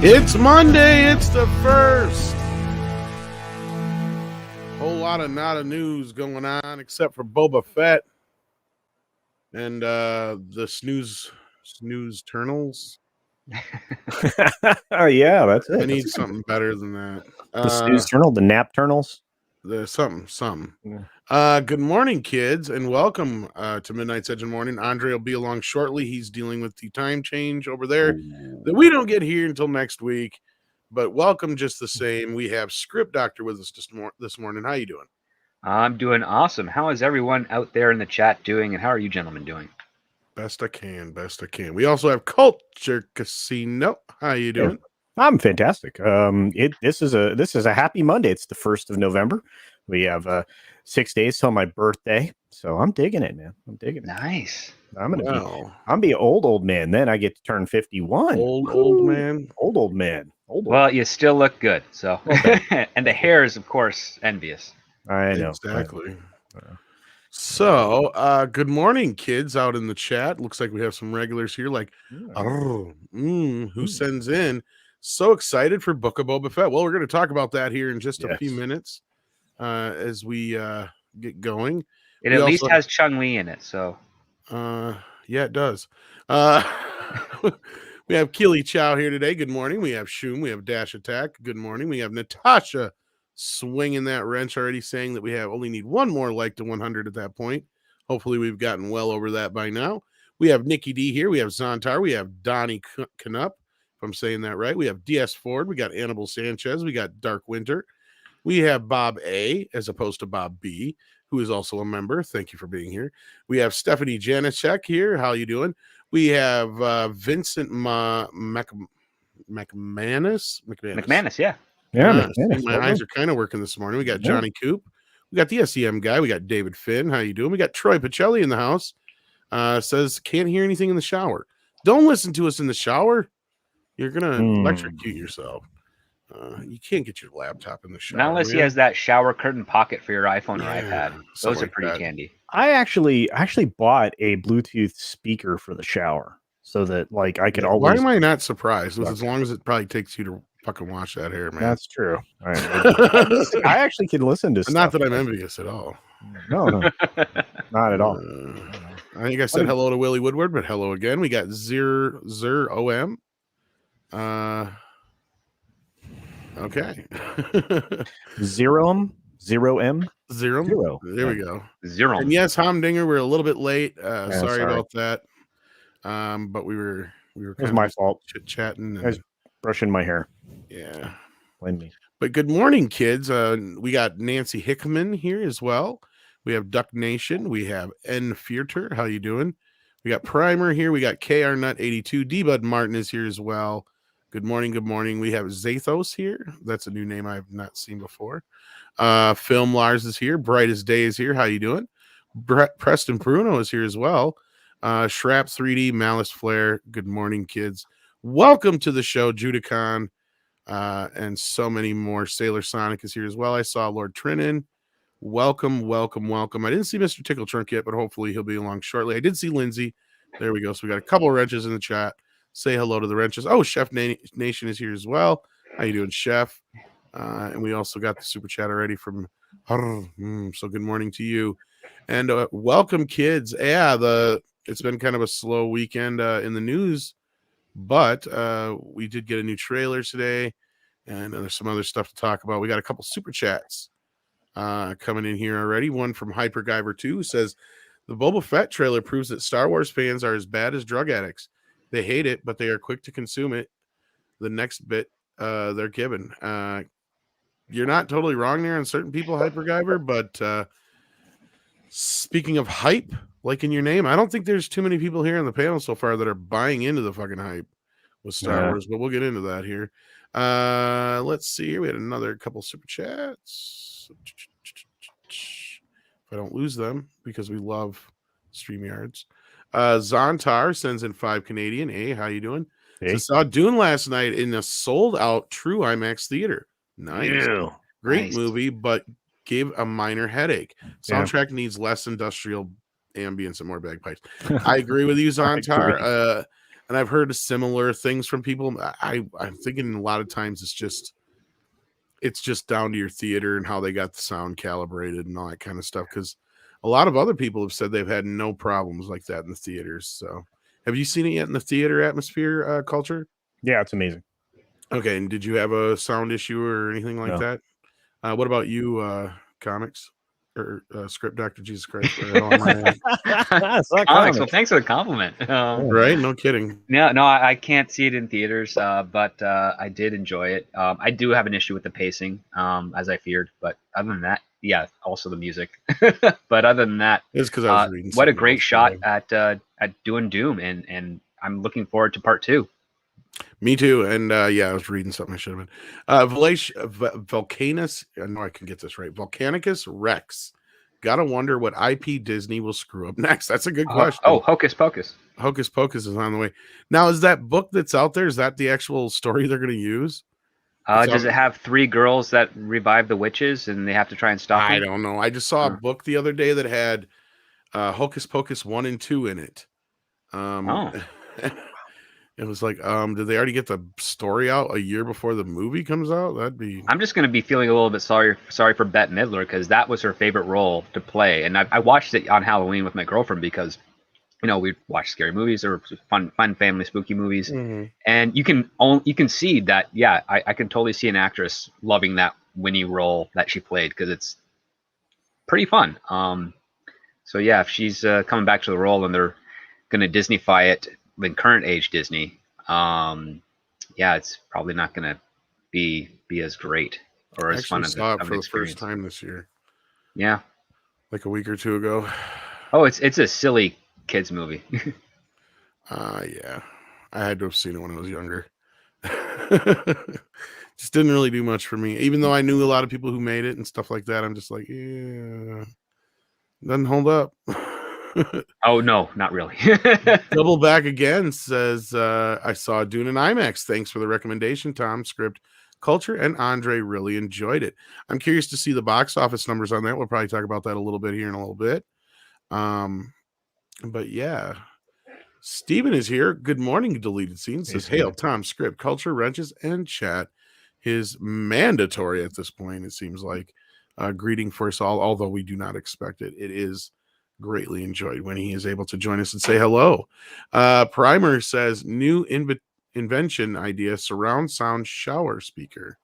It's Monday. It's the first. Whole lot of not a news going on except for Boba Fett and the snooze turnals. Oh yeah, that's it. I need something better than that. The snooze turnal, the nap turnals. There's something. Yeah. Good morning, kids, and welcome to Midnight's Edge in the Morning. Andre will be along shortly. He's dealing with the time change over there that we don't get here until next week. But welcome just the same. We have Script Doctor with us this morning. How you doing? I'm doing awesome. How is everyone out there in the chat doing, and how are you gentlemen doing? Best I can. We also have Culture Casino. How you doing? I'm fantastic. This is a happy Monday. It's the 1st of November. We have 6 days till my birthday, so I'm digging it, man. I'm digging it. Nice. I'm be old man. Then I get to turn 51. Old man. Old man. Well, you still look good. So, and the hair is, of course, envious. I know exactly. So, good morning, kids out in the chat. Looks like we have some regulars here. Like, who sends in? So excited for Book of Boba Fett. Well, we're going to talk about that here in just a few minutes as we get going. It at least has Chung-Li in it, so. Yeah, it does. We have Keely Chow here today. Good morning. We have Shum. We have Dash Attack. Good morning. We have Natasha swinging that wrench already, saying that we only need one more like to 100 at that point. Hopefully we've gotten well over that by now. We have Nikki D here. We have Zontar. We have Donnie Knupp, if I'm saying that right. We have DS Ford. We got Annabelle Sanchez. We got Dark Winter. We have Bob A as opposed to Bob B, who is also a member. Thank you for being here. We have Stephanie Janicek here. How you doing? We have Vincent McManus. Yeah. My eyes are kind of working this morning. We got Johnny Coop. We got the SEM guy. We got David Finn. How you doing? We got Troy Pacelli in the house. Says can't hear anything in the shower. Don't listen to us in the shower. You're gonna electrocute yourself. You can't get your laptop in the shower. Not unless he has that shower curtain pocket for your iPhone or iPad. Those are pretty handy. I actually bought a Bluetooth speaker for the shower so that like I could always. Why am I not surprised? As long as it probably takes you to fucking wash that hair, man. That's true. All right. I actually can listen to stuff. Not that I'm envious at all. No, not at all. I think I said hello to Willie Woodward, but hello again. We got Zer OM. Okay. Zero M. There we go. Zero. And yes, Humdinger, we're a little bit late. Sorry about that. But we were It was my fault. Chit-chatting. I was brushing my hair. Yeah. Blame me. But good morning, kids. We got Nancy Hickman here as well. We have Duck Nation. We have N Fierter. How you doing? We got Primer here. We got KR Nut 82. D-Bud Martin is here as well. Good morning. We have Zathos here. That's a new name I've not seen before. Film Lars is here. Bright as Day is here. How you doing? Preston Bruno is here as well. Shrap 3D, Malice Flare. Good morning, kids. Welcome to the show, Judicon, and so many more. Sailor Sonic is here as well. I saw Lord Trinan. Welcome. I didn't see Mr. Tickle Trunk yet, but hopefully he'll be along shortly. I did see Lindsay. There we go. So we got a couple of wrenches in the chat. Say hello to the wrenches. Oh, Chef Nation is here as well. How you doing, Chef? And we also got the super chat already from so good morning to you. And welcome, kids. Yeah, it's been kind of a slow weekend in the news, but we did get a new trailer today, and there's some other stuff to talk about. We got a couple super chats coming in here already. One from HyperGuyver 2 says, the Boba Fett trailer proves that Star Wars fans are as bad as drug addicts. They hate it, but they are quick to consume it the next bit they're given. You're not totally wrong there on certain people, HyperGuyver, but speaking of hype, like in your name, I don't think there's too many people here on the panel so far that are buying into the fucking hype with Star Wars, but we'll get into that here. Let's see here. We had another couple super chats. If I don't lose them, because we love StreamYards. Zontar sends in 5 Canadian. Hey, how you doing? Hey. So saw Dune last night in a sold-out true IMAX theater. Nice. Ew. Great movie, but gave a minor headache. Soundtrack needs less industrial ambience and more bagpipes. I agree with you, Zontar. and I've heard similar things from people. I'm thinking a lot of times it's just down to your theater and how they got the sound calibrated and all that kind of stuff. Because a lot of other people have said they've had no problems like that in the theaters. So, have you seen it yet in the theater atmosphere, Culture? Yeah, it's amazing. Okay, and did you have a sound issue or anything like No. that? What about you, comics or script Dr. Jesus Christ? Where the hell am I at? It's not Comics. Well, comics. thanks for the compliment. Right? No kidding. No, I can't see it in theaters, but I did enjoy it. I do have an issue with the pacing, as I feared, but other than that, yeah, also the music. But other than that, It's because I was reading. what a something great else shot today. at doing Doom, and I'm looking forward to part 2. Me too. And yeah, I was reading something I should have been. Volcanus. I know I can get this right. Volcanicus Rex. Gotta wonder what IP Disney will screw up next. That's a good question. Oh, Hocus Pocus. Hocus Pocus is on the way. Now, is that book that's out there? Is that the actual story they're going to use? Does it have 3 girls that revive the witches and they have to try and stop I them? don't know. I just saw a book the other day that had Hocus Pocus 1 and 2 in it. It was like, did they already get the story out a year before the movie comes out? That'd be. I'm just going to be feeling a little bit sorry for Bette Midler, because that was her favorite role to play, and I watched it on Halloween with my girlfriend because, we watch scary movies or fun family spooky movies, and you can see that. Yeah, I can totally see an actress loving that Winnie role that she played, because it's pretty fun. So yeah, if she's coming back to the role and they're going to Disneyfy it in current age Disney, yeah, it's probably not going to be as great or as fun I as saw it an for the experience. first time this year. Yeah. Like a week or two ago. Oh, it's a silly kids movie. Yeah. I had to have seen it when I was younger. Just didn't really do much for me. Even though I knew a lot of people who made it and stuff like that, I'm just like, yeah, doesn't hold up. Oh no, not really. Double Back Again says, I saw Dune in IMAX. Thanks for the recommendation, Tom. Script, culture, and Andre really enjoyed it. I'm curious to see the box office numbers on that. We'll probably talk about that a little bit here in a little bit. But yeah, Steven is here. Good morning, Deleted Scenes. Says, hail, Tom, script, culture, wrenches, and chat. His mandatory at this point, it seems like. Greeting for us all, although we do not expect it. It is greatly enjoyed when he is able to join us and say hello. Primer says, new invention idea, surround sound shower speaker.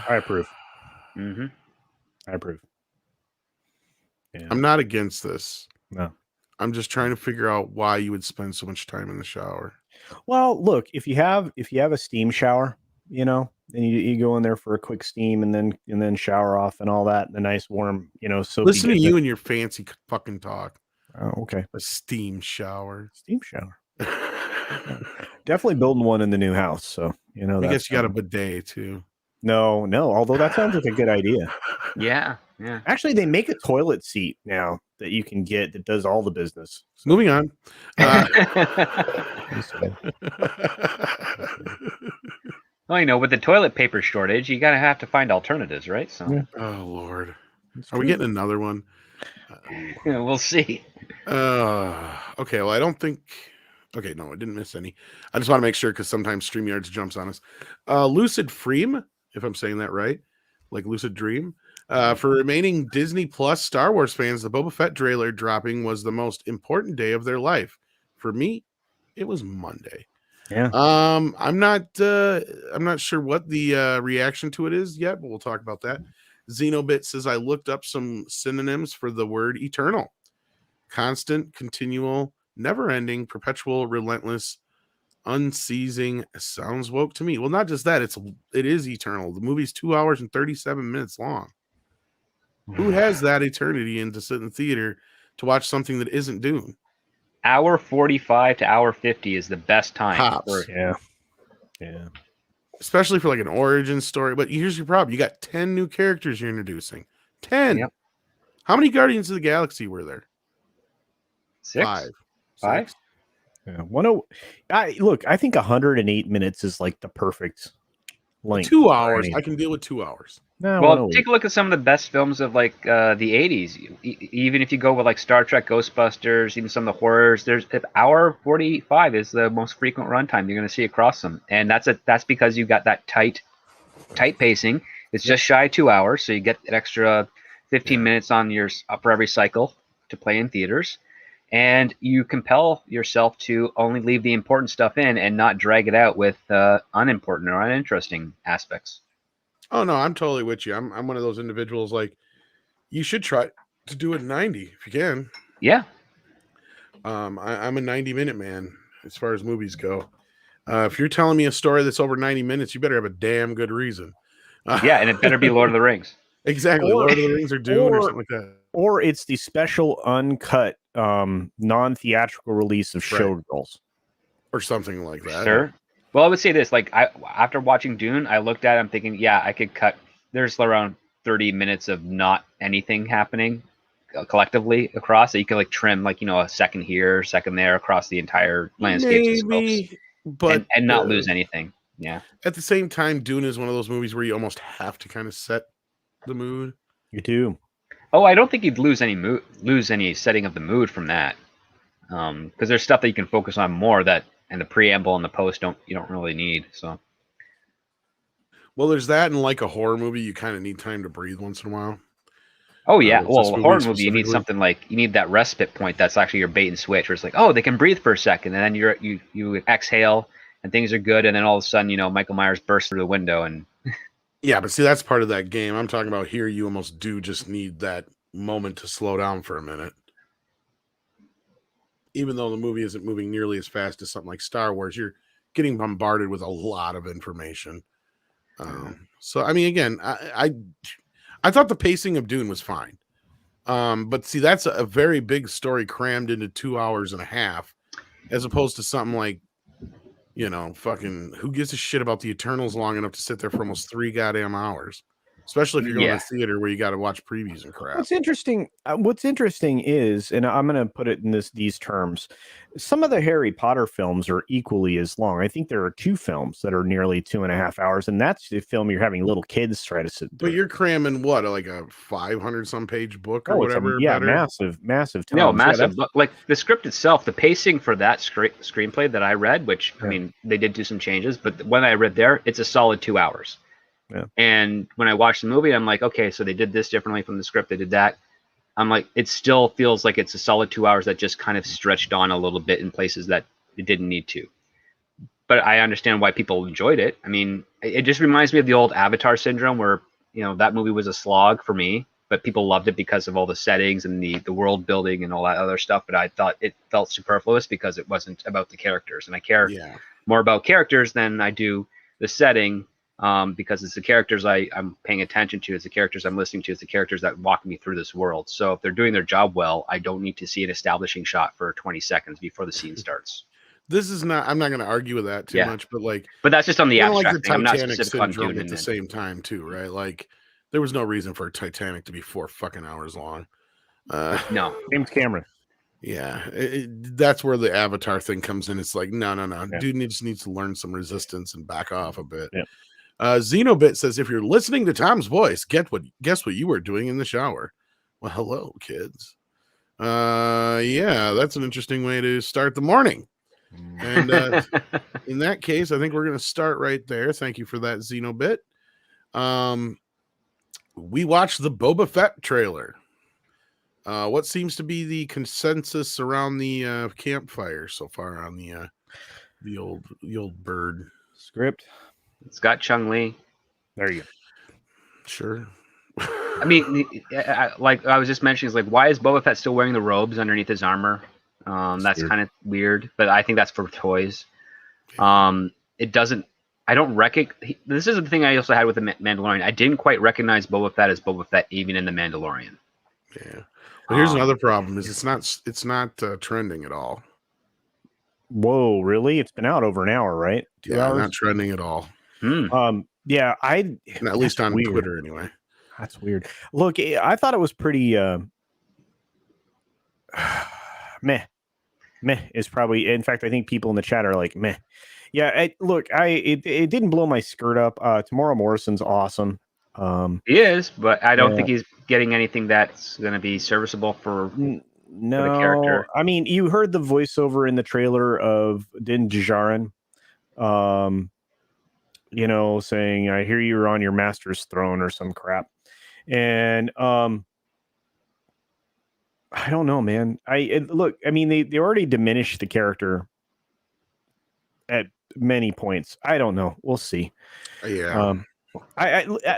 I approve. Mm-hmm. I approve. Yeah. I'm not against this. No. I'm just trying to figure out why you would spend so much time in the shower. Well, look, if you have a steam shower, and you go in there for a quick steam and then shower off and all that, the nice warm, soapy. Listen to you and your fancy fucking talk. Oh, okay. A steam shower. Steam shower. Definitely building one in the new house. So, I guess you got a bidet too. No. Although that sounds like a good idea. Yeah. Actually, they make a toilet seat now that you can get that does all the business. So. Moving on. Well, with the toilet paper shortage, you have to find alternatives, right? So. Yeah. Oh Lord, are we getting another one? We'll see. Okay. Well, I don't think. Okay, no, I didn't miss any. I just want to make sure because sometimes StreamYards jumps on us. Lucid Freem, if I'm saying that right, like Lucid Dream. For remaining Disney Plus Star Wars fans, the Boba Fett trailer dropping was the most important day of their life. For me, it was Monday. Yeah. I'm not sure what the reaction to it is yet, but we'll talk about that. Xenobit says, I looked up some synonyms for the word eternal. Constant, continual, never-ending, perpetual, relentless, unceasing. Sounds woke to me. Well, not just that, it is eternal. The movie's 2 hours and 37 minutes long. Who has that eternity and to sit in the theater to watch something that isn't Dune? Hour 45 to hour 50 is the best time. Tops. Yeah. Especially for like an origin story. But here's your problem. You got 10 new characters you're introducing. 10. Yep. How many Guardians of the Galaxy were there? 6? 5. Six? Yeah. I think 108 minutes is like the perfect length. 2 hours. I can deal with 2 hours. No, Well, take a look at some of the best films of like the 80s. Even if you go with like Star Trek, Ghostbusters, even some of the horrors, there's hour 45 is the most frequent runtime you're going to see across them. And that's because you got that tight pacing. It's just shy of 2 hours, so you get an extra 15 minutes on your for every cycle to play in theaters. And you compel yourself to only leave the important stuff in and not drag it out with unimportant or uninteresting aspects. Oh no, I'm totally with you. I'm one of those individuals like you should try to do it in 90 if you can. Yeah. I'm a 90-minute man as far as movies go. If you're telling me a story that's over 90 minutes, you better have a damn good reason. Yeah, and it better be Lord of the Rings. Exactly. Lord of the Rings or Dune or something like that. Or it's the special uncut non-theatrical release of Showgirls. Or something like that. Sure. Well, I would say this, like after watching Dune, I looked at it, I'm thinking, yeah, I could cut, there's around 30 minutes of not anything happening collectively across that you could like trim like, a second here, a second there across the entire landscapes and scopes, but and not lose anything. Yeah. At the same time, Dune is one of those movies where you almost have to kind of set the mood. You do. Oh, I don't think you'd lose any setting of the mood from that. Because there's stuff that you can focus on more that, and the preamble and the post you don't really need. So, well, there's that, and like a horror movie, you kind of need time to breathe once in a while. Oh yeah, well, a horror movie, you need something like you need that respite point. That's actually your bait and switch, where it's like, oh, they can breathe for a second, and then you exhale, and things are good, and then all of a sudden, Michael Myers bursts through the window, and yeah, but see, that's part of that game. I'm talking about here. You almost do just need that moment to slow down for a minute. Even though the movie isn't moving nearly as fast as something like Star Wars, you're getting bombarded with a lot of information. So, I mean, again, I thought the pacing of Dune was fine. But see, that's a very big story crammed into 2 hours and a half, as opposed to something like, fucking who gives a shit about the Eternals long enough to sit there for almost 3 goddamn hours. Especially if you're going to a theater where you got to watch previews and crap. What's interesting is, and I'm going to put it in these terms, some of the Harry Potter films are equally as long. I think there are 2 films that are nearly 2.5 hours, and that's the film you're having little kids try to sit through. But you're cramming what, like a 500-some page book or whatever? Massive tomes. No, massive. Like the script itself, the pacing for that screenplay that I read, which I mean, they did do some changes, but when I read there, it's a solid 2 hours. Yeah. And when I watched the movie, I'm like, okay, so they did this differently from the script. They did that. I'm like, it still feels like it's a solid 2 hours that just kind of stretched on a little bit in places that it didn't need to. But I understand why people enjoyed it. I mean, it just reminds me of the old Avatar syndrome where, that movie was a slog for me, but people loved it because of all the settings and the world building and all that other stuff. But I thought it felt superfluous because it wasn't about the characters. And I care more about characters than I do the setting. Because it's the characters I'm paying attention to, it's the characters I'm listening to, it's the characters that walk me through this world. So if they're doing their job well, I don't need to see an establishing shot for 20 seconds before the scene starts. I'm not going to argue with that too much, but that's just on the abstract like the thing. Titanic syndrome at the same time too, right? Like there was no reason for Titanic to be 4 fucking hours long. No, James Cameron. Yeah, that's where the Avatar thing comes in. It's like, no. Yeah. Dude just needs to learn some resistance and back off a bit. Yeah. Xenobit says, if you're listening to Tom's voice, guess what you were doing in the shower? Well, hello, kids. Yeah, that's an interesting way to start the morning. And in that case, I think we're going to start right there. Thank you for that, Xenobit. We watched the Boba Fett trailer. What seems to be the consensus around the campfire so far on the old bird script? It's got Chung-Li. There you go. Sure. I mean, like I was just mentioning, is like, why is Boba Fett still wearing the robes underneath his armor? That's kind of weird, but I think that's for toys. It doesn't. I don't recognize. This is the thing I also had with the Mandalorian. I didn't quite recognize Boba Fett as Boba Fett even in the Mandalorian. Yeah. But here's another problem: is it's not trending at all. Whoa, really? It's been out over an hour, right? 2 hours? Not trending at all. Yeah, at least on weird. Twitter anyway. That's weird. Look, I thought it was pretty meh is probably, in fact, I think people in the chat are like meh. Yeah, it didn't blow my skirt up. Tamora Morrison's awesome. He is, but I don't think Yeah. he's getting anything that's going to be serviceable for the No, character. I mean, you heard the voiceover in the trailer of Din Djarin, saying, "I hear you're on your master's throne" or some crap. And I don't know, man. Look, I mean, they already diminished the character at many points. I don't know. We'll see. Yeah.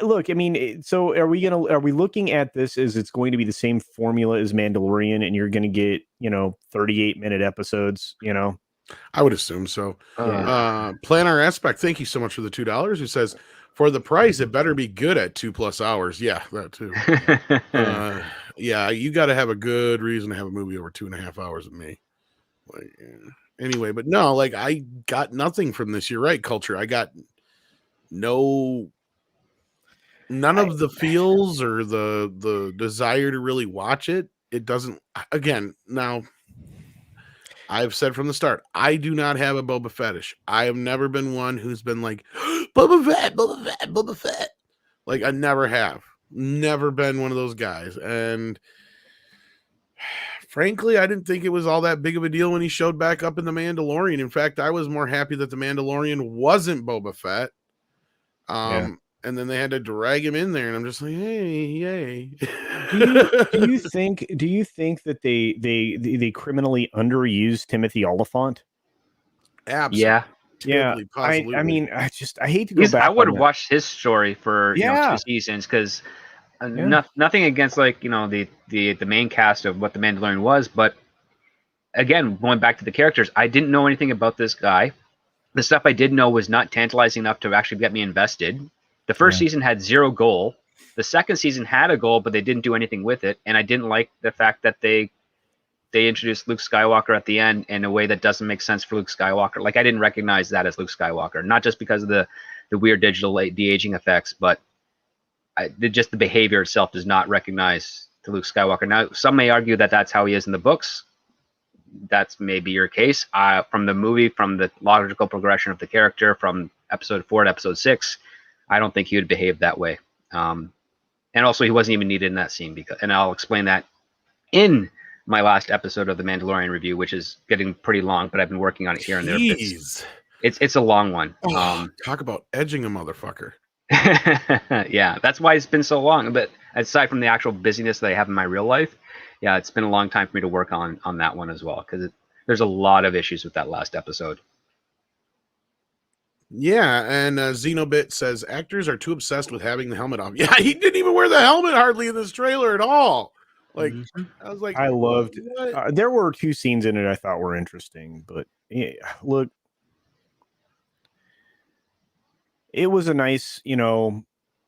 Look. I mean, so are we looking at this as it's going to be the same formula as Mandalorian, and you're going to get 38-minute episodes? I would assume so. Yeah. Planar Aspect, thank you so much for the $2. Who says, for the price, it better be good at 2+ hours. Yeah, that too. Yeah, you got to have a good reason to have a movie over 2.5 hours with me. Like, anyway, but no, like I got nothing from this. You're right, Culture. I got none of the feels or the desire to really watch it. It doesn't. Again, now I've said from the start, I do not have a Boba fetish. I have never been one who's been like, Boba Fett, Boba Fett, Boba Fett. Like, I never have. Never been one of those guys. And frankly, I didn't think it was all that big of a deal when he showed back up in The Mandalorian. In fact, I was more happy that The Mandalorian wasn't Boba Fett. And then they had to drag him in there, and I'm just like, hey, yay. Do you think that they criminally underused Timothy Oliphant? Yeah. I mean, I hate to go back. I would have watched his story for 2 seasons because nothing against the main cast of what the Mandalorian was, but again, going back to the characters, I didn't know anything about this guy. The stuff I did know was not tantalizing enough to actually get me invested. The first season had zero goal. The second season had a goal, but they didn't do anything with it. And I didn't like the fact that they introduced Luke Skywalker at the end in a way that doesn't make sense for Luke Skywalker. Like, I didn't recognize that as Luke Skywalker, not just because of the weird digital de-aging effects, but just the behavior itself does not recognize the Luke Skywalker. Now, some may argue that that's how he is in the books. That's maybe your case. From the movie, from the logical progression of the character, from episode 4 to episode 6, I don't think he would behave that way. And also, he wasn't even needed in that scene, and I'll explain that in my last episode of the Mandalorian review, which is getting pretty long, but I've been working on it here and there. It's a long one. Talk about edging a motherfucker. Yeah, that's why it's been so long. But aside from the actual busyness that I have in my real life, yeah, it's been a long time for me to work on that one as well, because there's a lot of issues with that last episode. Yeah, and Xenobit says actors are too obsessed with having the helmet off. Yeah, he didn't even wear the helmet hardly in this trailer at all. Like, I was like, I loved it. There were 2 scenes in it I thought were interesting, but look, it was a nice,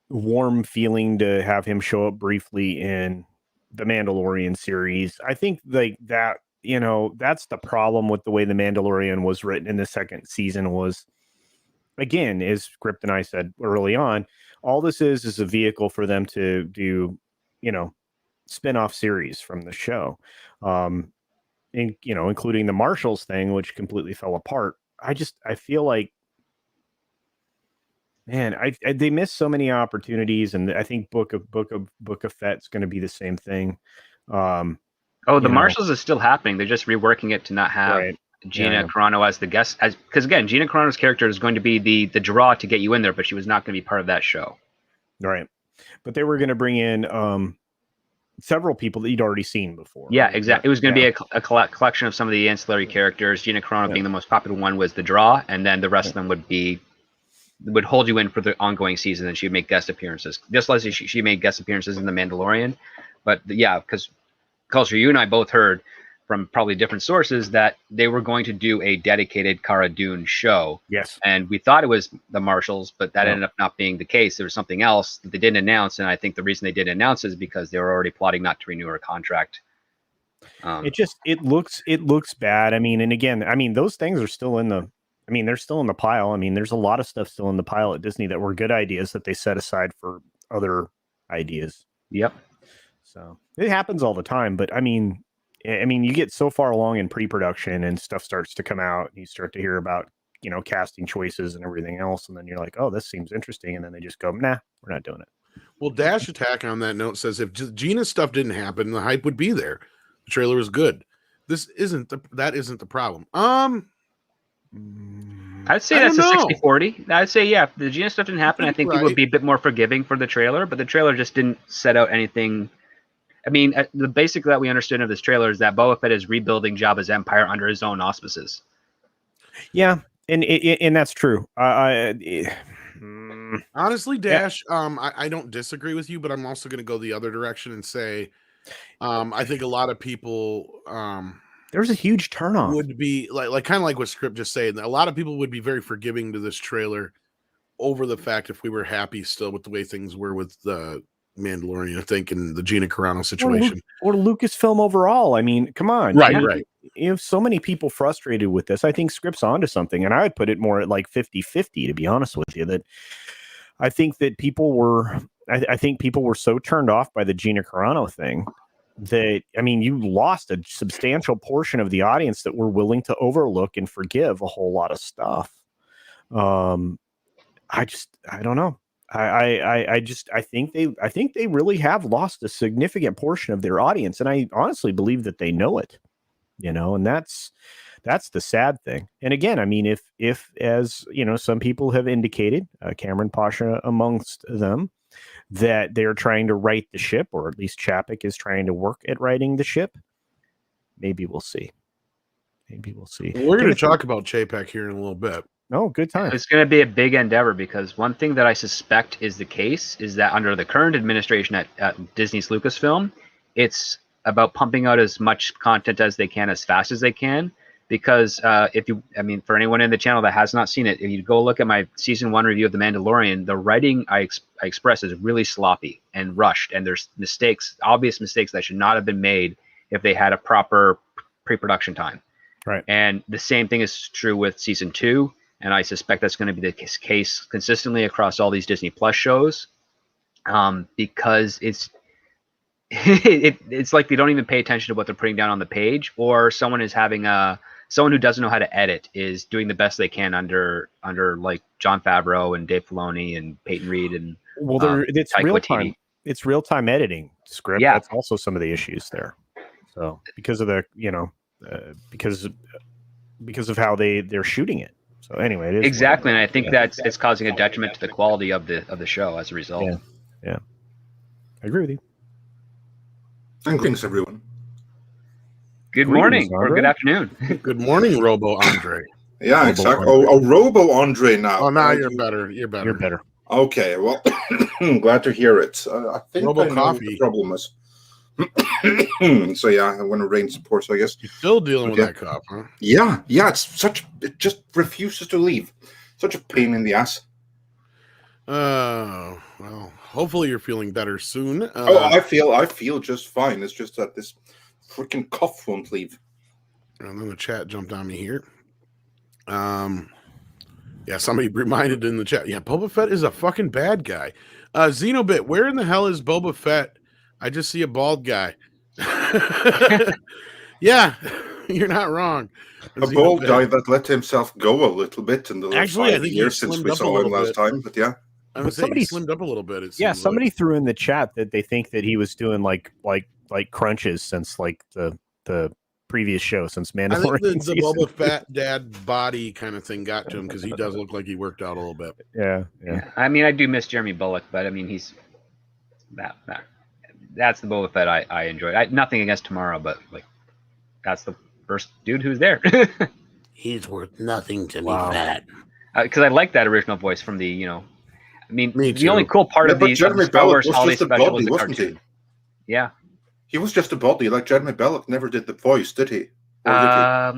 warm feeling to have him show up briefly in the Mandalorian series. I think like that, that's the problem with the way the Mandalorian was written in the second season was, again, as Crypt and I said early on, all this is a vehicle for them to do, spin-off series from the show, including the Marshals thing, which completely fell apart. I feel like, man, they missed so many opportunities, and I think Book of Fett's going to be the same thing. The Marshals is still happening. They're just reworking it to not have Gina Carano as the guest, because again, Gina Carano's character is going to be the draw to get you in there, but she was not going to be part of that show. Right, but they were going to bring in several people that you'd already seen before. Yeah, exactly. It was going to be a collection of some of the ancillary characters. Gina Carano being the most popular one was the draw, and then the rest of them would hold you in for the ongoing season, and she'd make guest appearances, just like she made guest appearances in The Mandalorian. But yeah, because Culture, you and I both heard from probably different sources that they were going to do a dedicated Cara Dune show. Yes. And we thought it was the Marshals, but that ended up not being the case. There was something else that they didn't announce, and I think the reason they didn't announce is because they were already plotting not to renew her contract. It looks bad. I mean, and again, I mean, those things are still in the, they're still in the pile. I mean, there's a lot of stuff still in the pile at Disney that were good ideas that they set aside for other ideas. Yep. So it happens all the time, but I mean, you get so far along in pre-production and stuff starts to come out, and you start to hear about, casting choices and everything else. And then you're like, oh, this seems interesting. And then they just go, nah, we're not doing it. Well, Dash Attack on that note says if Gina's stuff didn't happen, the hype would be there. The trailer was good. That isn't the problem. I'd say that's a 60-40. I'd say, yeah, if the Gina stuff didn't happen, I think people would be a bit more forgiving for the trailer, but the trailer just didn't set out anything. I mean, the basic that we understood of this trailer is that Boba Fett is rebuilding Jabba's empire under his own auspices. Yeah, and that's true. Honestly, Dash, I don't disagree with you, but I'm also going to go the other direction and say I think a lot of people there's a huge turnoff. Would be like kind of like what Script just said. A lot of people would be very forgiving to this trailer over the fact if we were happy still with the way things were with the Mandalorian, I think, and the Gina Carano situation. Or Lucasfilm overall. I mean, come on. Right. You have so many people frustrated with this. I think Script's onto something, and I would put it more at like 50-50, to be honest with you. That I think that people were so turned off by the Gina Carano thing that, I mean, you lost a substantial portion of the audience that were willing to overlook and forgive a whole lot of stuff. I don't know. I think they really have lost a significant portion of their audience, and I honestly believe that they know it, and that's the sad thing. And again, I mean, if as some people have indicated, Cameron Pasha amongst them, that they're trying to right the ship, or at least Chapek is trying to work at righting the ship, maybe we'll see. We're going to talk about Chapek here in a little bit. Oh, good time. It's going to be a big endeavor, because one thing that I suspect is the case is that under the current administration at Disney's Lucasfilm, it's about pumping out as much content as they can as fast as they can. Because for anyone in the channel that has not seen it, if you go look at my season 1 review of The Mandalorian, the writing I express is really sloppy and rushed, and there's obvious mistakes that should not have been made if they had a proper pre-production time. Right. And the same thing is true with season 2, and I suspect that's going to be the case consistently across all these Disney Plus shows, because it's like they don't even pay attention to what they're putting down on the page, or someone who doesn't know how to edit is doing the best they can under like Jon Favreau and Dave Filoni and Peyton Reed and it's real time. It's real time editing Script. Yeah. That's also some of the issues there. So because of the because of how they're shooting it. So anyway, it is exactly, and I think that's it's causing a detriment to the quality of the show as a result. Yeah. I agree with you. Thanks, everyone. Good morning or good afternoon. Good morning, Robo Andre. Yeah, Robo exactly. Andre. Oh, Robo Andre now. Oh, now you're better. You're better. Okay, well, glad to hear it. I think Robo I know Coffee. what the problem is. So yeah, I want to rain support. So I guess you're still dealing with that cough, huh? Yeah. It just refuses to leave. Such a pain in the ass. Well, hopefully you're feeling better soon. I feel just fine. It's just that this freaking cough won't leave. And then the chat jumped on me here. Yeah, somebody reminded in the chat. Yeah, Boba Fett is a fucking bad guy. Xenobit, where in the hell is Boba Fett? I just see a bald guy. Yeah, you're not wrong. A bald guy that let himself go a little bit in the last 5 years since we saw him last time. But yeah. Somebody slimmed up a little bit. Somebody threw in the chat that they think that he was doing like crunches since like the previous show, since Mandalorian. I think the Boba Fett dad body kind of thing got to him, because he does look like he worked out a little bit. Yeah. I mean, I do miss Jeremy Bulloch, but I mean, he's that's the Boba Fett I enjoyed. Nothing against Tomorrow, but like that's the first dude who's there. He's worth nothing to me, Fat. Because I like that original voice from the I mean, Me the too. only cool part of the Star Wars holiday special was the wasn't cartoon. he? Yeah. He was just a body. Like Jeremy Belloc never did the voice, did he? I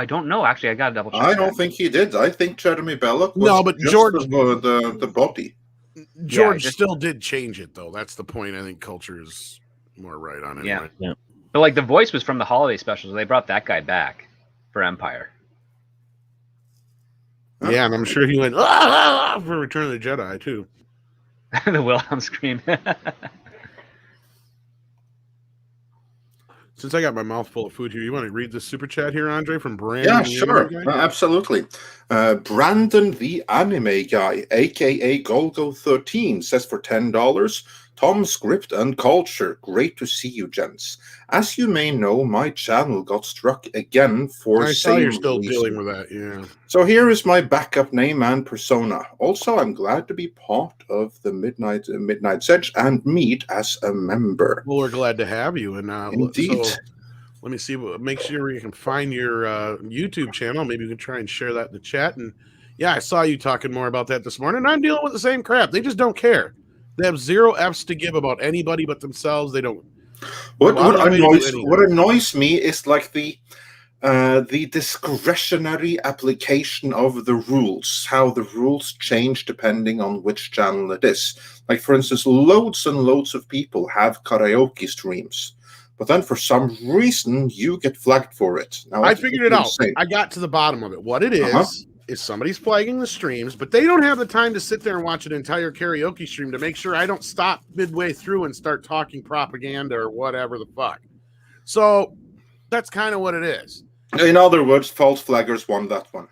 don't know. Actually, I got to double check. I don't think he did. I think Jeremy Belloc was but just George the body. George still did change it, though. That's the point. I think culture is more right on it. Yeah. Yeah. But like the voice was from the holiday special, so they brought that guy back for Empire. Yeah, and I'm sure he went for Return of the Jedi too. The Wilhelm scream. Since I got my mouth full of food here, you want to read the super chat here, Andre, from Brandon? Yeah, sure. Absolutely. Brandon the Anime Guy, a.k.a. Golgo13, says for $10, Tom Script and Culture. Great to see you, gents. As you may know, my channel got struck again for I same saw you're still reason. dealing with that, yeah. So here is my backup name and persona. Also, I'm glad to be part of the Midnight Sedge and meet as a member. Well, we're glad to have you. And Indeed. So let me see. Make sure you can find your YouTube channel. Maybe you can try and share that in the chat. And yeah, I saw you talking more about that this morning. I'm dealing with the same crap. They just don't care. They have zero F's to give about anybody but themselves. They don't. What annoys me is like the discretionary application of the rules, how the rules change depending on which channel it is. Like, for instance, loads and loads of people have karaoke streams, but then for some reason you get flagged for it. Now, I figured it out. I got to the bottom of it. What it is somebody's flagging the streams, but they don't have the time to sit there and watch an entire karaoke stream to make sure I don't stop midway through and start talking propaganda or whatever the fuck. So that's kind of what it is. In other words, false flaggers won that one.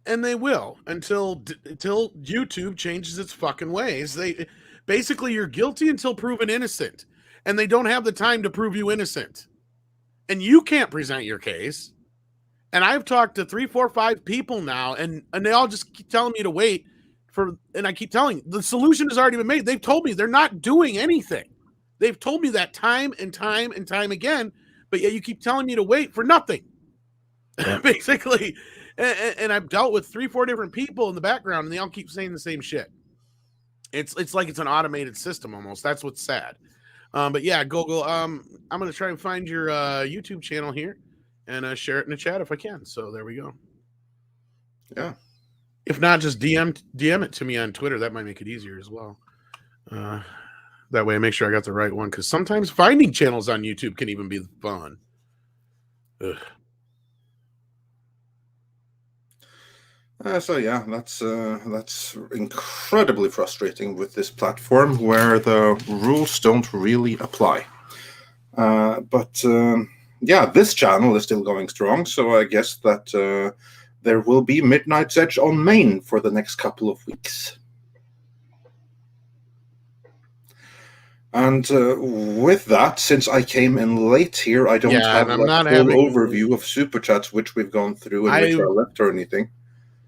And they will until YouTube changes its fucking ways. They basically, you're guilty until proven innocent, and they don't have the time to prove you innocent. And you can't present your case. And I've talked to 3, 4, 5 people now, and they all just keep telling me to wait for, and I keep telling the solution has already been made. They've told me they're not doing anything. They've told me that time and time and time again, but yet you keep telling me to wait for nothing. Yeah. Basically. And I've dealt with 3, 4 different people in the background, and they all keep saying the same shit. It's like it's an automated system almost. That's what's sad. But yeah, Google. I'm gonna try and find your YouTube channel here and share it in the chat if I can. So there we go. Yeah. If not, just DM it to me on Twitter. That might make it easier as well. That way I make sure I got the right one, because sometimes finding channels on YouTube can even be fun. Ugh. So yeah, that's incredibly frustrating with this platform where the rules don't really apply. But yeah, this channel is still going strong, so I guess that there will be Midnight Edge on main for the next couple of weeks. And with that, since I came in late here, I don't have a full overview of Super Chats, which we've gone through and which are left or anything.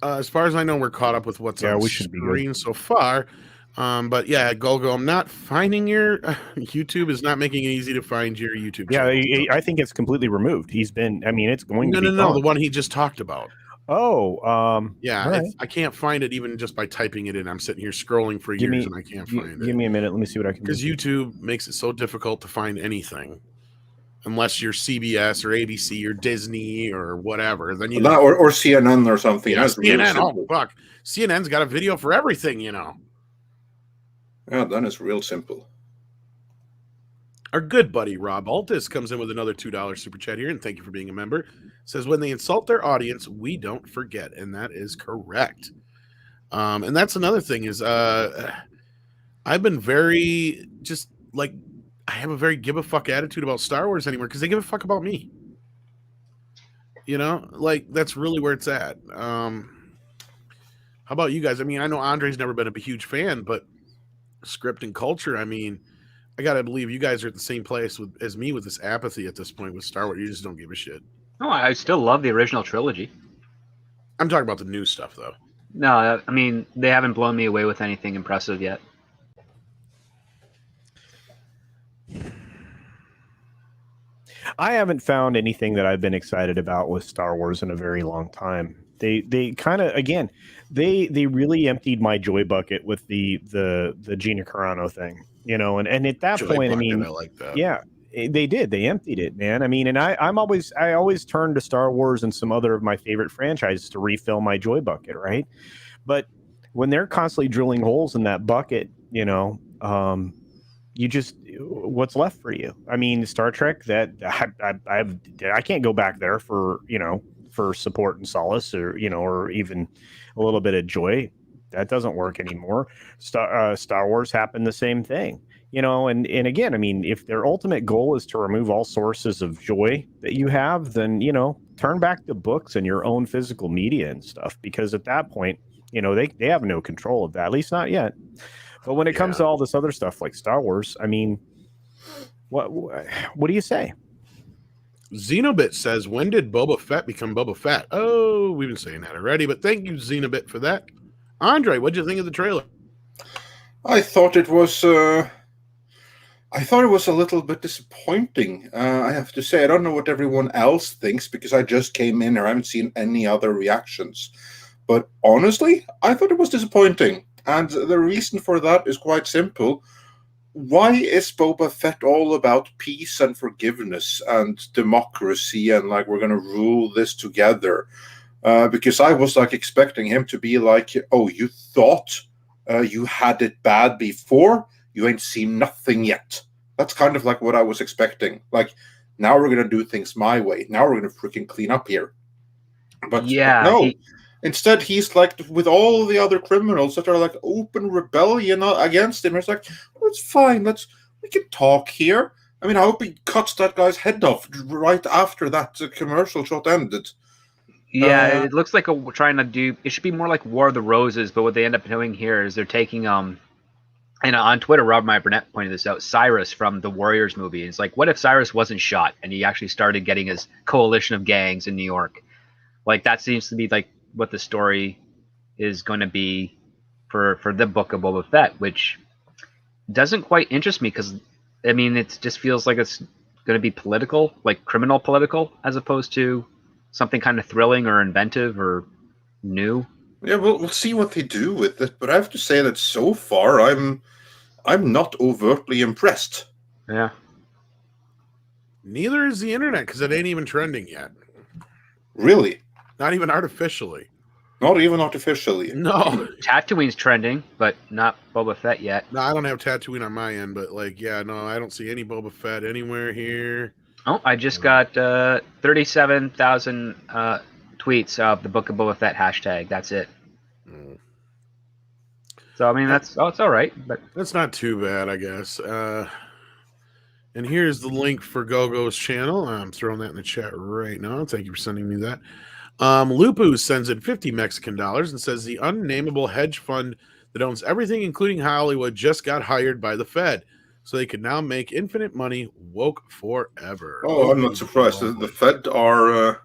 As far as I know, we're caught up with what's on screen so far. But yeah, Golgo, I'm not finding your YouTube is not making it easy to find your YouTube channel. Yeah, I think it's completely removed. He's been, I mean, it's going to be No, the one he just talked about. Oh, yeah, right. I can't find it even just by typing it in. I'm sitting here scrolling for years and I can't find it. Give me a minute. Let me see what I can do. Because YouTube makes it so difficult to find anything. Unless you're CBS or ABC or Disney or whatever, then you or CNN or something. Yeah, CNN. Oh fuck, CNN's got a video for everything, you know. Yeah, then it's real simple. Our good buddy Rob Altis comes in with another $2 super chat here, and thank you for being a member. Says when they insult their audience, we don't forget, and that is correct. And that's another thing is I've been very just like. I have a very give a fuck attitude about Star Wars anymore because they give a fuck about me. You know, like that's really where it's at. How about you guys? I mean, I know Andre's never been a huge fan, but script and culture, I mean, I gotta believe you guys are at the same place as me with this apathy at this point with Star Wars. You just don't give a shit. No, I still love the original trilogy. I'm talking about the new stuff, though. No, I mean, they haven't blown me away with anything impressive yet. I haven't found anything that I've been excited about with Star Wars in a very long time. They kind of, again, they really emptied my joy bucket with the Gina Carano thing, you know, and at that point, I mean, I like that. Yeah, they did. They emptied it, man. I mean, and I always turn to Star Wars and some other of my favorite franchises to refill my joy bucket, right? But when they're constantly drilling holes in that bucket, you know, you just, what's left for you? I mean, Star Trek, that I can't go back there for, you know, for support and solace, or, you know, or even a little bit of joy. That doesn't work anymore. Star Wars happened the same thing. And again, I mean, if their ultimate goal is to remove all sources of joy that you have, then, turn back the books and your own physical media and stuff, because at that point, they have no control of that, at least not yet. But when it comes to all this other stuff like Star Wars, I mean, what do you say? Xenobit says, when did Boba Fett become Boba Fett? Oh, we've been saying that already, but thank you, Xenobit, for that. Andre, what'd you think of the trailer? I thought it was a little bit disappointing. I have to say, I don't know what everyone else thinks because I just came in and I haven't seen any other reactions. But honestly, I thought it was disappointing. And the reason for that is quite simple. Why is Boba Fett all about peace and forgiveness and democracy and like we're going to rule this together? Because I was like expecting him to be like, oh, you thought you had it bad before? You ain't seen nothing yet. That's kind of like what I was expecting. Like, now we're going to do things my way. Now we're going to freaking clean up here. But no. Instead, he's like with all the other criminals that are like open rebellion against him. It's like, oh, it's fine. We can talk here. I mean, I hope he cuts that guy's head off right after that commercial shot ended. Yeah, it looks like it should be more like War of the Roses, but what they end up doing here is they're taking and on Twitter, Rob Burnett pointed this out, Cyrus from the Warriors movie. It's like, what if Cyrus wasn't shot and he actually started getting his coalition of gangs in New York? Like, that seems to be like what the story is going to be for the book of Boba Fett, which doesn't quite interest me because, I mean, it just feels like it's going to be political, like criminal political, as opposed to something kind of thrilling or inventive or new. Yeah, we'll see what they do with it, but I have to say that so far I'm not overtly impressed. Yeah. Neither is the internet because it ain't even trending yet. Really? Not even artificially. Not even artificially. No. Tatooine's trending, but not Boba Fett yet. No, I don't have Tatooine on my end, but like, yeah, no, I don't see any Boba Fett anywhere here. Oh, I just got 37,000 tweets of the Book of Boba Fett hashtag. That's it. So I mean, it's all right, but that's not too bad, I guess. And here's the link for Gogo's channel. I'm throwing that in the chat right now. Thank you for sending me that. Lupu sends in 50 Mexican dollars and says the unnameable hedge fund that owns everything, including Hollywood, just got hired by the Fed, so they can now make infinite money. Woke forever. Oh, I'm not surprised. The Fed are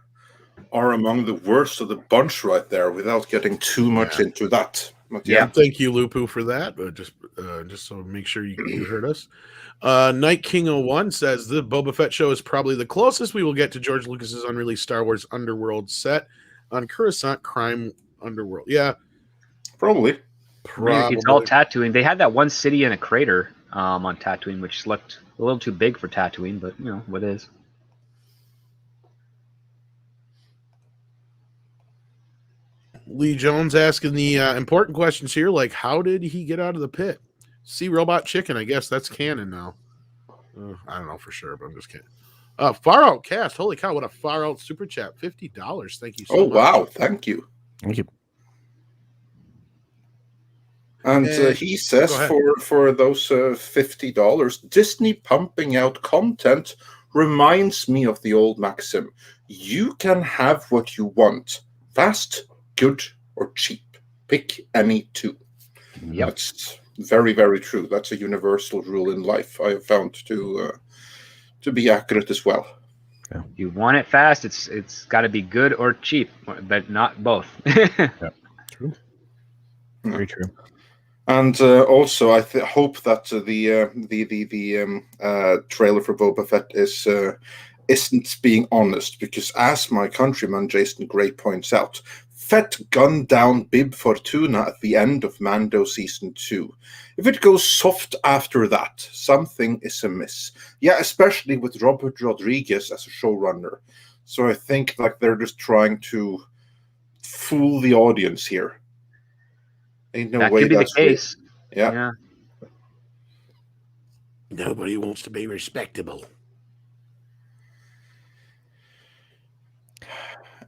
among the worst of the bunch right there. Without getting too much into that. But yeah, thank you, Lupu, for that. Just so make sure you heard us. Night King 01 says the Boba Fett show is probably the closest we will get to George Lucas's unreleased Star Wars Underworld set on Coruscant Crime Underworld. Yeah, probably. It's all Tatooine. They had that one city in a crater on Tatooine, which looked a little too big for Tatooine, but you know what is. Lee Jones asking the important questions here, like how did he get out of the pit? See Robot Chicken, I guess that's canon now. I don't know for sure, but I'm just kidding. Far Out Cast, holy cow, what a Far Out super chat, $50. Thank you so much. Oh wow, thank you. Thank you. And he says for those $50, Disney pumping out content reminds me of the old maxim: you can have what you want, fast, good, or cheap. Pick any two. Yep. That's very, very true. That's a universal rule in life. I have found to be accurate as well. Yeah. You want it fast, it's got to be good or cheap, but not both. Yeah. True. Very true. And also, I hope that the trailer for Boba Fett isn't being honest, because as my countryman Jason Gray points out, Fett gunned down Bib Fortuna at the end of Mando Season 2. If it goes soft after that, something is amiss. Yeah, especially with Robert Rodriguez as a showrunner. So I think like they're just trying to fool the audience here. Ain't no that way could be that's the case. Real. Yeah. Nobody wants to be respectable.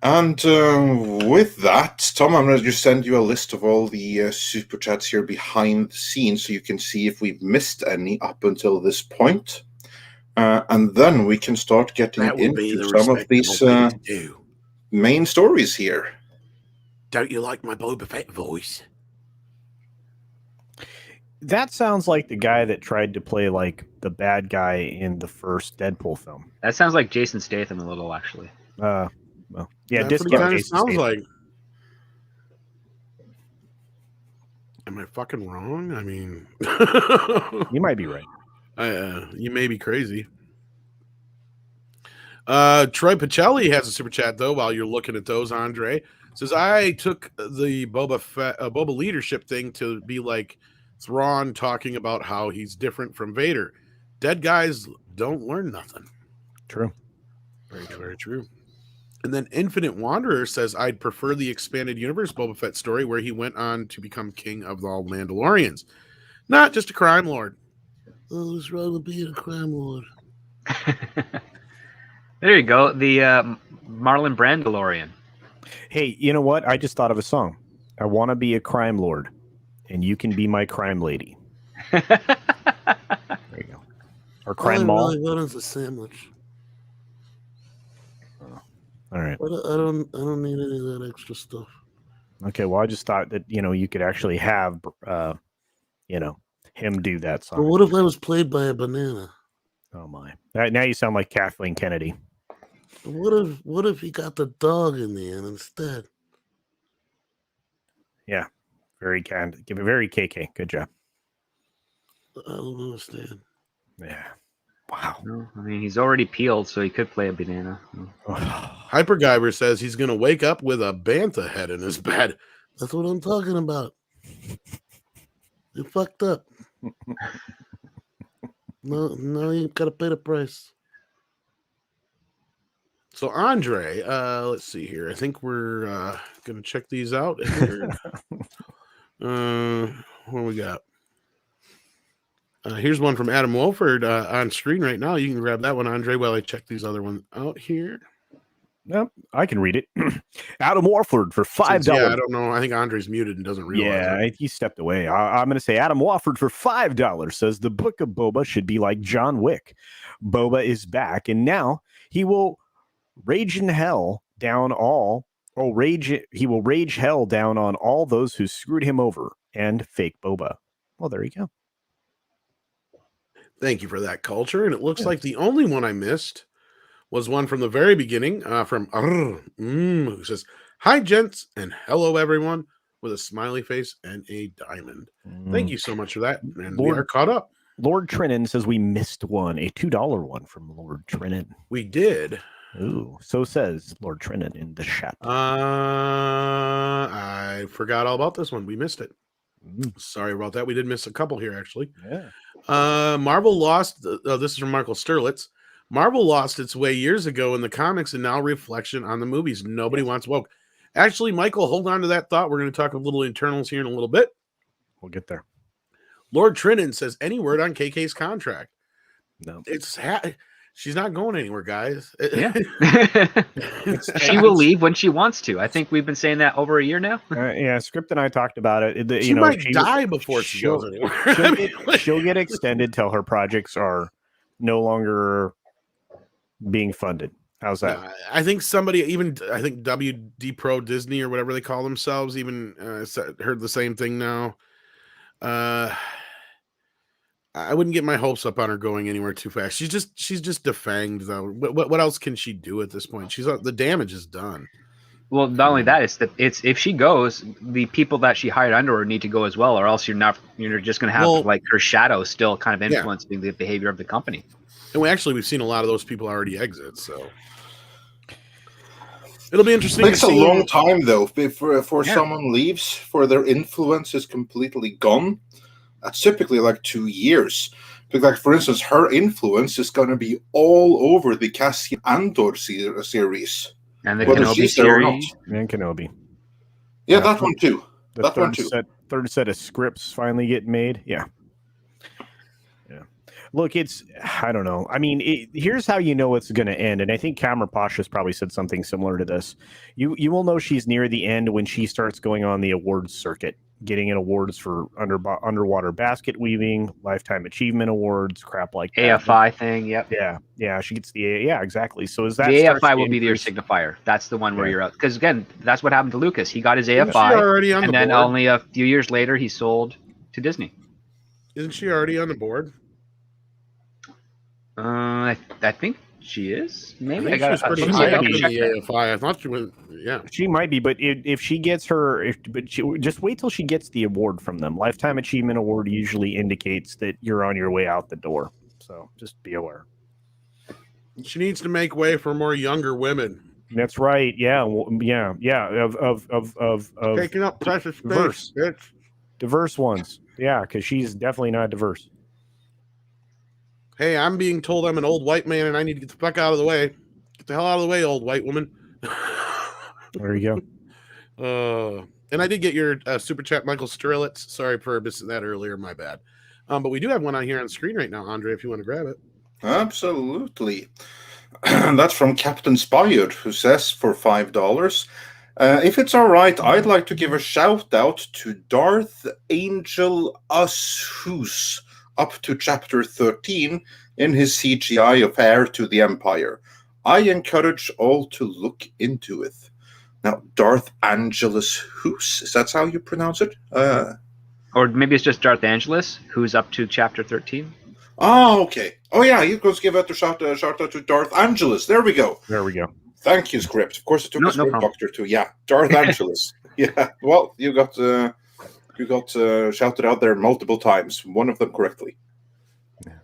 And with that, Tom, I'm going to just send you a list of all the super chats here behind the scenes so you can see if we've missed any up until this point. And then we can start getting into some of these main stories here. Don't you like my Boba Fett voice? That sounds like the guy that tried to play like the bad guy in the first Deadpool film. That sounds like Jason Statham a little, actually. Well, yeah, That's what it discount kind of Jason sounds Statham. like. Am I fucking wrong? I mean, You might be right. you may be crazy. Troy Pacelli has a super chat though. While you're looking at those, Andre says I took the Boba leadership thing to be like Thrawn talking about how he's different from Vader. Dead guys don't learn nothing. True. Very true. Very true. And then Infinite Wanderer says I'd prefer the expanded universe Boba Fett story where he went on to become king of all Mandalorians, not just a crime lord. Oh, what's wrong with being a crime lord? There you go. The Marlon Brandalorian. Hey, you know what? I just thought of a song. I want to be a crime lord, and you can be my crime lady. There you go. Or crime mall. Really want is a sandwich. All right. I don't need any of that extra stuff. Okay. Well, I just thought that you could actually have him do that song. But what if I was played by a banana? Oh my! Now you sound like Kathleen Kennedy. What if he got the dog in the end instead? Yeah, very kind. Give it very KK. Good job. I don't understand. Yeah. Wow. No, I mean, he's already peeled, so he could play a banana. Hyperguyver says he's going to wake up with a bantha head in his bed. That's what I'm talking about. You fucked up. No, you got to pay the price. So, Andre, let's see here. I think we're going to check these out. What we got? Here's one from Adam Wolford on screen right now. You can grab that one, Andre, while I check these other ones out here. Nope, I can read it. Adam Warford for $5. Yeah, I don't know. I think Andre's muted and doesn't realize it. He stepped away. I'm going to say Adam Warford for $5 says the book of Boba should be like John Wick. Boba is back, and now he will rage in hell down all. He will rage hell down on all those who screwed him over and fake Boba. Well, there you go. Thank you for that, Culture. And it looks like the only one I missed was one from the very beginning from who says, "Hi, gents, and hello, everyone," with a smiley face and a diamond. Thank you so much for that. And we are caught up. Lord Trinan says we missed one, a $2 one from Lord Trinan. We did. Ooh, so says Lord Trinan in the chat. I forgot all about this one. We missed it. Sorry about that. We did miss a couple here, actually. Yeah. Marvel lost. This is from Michael Sturlitz. Marvel lost its way years ago in the comics and now reflection on the movies. Nobody wants woke. Actually, Michael, hold on to that thought. We're going to talk a little internals here in a little bit. We'll get there. Lord Trinan says, any word on KK's contract? No. She's not going anywhere, guys. Yeah. She will leave when she wants to. I think we've been saying that over a year now. Yeah, Script and I talked about it. She might die before she goes anywhere. She'll get extended till her projects are no longer being funded. How's that? I think somebody, I think WD Pro Disney or whatever they call themselves, even heard the same thing now. I wouldn't get my hopes up on her going anywhere too fast. She's just defanged though. What else can she do at this point? The damage is done. Well, not only that, it's if she goes, the people that she hired under her need to go as well, or else you're just going to have like her shadow still kind of influencing the behavior of the company. And we've seen a lot of those people already exit, so it'll be interesting. It takes a long time though before someone leaves, for their influence is completely gone. That's typically like 2 years. Because, like, for instance, her influence is going to be all over the Cassian Andor series. And the Kenobi series. And Kenobi. Yeah, that one too. Third set of scripts finally getting made. Yeah. Look, I don't know. I mean, here's how you know it's going to end. And I think Cameron Pasha's probably said something similar to this. You will know she's near the end when she starts going on the awards circuit, getting in awards for underwater basket weaving, lifetime achievement awards, crap like that. AFI thing, yep. Yeah, she gets yeah, exactly. So is that the AFI will be your signifier? That's the one where you're up, because again, that's what happened to Lucas. He got his AFI, and then only a few years later, he sold to Disney. Isn't she already on the board? Uh, I think she is. Maybe I got. She was pretty high up in the AFI. I thought she was. Yeah, she might be. But if she gets her, just wait till she gets the award from them. Lifetime Achievement Award usually indicates that you're on your way out the door. So just be aware. She needs to make way for more younger women. That's right. Yeah. Of taking up precious space. Diverse ones. Yeah, because she's definitely not diverse. Hey, I'm being told I'm an old white man and I need to get the fuck out of the way. Get the hell out of the way, old white woman. There you go. And I did get your super chat, Michael Strelitz. Sorry for missing that earlier. My bad. But we do have one on here on screen right now, Andre, if you want to grab it. Absolutely. That's from Captain Spyard, who says for $5, if it's all right, I'd like to give a shout out to Darth Angel Ashus up to chapter 13 in his CGI of Heir to the Empire. I encourage all to look into it. Now, Darth Angelus Hus, is that how you pronounce it? Or maybe it's just Darth Angelus, who's up to chapter 13. Oh, okay. Oh, yeah, you could give it a shout out to Darth Angelus. There we go. Thank you, Script. Of course, it took a script doctor to. Yeah, Darth Angelus. Yeah, well, you got shouted out there multiple times, one of them correctly. Yeah.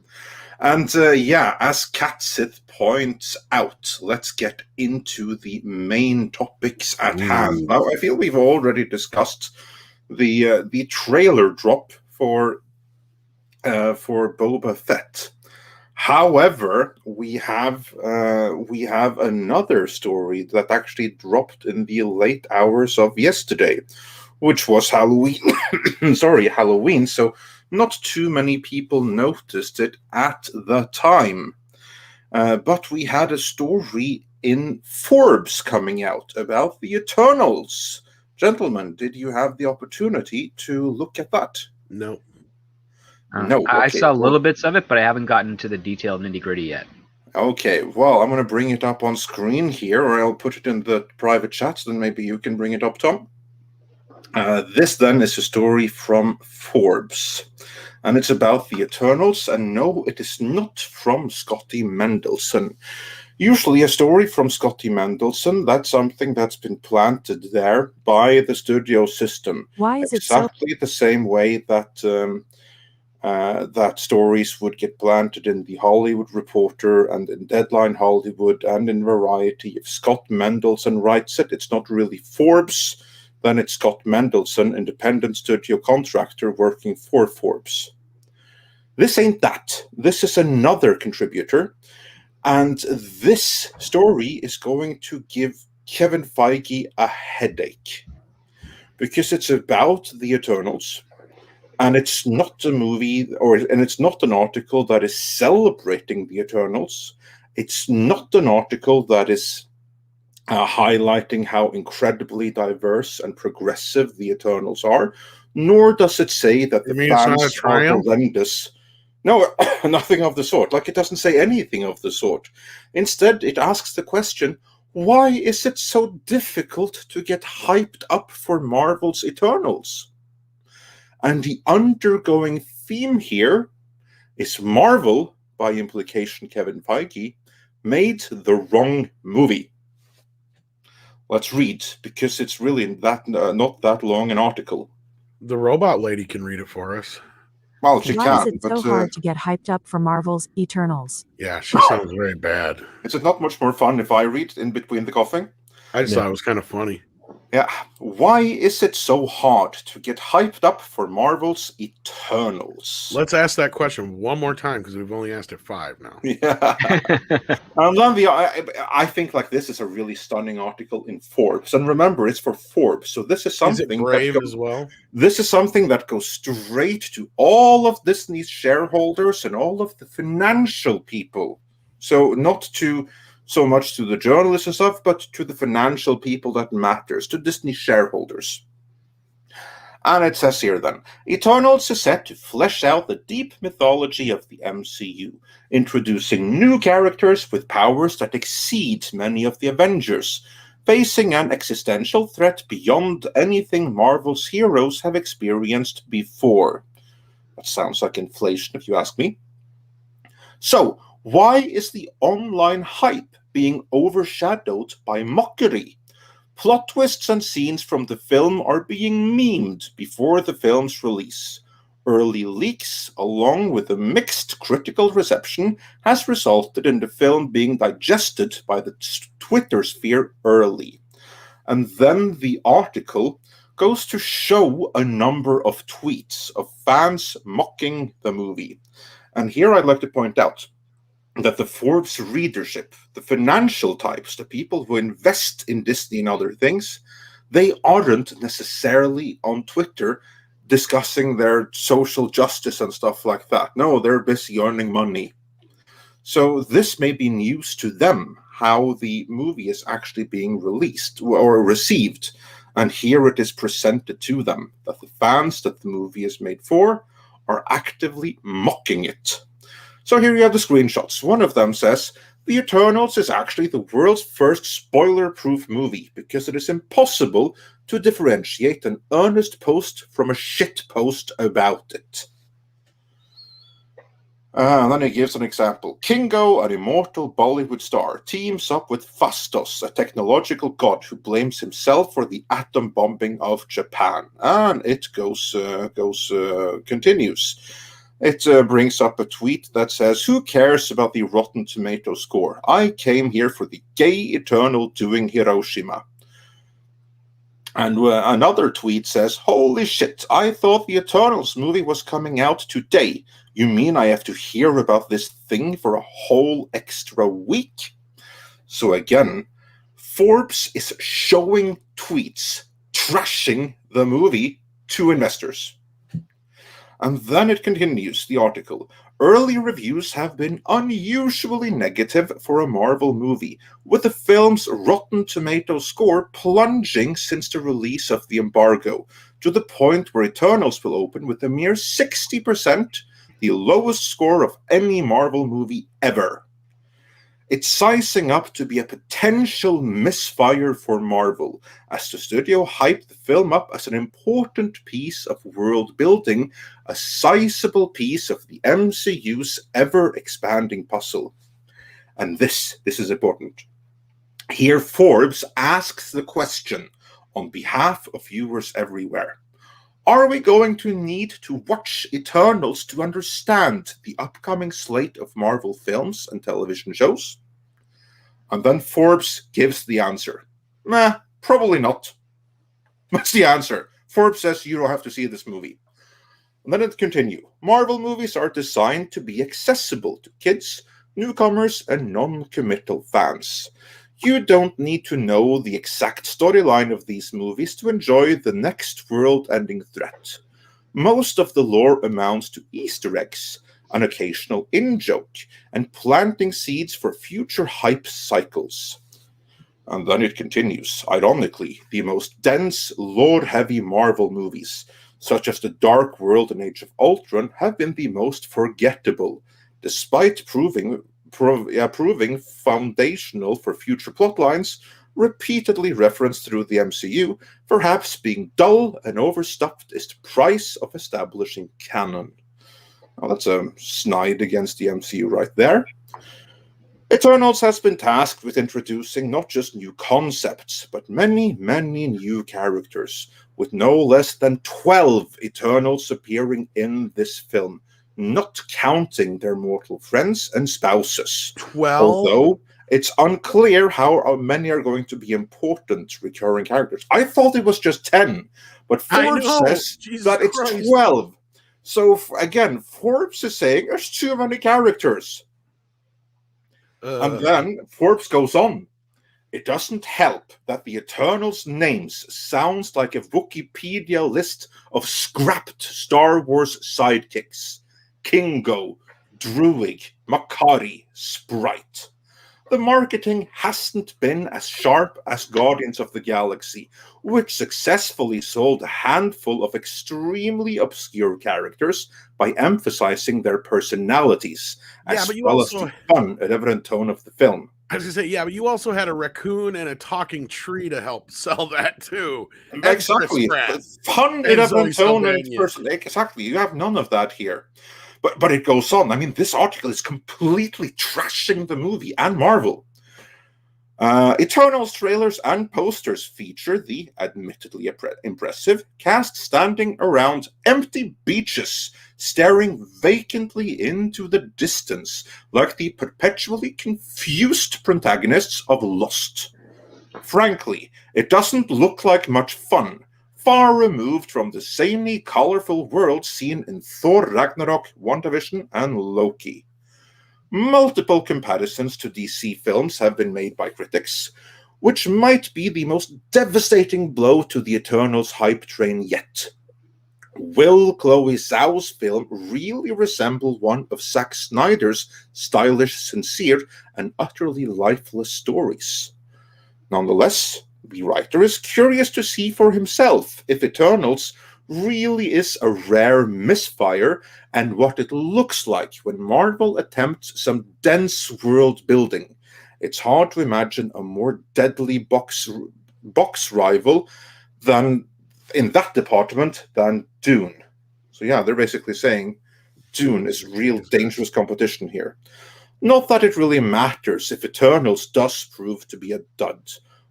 And as Katsith points out, let's get into the main topics at hand. Now, I feel we've already discussed the trailer drop for Boba Fett. However, we have another story that actually dropped in the late hours of yesterday, which was Halloween. Halloween. So not too many people noticed it at the time. But we had a story in Forbes coming out about the Eternals. Gentlemen, did you have the opportunity to look at that? No. No. Okay. I saw little bits of it, but I haven't gotten to the detailed nitty-gritty yet. Okay, well, I'm going to bring it up on screen here, or I'll put it in the private chat, then maybe you can bring it up, Tom. This then is a story from Forbes, and it's about the Eternals, and no, it is not from Scotty Mendelson. Usually a story from Scotty Mendelson, that's something that's been planted there by the studio system. Why is exactly the same way that that stories would get planted in The Hollywood Reporter and in Deadline Hollywood and in Variety. If Scott Mendelson writes it, it's not really Forbes, then it's Scott Mendelson, independent studio contractor working for Forbes. This ain't that. This is another contributor, and this story is going to give Kevin Feige a headache because it's about the Eternals. And it's not a movie, and it's not an article that is celebrating the Eternals. It's not an article that is highlighting how incredibly diverse and progressive the Eternals are. Nor does it say that the fans are horrendous. No, nothing of the sort. Like, it doesn't say anything of the sort. Instead, it asks the question, why is it so difficult to get hyped up for Marvel's Eternals? And the undergoing theme here is Marvel, by implication Kevin Feige, made the wrong movie. Let's read, because it's really not that long an article. The robot lady can read it for us. Well, she can. Why is it so hard to get hyped up for Marvel's Eternals? Yeah, she sounds very bad. Is it not much more fun if I read in between the coughing? I just thought it was kind of funny. Yeah, why is it so hard to get hyped up for Marvel's Eternals? Let's ask that question one more time because we've only asked it 5 now. Yeah. I think like this is a really stunning article in Forbes, and remember, it's for Forbes, so this is something. Is it Brave as well? This is something that goes straight to all of Disney's shareholders and all of the financial people. So not to so much to the journalists and stuff, but to the financial people that matters, to Disney shareholders. And it says here then, Eternals is set to flesh out the deep mythology of the MCU, introducing new characters with powers that exceed many of the Avengers, facing an existential threat beyond anything Marvel's heroes have experienced before. That sounds like inflation if you ask me. So, why is the online hype being overshadowed by mockery? Plot twists and scenes from the film are being memed before the film's release. Early leaks, along with a mixed critical reception, has resulted in the film being digested by the Twitter sphere early. And then the article goes to show a number of tweets of fans mocking the movie. And here I'd like to point out that the Forbes readership, the financial types, the people who invest in Disney and other things, they aren't necessarily on Twitter discussing their social justice and stuff like that. No, they're busy earning money. So this may be news to them, how the movie is actually being released or received. And here it is presented to them, that the fans that the movie is made for are actively mocking it. So here you have the screenshots. One of them says, The Eternals is actually the world's first spoiler-proof movie because it is impossible to differentiate an earnest post from a shit post about it. And then he gives an example. Kingo, an immortal Bollywood star, teams up with Fastos, a technological god who blames himself for the atom bombing of Japan. And it continues. It brings up a tweet that says, Who cares about the Rotten Tomato score? I came here for the gay Eternal doing Hiroshima. And another tweet says, Holy shit, I thought the Eternals movie was coming out today. You mean I have to hear about this thing for a whole extra week? So again, Forbes is showing tweets trashing the movie to investors. And then it continues, the article. Early reviews have been unusually negative for a Marvel movie, with the film's Rotten Tomato score plunging since the release of the embargo, to the point where Eternals will open with a mere 60%, the lowest score of any Marvel movie ever. It's sizing up to be a potential misfire for Marvel, as the studio hyped the film up as an important piece of world building, a sizable piece of the MCU's ever-expanding puzzle. And this is important. Here Forbes asks the question on behalf of viewers everywhere. Are we going to need to watch Eternals to understand the upcoming slate of Marvel films and television shows? And then Forbes gives the answer. Probably not. That's the answer. Forbes says you don't have to see this movie. And then it continues. Marvel movies are designed to be accessible to kids, newcomers, and non-committal fans. You don't need to know the exact storyline of these movies to enjoy the next world-ending threat. Most of the lore amounts to Easter eggs, an occasional in-joke, and planting seeds for future hype cycles. And then it continues. Ironically, the most dense, lore-heavy Marvel movies, such as The Dark World and Age of Ultron, have been the most forgettable, despite proving foundational for future plotlines, repeatedly referenced through the MCU, perhaps being dull and overstuffed is the price of establishing canon. Now that's a snide against the MCU right there. Eternals has been tasked with introducing not just new concepts, but many, many new characters, with no less than 12 Eternals appearing in this film, not counting their mortal friends and spouses. 12? Although, It's unclear how many are going to be important recurring characters. I thought it was just 10, but Forbes says Jesus that it's Christ. 12. So again, Forbes is saying there's too many characters. And then Forbes goes on. It doesn't help that the Eternals' names sounds like a Wikipedia list of scrapped Star Wars sidekicks. Kingo, Druig, Makari, Sprite. The marketing hasn't been as sharp as Guardians of the Galaxy, which successfully sold a handful of extremely obscure characters by emphasizing their personalities, as well as the fun, irreverent tone of the film. I was gonna say, but you also had a raccoon and a talking tree to help sell that too. Exactly, fun, irreverent tone, and person. Exactly, you have none of that here. But it goes on. I mean, this article is completely trashing the movie and Marvel. Eternals trailers and posters feature the admittedly impressive cast standing around empty beaches, staring vacantly into the distance, like the perpetually confused protagonists of Lost. Frankly, it doesn't look like much fun, far removed from the samey, colorful world seen in Thor Ragnarok, WandaVision, and Loki. Multiple comparisons to DC films have been made by critics, which might be the most devastating blow to the Eternals hype train yet. Will Chloe Zhao's film really resemble one of Zack Snyder's stylish, sincere, and utterly lifeless stories? Nonetheless, the writer is curious to see for himself if Eternals really is a rare misfire and what it looks like when Marvel attempts some dense world building. It's hard to imagine a more deadly box rival than in that department than Dune. So yeah, they're basically saying Dune is real dangerous competition here. Not that it really matters if Eternals does prove to be a dud.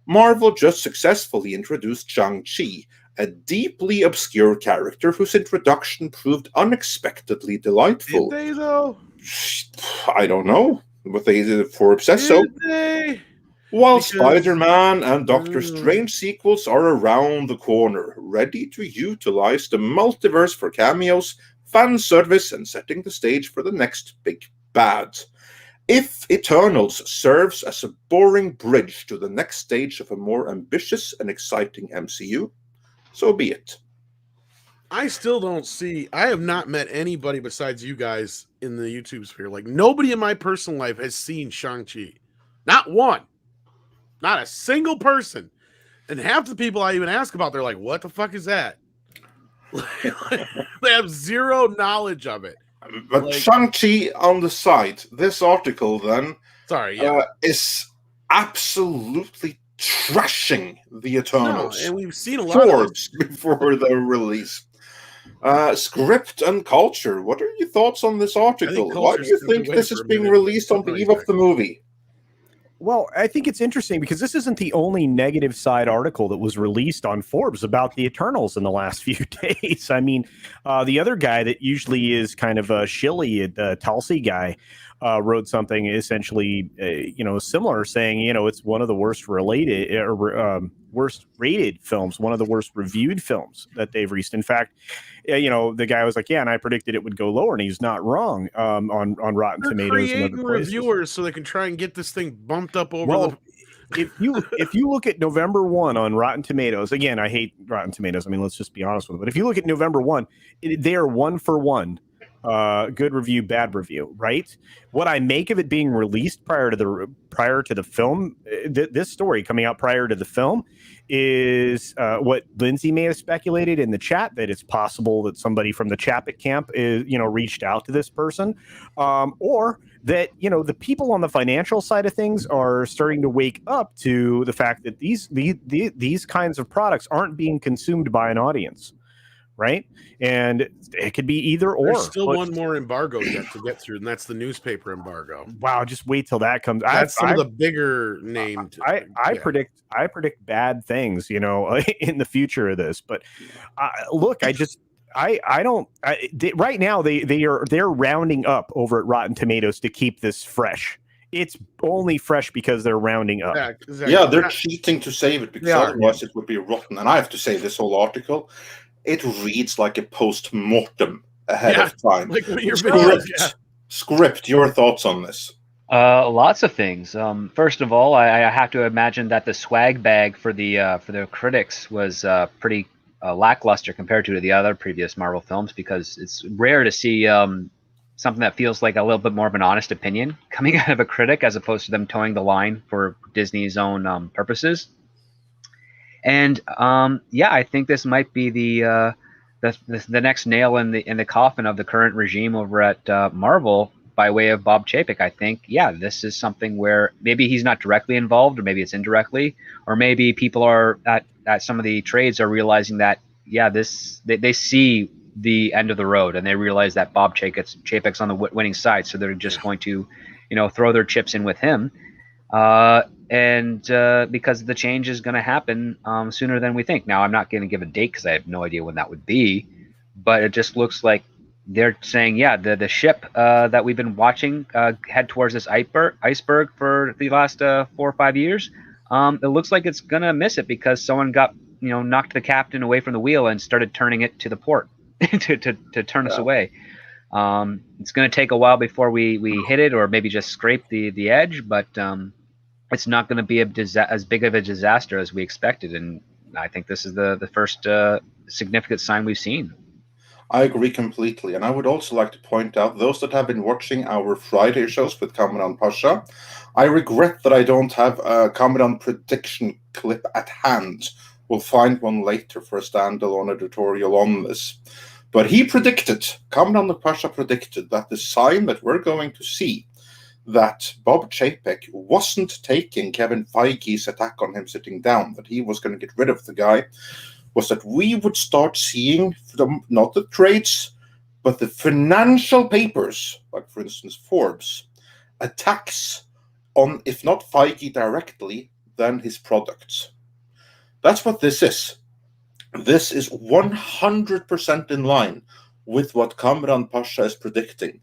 Marvel just successfully introduced Shang-Chi, a deeply obscure character whose introduction proved unexpectedly delightful. Did they, though? I don't know, but Forbes says so. While Spider-Man and Doctor Strange sequels are around the corner, ready to utilize the multiverse for cameos, fan service, and setting the stage for the next big bad. If Eternals serves as a boring bridge to the next stage of a more ambitious and exciting MCU, so be it. I still don't see. I have not met anybody besides you guys in the YouTube sphere. Like, nobody in my personal life has seen Shang-Chi. Not one. Not a single person. And half the people I even ask about, they're like, what the fuck is that? They have zero knowledge of it. But like, Shang-Chi on the side, this article then is absolutely trashing the Eternals. No, and we've seen a lot Forbes before their release. Script and culture. What are your thoughts on this article? Why do you think this is being released on the eve of the movie? Well, I think it's interesting because this isn't the only negative side article that was released on Forbes about the Eternals in the last few days. I mean, the other guy that usually is kind of a shilly, the Tulsi guy, wrote something essentially, similar, saying, it's one of the worst worst rated films, one of the worst reviewed films that they've released. In fact, the guy was like, and I predicted it would go lower, and he's not wrong on Rotten Tomatoes and other places. Reviewers so they can try and get this thing bumped up over if you look at November 1 on Rotten Tomatoes, again, I hate Rotten Tomatoes. I mean, let's just be honest with it. But if you look at November 1, they are 1 for 1. Good review, bad review, right? What I make of it being released prior to the film, this story coming out prior to the film, is what Lindsay may have speculated in the chat, that it's possible that somebody from the Chapek camp is, reached out to this person, or that the people on the financial side of things are starting to wake up to the fact that these kinds of products aren't being consumed by an audience. Right, and it could be either or. There's still one more embargo yet to get through, and that's the newspaper embargo. Wow, just wait till that comes. That's some of the bigger named. I predict bad things, in the future of this. But look, right now they're rounding up over at Rotten Tomatoes to keep this fresh it's only fresh because they're rounding up. Exactly. Yeah, they're cheating to save it because They are, otherwise it would be rotten. And I have to say, this whole article, it reads like a post-mortem ahead of time. Like one of your videos, Script, your thoughts on this? Lots of things. First of all, I have to imagine that the swag bag for the critics was pretty lackluster compared to the other previous Marvel films, because it's rare to see something that feels like a little bit more of an honest opinion coming out of a critic, as opposed to them towing the line for Disney's own purposes. And I think this might be the next nail in the coffin of the current regime over at Marvel, by way of Bob Chapek. I think, this is something where maybe he's not directly involved, or maybe it's indirectly, or maybe people are at some of the trades are realizing that, they see the end of the road, and they realize that Bob Chapek's on the winning side, so they're just going to, throw their chips in with him. And because the change is going to happen sooner than we think. Now, I'm not going to give a date because I have no idea when that would be, but it just looks like they're saying, the ship that we've been watching head towards this iceberg for the last 4 or 5 years. It looks like it's going to miss it because someone got, knocked the captain away from the wheel and started turning it to the port to turn us away. It's going to take a while before we hit it, or maybe just scrape the edge, but it's not going to be as big of a disaster as we expected. And I think this is the first significant sign we've seen. I agree completely. And I would also like to point out, those that have been watching our Friday shows with Kamran Pasha, I regret that I don't have a Kamran prediction clip at hand. We'll find one later for a standalone editorial on this. But Kamran Pasha predicted that the sign that we're going to see that Bob Chapek wasn't taking Kevin Feige's attack on him sitting down, that he was going to get rid of the guy, was that we would start seeing, not the trades, but the financial papers, like for instance Forbes, attacks on, if not Feige directly, then his products. That's what this is. This is 100% in line with what Kamran Pasha is predicting.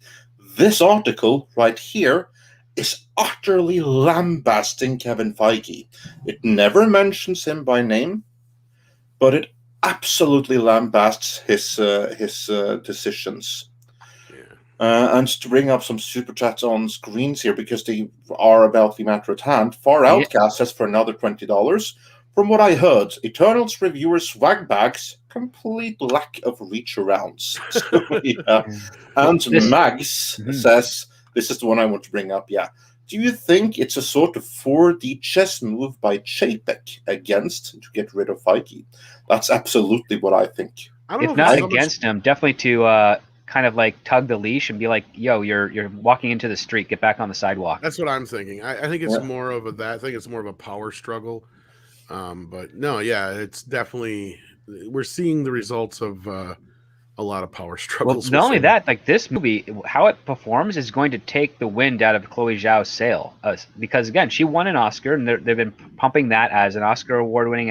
This article right here is utterly lambasting Kevin Feige. It never mentions him by name, but it absolutely lambasts his decisions. And to bring up some super chats on screens here, because they are about the matter at hand. Far Outcast says for another $20. From what I heard, Eternals reviewers swag bags, complete lack of reach arounds. So, And Mags says, this is the one I want to bring up, Do you think it's a sort of 4D chess move by Chapek to get rid of Feige? That's absolutely what I think. If not against him, definitely to kind of like tug the leash and be like, yo, you're walking into the street, get back on the sidewalk. That's what I'm thinking. I think it's more of I think it's more of a power struggle. But no, it's definitely, we're seeing the results of a lot of power struggles. Well, not only that, like this movie, how it performs is going to take the wind out of Chloe Zhao's sail, because again, she won an Oscar, and they've been pumping that as an Oscar award-winning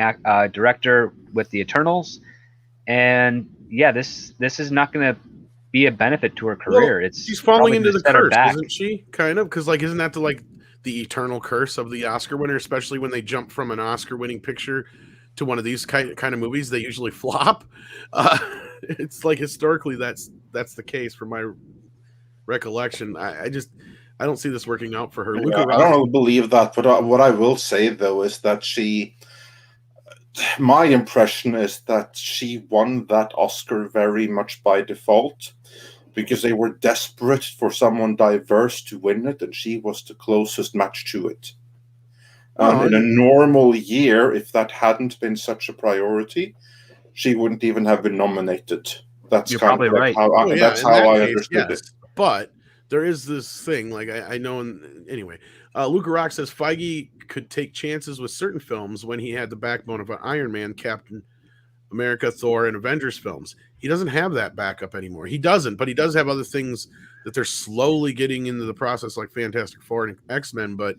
director with the Eternals, and this is not going to be a benefit to her career. Well, she's falling into the curse, isn't she? Kind of, because isn't that the eternal curse of the Oscar winner, especially when they jump from an Oscar-winning picture to one of these kind of movies, they usually flop. It's like historically that's the case from my recollection. I don't see this working out for her. I don't believe that, but what I will say though is that my impression is that she won that Oscar very much by default, because they were desperate for someone diverse to win it, and she was the closest match to it. In a normal year, if that hadn't been such a priority, she wouldn't even have been nominated. That's You're probably right. How I understood it. But there is this thing, I know. Anyway, Luca Rock says Feige could take chances with certain films when he had the backbone of an Iron Man, Captain America, Thor, and Avengers films. He doesn't have that backup anymore. He doesn't, but he does have other things that they're slowly getting into the process, like Fantastic Four and X-Men. But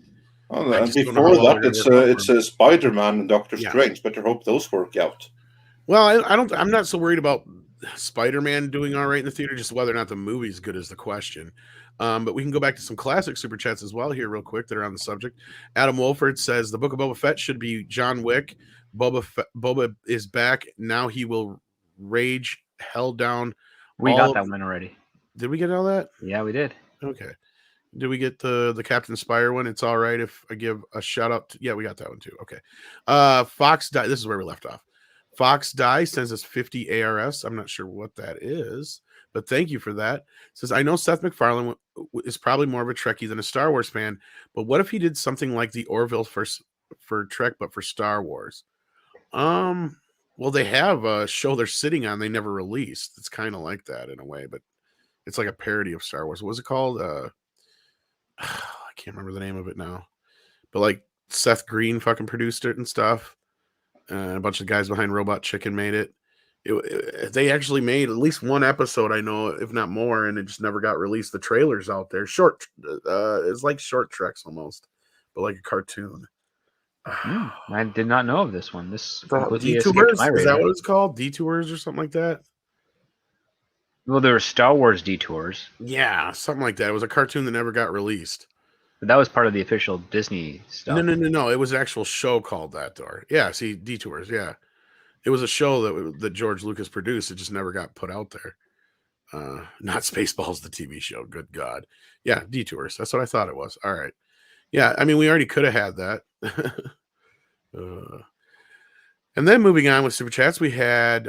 before that, it's a Spider-Man and Doctor Strange. Better hope those work out. Well, I'm not so worried about Spider-Man doing all right in the theater. Just whether or not the movie's good is the question. But we can go back to some classic super chats as well here, real quick, that are on the subject. Adam Wolford says the Book of Boba Fett should be John Wick. Boba is back now. He will rage hell down. We got that one already. Did we get all that? Yeah, we did. Okay. Did we get the Captain Spire one? It's all right if I give a shout out to, yeah, we got that one too. Okay. Fox Die. This is where we left off. Fox Die sends us 50 ARS. I'm not sure what that is, but thank you for that. Says, I know Seth MacFarlane is probably more of a Trekkie than a Star Wars fan, but what if he did something like the Orville for Trek, but for Star Wars? Well, they have a show they're sitting on they never released. It's kind of like that in a way, but it's like a parody of Star Wars. What was it called? I can't remember the name of it now, but like Seth Green fucking produced it and stuff. A bunch of guys behind Robot Chicken made it. They actually made at least one episode, I know, if not more, and it just never got released. The trailer's out there. Short, it's like short treks almost, but like a cartoon. I did not know of this one. This Detours? Is that what it's called? Detours or something like that? Well, there were Star Wars Detours. Yeah, something like that. It was a cartoon that never got released. But that was part of the official Disney stuff. No. It was an actual show called that. Yeah, see, Detours. Yeah, it was a show that George Lucas produced. It just never got put out there. Not Spaceballs, the TV show. Good God. Yeah, Detours. That's what I thought it was. All right. Yeah, I mean, we already could have had that. And then moving on with super chats, we had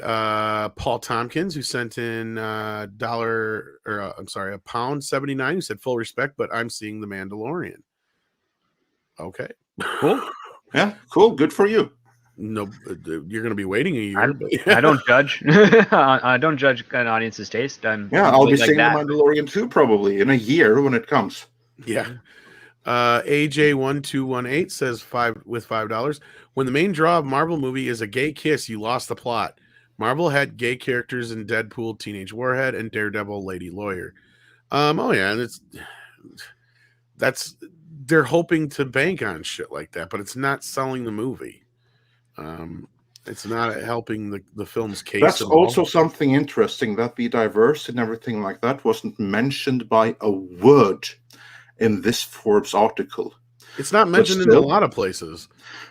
Paul Tompkins, who sent in £1.79, who said full respect, but I'm seeing The Mandalorian. Okay, cool. Yeah, cool. Good for you. No, you're going to be waiting a year. I don't judge. I don't judge an audience's taste. I'll be seeing The Mandalorian too, probably in a year when it comes. Yeah. AJ1218 says $5. When the main draw of Marvel movie is a gay kiss, you lost the plot. Marvel had gay characters in Deadpool, Teenage Warhead, and Daredevil, Lady Lawyer. And they're hoping to bank on shit like that, but it's not selling the movie. It's not helping the film's case. That's also something interesting, that the diverse and everything like that wasn't mentioned by a word in this Forbes article. It's not mentioned in a lot of places.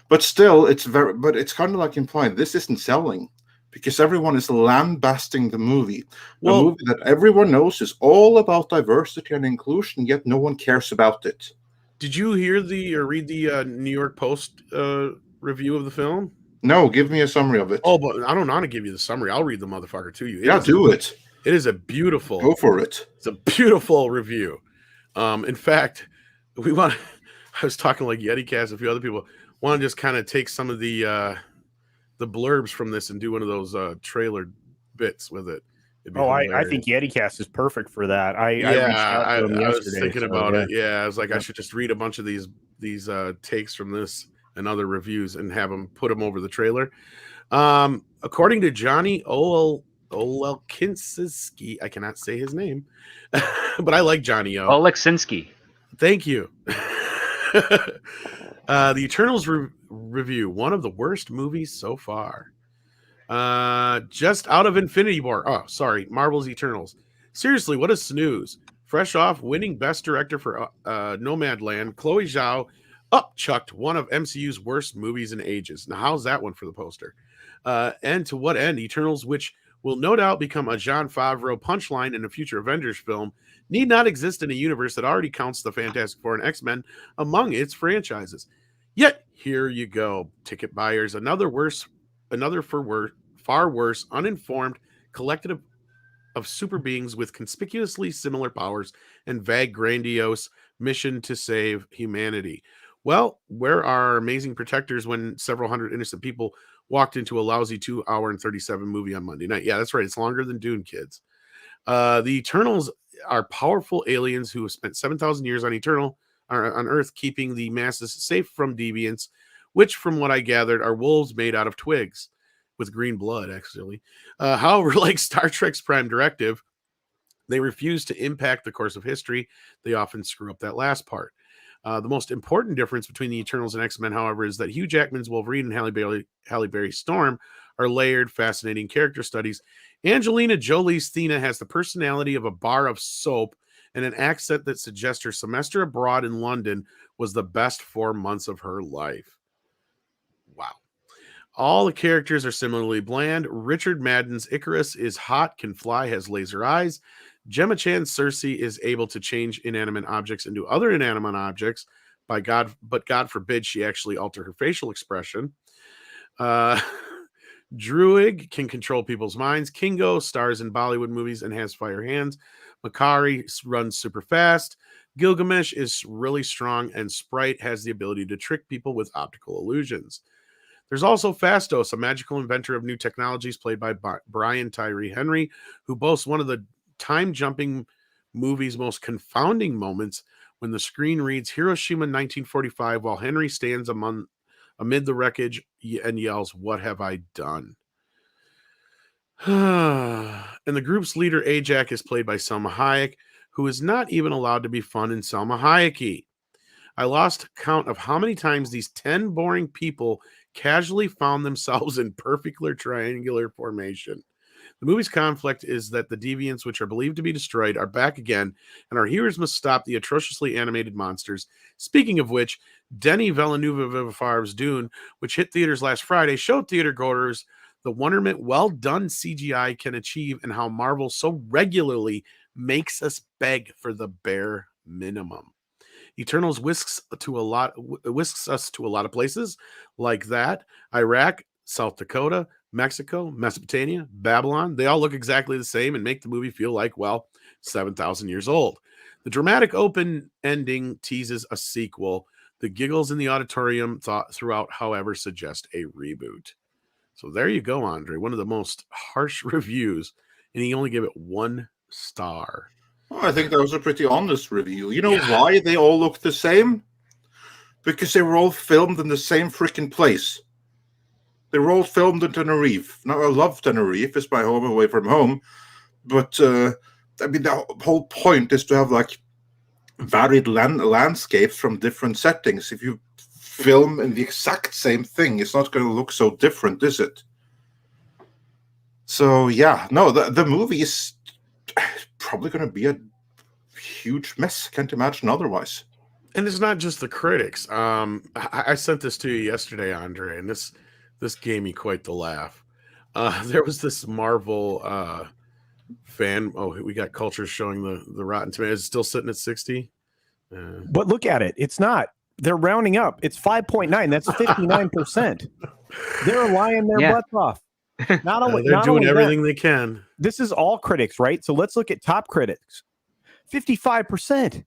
But still, it's kind of like implying this isn't selling because everyone is lambasting the movie. A movie that everyone knows is all about diversity and inclusion, yet no one cares about it. Did you hear or read the New York Post review of the film? No, give me a summary of it. Oh, but I don't want to give you the summary. I'll read the motherfucker to you. Do it. It is a beautiful. Go for it. It's a beautiful review. In fact, I was talking like YetiCast, a few other people want to just kind of take some of the blurbs from this and do one of those trailer bits with it. I think YetiCast is perfect for that. I reached out to him yesterday, was thinking about it. Yeah, I was like, I should just read a bunch of these takes from this and other reviews and have them put them over the trailer. According to Johnny Oleksinski, I cannot say his name, but I like Johnny O. Oleksinski. Thank you. The Eternals review, one of the worst movies so far. Just out of Infinity War. Oh, sorry, Marvel's Eternals. Seriously, what a snooze. Fresh off winning Best Director for Nomadland, Chloe Zhao upchucked one of MCU's worst movies in ages. Now, how's that one for the poster? And to what end? Eternals, which will no doubt become a Jon Favreau punchline in a future Avengers film, need not exist in a universe that already counts the Fantastic Four and X-Men among its franchises. Yet, here you go, ticket buyers. Another far worse, uninformed collective of super beings with conspicuously similar powers and vague, grandiose mission to save humanity. Well, where are our amazing protectors when several hundred innocent people walked into a lousy 2 hour and 37 movie on Monday night? Yeah, that's right. It's longer than Dune, kids. The Eternals are powerful aliens who have spent 7,000 years on Earth, keeping the masses safe from deviants, which, from what I gathered, are wolves made out of twigs with green blood, actually. However, like Star Trek's Prime Directive, they refuse to impact the course of history. They often screw up that last part. The most important difference between the Eternals and X-Men, however, is that Hugh Jackman's Wolverine and Halle Berry's Storm are layered, fascinating character studies. Angelina Jolie's Thena has the personality of a bar of soap, and an accent that suggests her semester abroad in London was the best 4 months of her life. Wow. All the characters are similarly bland. Richard Madden's Icarus is hot, can fly, has laser eyes. Gemma Chan's Cersei is able to change inanimate objects into other inanimate objects, but God forbid she actually alter her facial expression. Druig can control people's minds. Kingo stars in Bollywood movies and has fire hands. Makari runs super fast. Gilgamesh is really strong, and Sprite has the ability to trick people with optical illusions. There's also Fastos, a magical inventor of new technologies, played by Brian Tyree Henry, who boasts one of the time-jumping movie's most confounding moments when the screen reads Hiroshima 1945 while Henry stands amid the wreckage and yells, "What have I done?" And the group's leader, Ajak, is played by Selma Hayek, who is not even allowed to be fun in Selma Hayek-y. I lost count of how many times these 10 boring people casually found themselves in perfectly triangular formation. The movie's conflict is that the deviants, which are believed to be destroyed, are back again, and our heroes must stop the atrociously animated monsters. Speaking of which, Denis Villeneuve's Dune, which hit theaters last Friday, showed theater goers the wonderment well-done CGI can achieve and how Marvel so regularly makes us beg for the bare minimum. Eternals whisks us to a lot of places like that. Iraq, South Dakota, Mexico, Mesopotamia, Babylon. They all look exactly the same and make the movie feel like, well, 7,000 years old. The dramatic open ending teases a sequel. The giggles in the auditorium throughout, however, suggest a reboot. So there you go, Andre. One of the most harsh reviews, and he only gave it 1 star. Well, I think that was a pretty honest review. You know why they all look the same? Because they were all filmed in the same freaking place. They were all filmed in Tenerife. Now, I love Tenerife. It's my home away from home. But, I mean, the whole point is to have, like, varied landscapes from different settings. If you film in the exact same thing, it's not going to look so different, is it? So, yeah. No, the movie is probably going to be a huge mess. Can't imagine otherwise. And it's not just the critics. I sent this to you yesterday, Andre, and this gave me quite the laugh. There was this Marvel fan. Oh, we got Culture showing the Rotten Tomatoes. It's still sitting at 60. But look at it. It's not. They're rounding up. It's 5.9. That's 59%. They're lying their butts off. Not only they're doing everything they can. This is all critics, right? So let's look at top critics. 55%.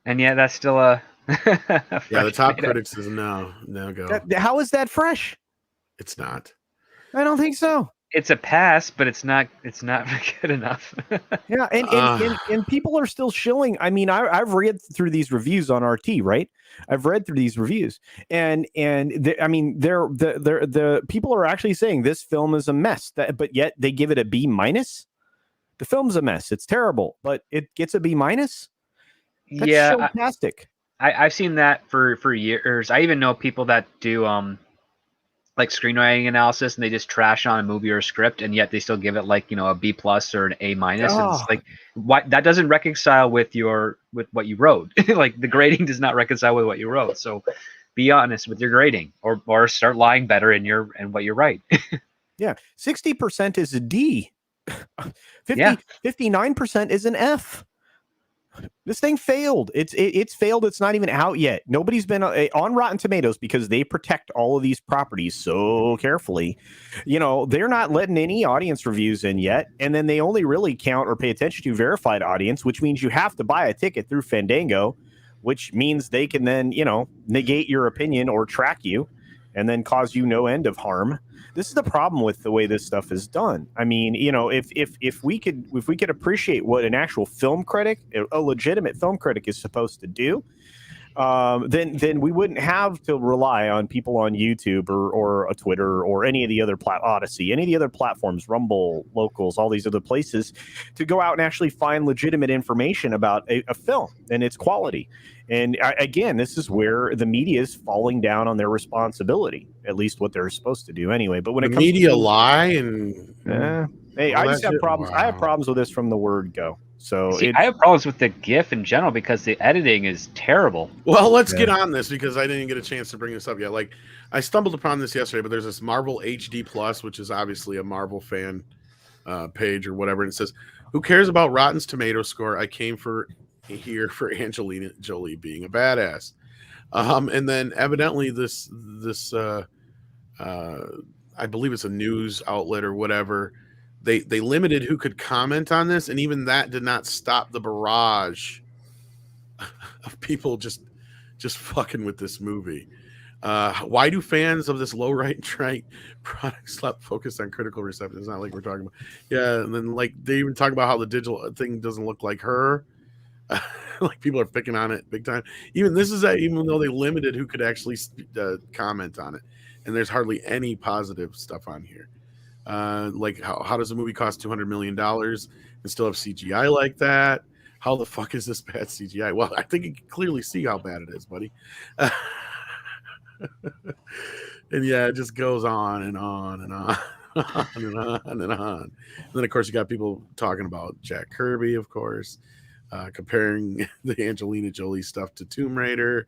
And yeah, that's still a the top critics is now go. How is that fresh? It's not. I don't think so. It's a pass, but it's not good enough. Yeah, and people are still shilling. I mean, I've read through these reviews on RT, right? I've read through these reviews, and I mean, the people are actually saying this film is a mess. But yet they give it a B-. The film's a mess. It's terrible, but it gets a B-. That's fantastic. I've seen that for years. I even know people that do like screenwriting analysis, and they just trash on a movie or a script, and yet they still give it like, a B+ or an A-. It's like, why that doesn't reconcile with what you wrote. Like the grading does not reconcile with what you wrote. So be honest with your grading, or start lying better in what you write. Yeah, 60% is a D. 59% is an F. This thing failed. It's failed. It's not even out yet. Nobody's been on Rotten Tomatoes because they protect all of these properties so carefully. They're not letting any audience reviews in yet. And then they only really count or pay attention to verified audience, which means you have to buy a ticket through Fandango, which means they can then, negate your opinion or track you and then cause you no end of harm. This is the problem with the way this stuff is done. I mean, if we could appreciate what an actual film critic, a legitimate film critic, is supposed to do, then we wouldn't have to rely on people on YouTube or a Twitter or any of the other Odyssey, any of the other platforms, Rumble, Locals, all these other places, to go out and actually find legitimate information about a film and its quality. And again, this is where the media is falling down on their responsibility, at least what they're supposed to do anyway. But when it comes media to lie and hey, I just have problems. Wow. I have problems with this from the word go. So See, I have problems with the GIF in general because the editing is terrible. Well, let's get on this because I didn't get a chance to bring this up yet. Like, I stumbled upon this yesterday, but there's this Marvel HD Plus, which is obviously a Marvel fan page or whatever, and it says, "Who cares about Rotten's tomato score? I came here for Angelina Jolie being a badass." And then evidently this I believe it's a news outlet or whatever. They limited who could comment on this, and even that did not stop the barrage of people just fucking with this movie. Why do fans of this low right product stop focused on critical reception? It's not like we're talking about. Yeah, and then like they even talk about how the digital thing doesn't look like her. Like people are picking on it big time. Even this is that even though they limited who could actually comment on it, and there's hardly any positive stuff on here. Like how does a movie cost $200 million and still have CGI like that? How the fuck is this bad CGI? Well, I think you can clearly see how bad it is, buddy. And yeah, it just goes on and on and on, on and on and on. And then of course you got people talking about Jack Kirby, of course, comparing the Angelina Jolie stuff to Tomb Raider.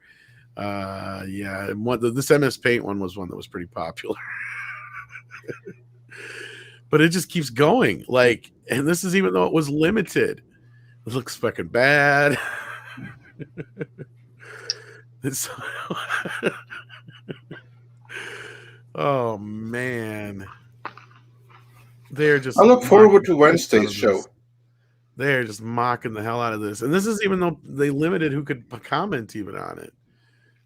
Yeah, and this MS Paint one was one that was pretty popular. But it just keeps going. Like, and this is even though it was limited. It looks fucking bad. It's oh man. They're just I look forward to Wednesday's show. They're just mocking the hell out of this. And this is even though they limited who could comment even on it.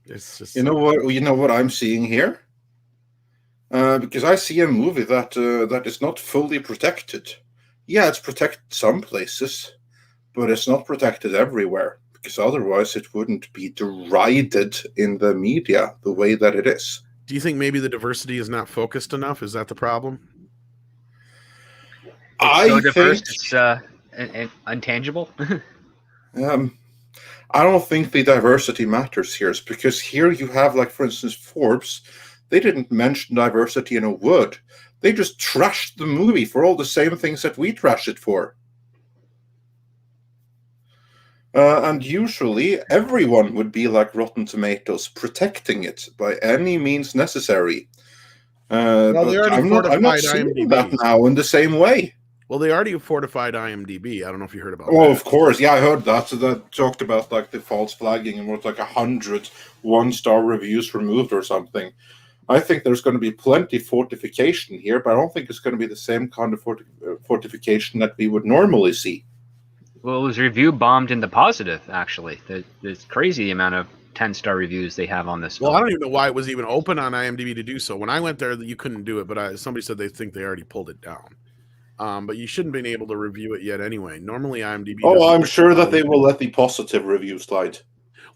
It's just you know what I'm seeing here? Because I see a movie that is not fully protected. Yeah, it's protected some places, but it's not protected everywhere, because otherwise it wouldn't be derided in the media the way that it is. Do you think maybe the diversity is not focused enough? Is that the problem? It's so diverse, it's intangible. I don't think the diversity matters here, because here you have, like, for instance, Forbes. They didn't mention diversity in a word. They just trashed the movie for all the same things that we trash it for. And usually everyone would be like Rotten Tomatoes, protecting it by any means necessary. Well, they already I'm not seeing that now in the same way. Well, they already fortified IMDb. I don't know if you heard about that. Oh, of course. Yeah, I heard that. So that talked about like the false flagging and what, like 100 one-star reviews removed or something. I think there's going to be plenty fortification here, but I don't think it's going to be the same kind of fortification that we would normally see. Well, it was review bombed in the positive, actually. It's crazy the amount of 10-star reviews they have on this film. Well, I don't even know why it was even open on IMDb to do so. When I went there, you couldn't do it, but somebody said they think they already pulled it down. But you shouldn't have been able to review it yet anyway. Normally IMDb. Oh, I'm sure that they will let the positive review slide.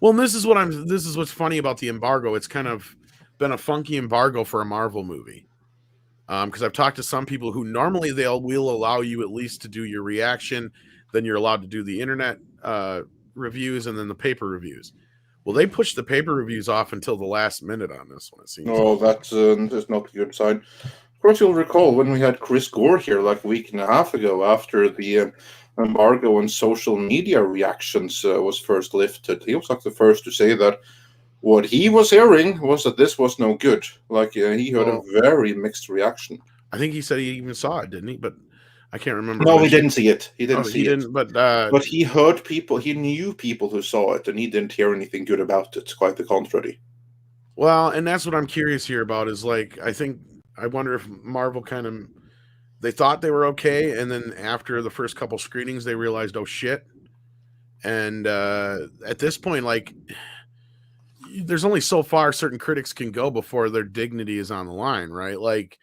Well, and this is what's funny about the embargo. It's kind of been a funky embargo for a Marvel movie. Because I've talked to some people who normally will allow you at least to do your reaction, then you're allowed to do the internet reviews and then the paper reviews. Well, they pushed the paper reviews off until the last minute on this one, it seems. Oh, that's not a good sign. Of course, you'll recall when we had Chris Gore here like a week and a half ago after the embargo on social media reactions was first lifted. He was like the first to say that what he was hearing was that this was no good. Like he heard a very mixed reaction. I think he said he even saw it, didn't he? But I can't remember. No, he didn't see it. He didn't. But he heard people. He knew people who saw it, and he didn't hear anything good about it. Quite the contrary. Well, and that's what I'm curious here about. Is like I wonder if Marvel they thought they were okay, and then after the first couple screenings, they realized, oh shit. And at this point, like, there's only so far certain critics can go before their dignity is on the line, right? Like,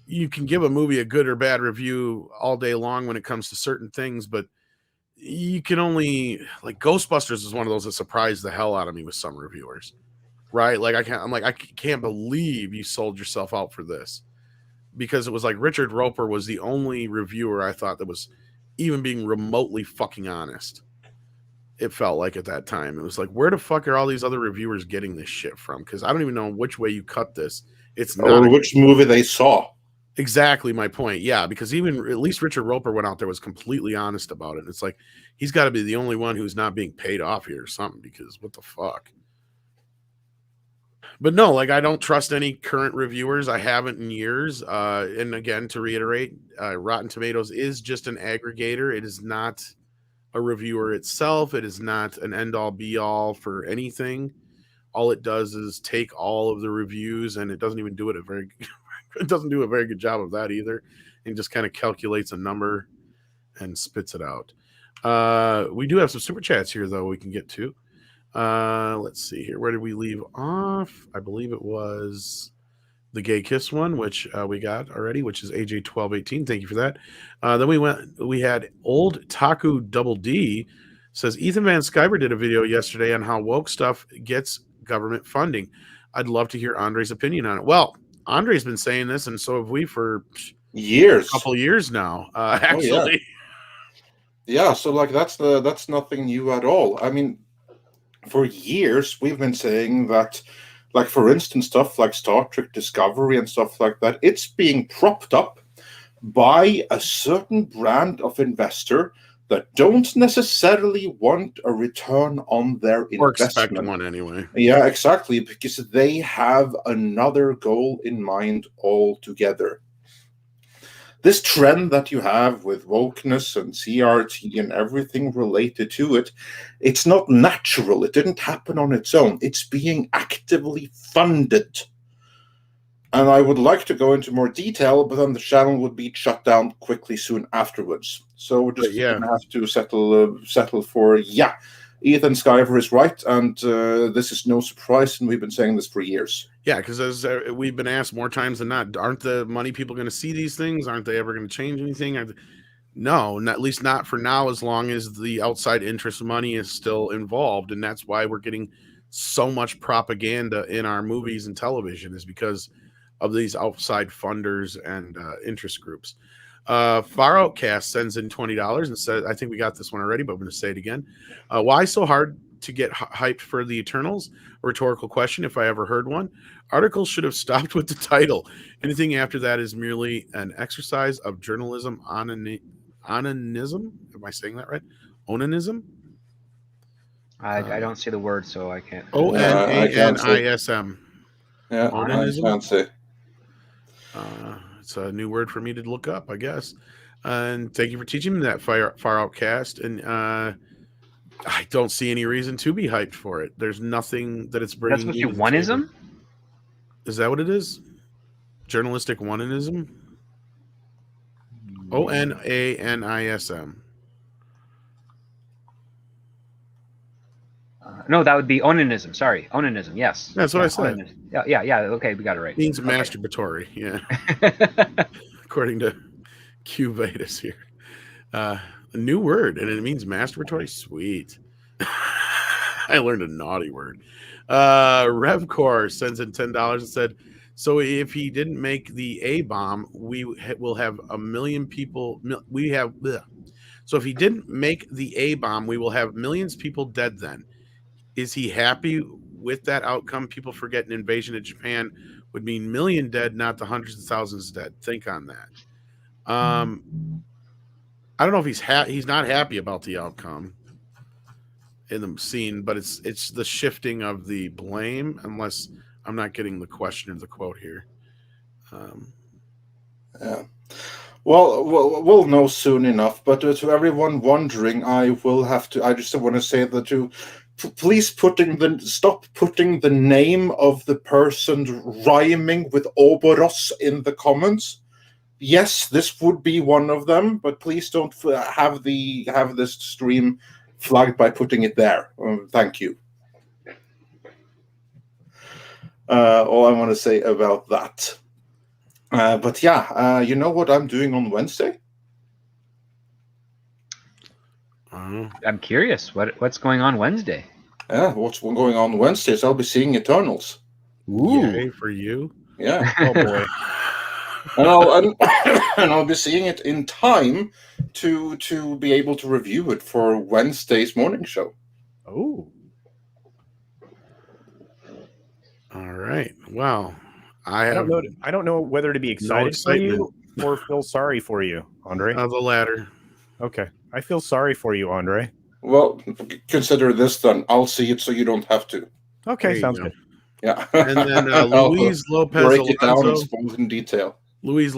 you can give a movie a good or bad review all day long when it comes to certain things, but you can only, like, Ghostbusters is one of those that surprised the hell out of me with some reviewers, right? Like, I can't believe you sold yourself out for this, because it was like Richard Roper was the only reviewer I thought that was even being remotely fucking honest. It felt like at that time. It was like, where the fuck are all these other reviewers getting this shit from? Because I don't even know which way you cut this. It's not or which movie they saw. Exactly my point. Yeah, because even at least Richard Roper went out there, was completely honest about it. And it's like he's got to be the only one who's not being paid off here or something, because what the fuck? But no, like I don't trust any current reviewers. I haven't in years. And again, to reiterate, Rotten Tomatoes is just an aggregator. It is not a reviewer itself. It is not an end all be all for anything. All it does is take all of the reviews, and it doesn't even do it it doesn't do a very good job of that either. And just kind of calculates a number and spits it out. We do have some super chats here though we can get to. Let's see here. Where did we leave off? I believe it was the Gay Kiss one, which we got already, which is AJ1218. Thank you for that. Then we had Old Taku Double D says Ethan Van Sciver did a video yesterday on how woke stuff gets government funding. I'd love to hear Andre's opinion on it. Well, Andre's been saying this, and so have we for years, a couple years now. Actually, yeah. So like that's nothing new at all. I mean, for years we've been saying that, like for instance, stuff like Star Trek Discovery and stuff like that, it's being propped up by a certain brand of investor that don't necessarily want a return on their or investment. expect one anyway. Yeah, exactly, because they have another goal in mind altogether. This trend that you have with wokeness and CRT and everything related to it, it's not natural. It didn't happen on its own. It's being actively funded. And I would like to go into more detail, but then the channel would be shut down quickly soon afterwards. So we're just going to have to settle for, Ethan Sciver is right, and this is no surprise, and we've been saying this for years. Yeah, because as we've been asked more times than not, aren't the money people going to see these things? Aren't they ever going to change anything? No, at least not for now, as long as the outside interest money is still involved. And that's why we're getting so much propaganda in our movies and television, is because of these outside funders and interest groups. Far Outcast sends in $20 and says, I think we got this one already, but I'm going to say it again. Why so hard to get hyped for the Eternals? A rhetorical question, if I ever heard one. Articles should have stopped with the title. Anything after that is merely an exercise of journalism onanism. Am I saying that right? Onanism? I don't see the word, so I can't. Onanism. Yeah, Onanism? I can't say. It's a new word for me to look up, I guess. And thank you for teaching me that, Far Outcast. And I don't see any reason to be hyped for it. There's nothing that it's bringing. That's what you oneism? Is that what it is? Journalistic onanism? Onanism. No, that would be onanism. Sorry, onanism. Yes, that's what I said. Onanism. Yeah. Okay, we got it right. It means masturbatory. Yeah, according to Q Vetus here. A new word, and it means masturbatory. Sweet. I learned a naughty word. Revcore sends in $10 and said, so if he didn't make the A bomb, we will have a million people. So if he didn't make the A bomb, we will have millions of people dead then. Is he happy with that outcome? People forget an invasion of Japan would mean million dead, not the hundreds of thousands dead. Think on that. I don't know if he's not happy about the outcome in the scene, but it's the shifting of the blame, unless I'm not getting the question or the quote here. Yeah. Well, we'll know soon enough. But to everyone wondering, I just want to say that please stop putting the name of the person rhyming with Oboros in the comments. Yes, this would be one of them, but please don't have this stream flagged by putting it there. Thank you. All I want to say about that. But yeah, you know what I'm doing on Wednesday? I'm curious. What's going on Wednesday? Yeah, what's going on Wednesdays? I'll be seeing Eternals. Ooh, yay for you! Yeah. Oh boy. and I'll be seeing it in time to be able to review it for Wednesday's morning show. Oh. All right. Well, I I have don't know whether to be excited for you or feel sorry for you, Andre. the latter. Okay, I feel sorry for you, Andre. Well, consider this then. I'll see it so you don't have to. Okay, There you sounds go. good. Yeah. And then I'll Luis Lopez break it down and Alonso. spoil it in detail. Luis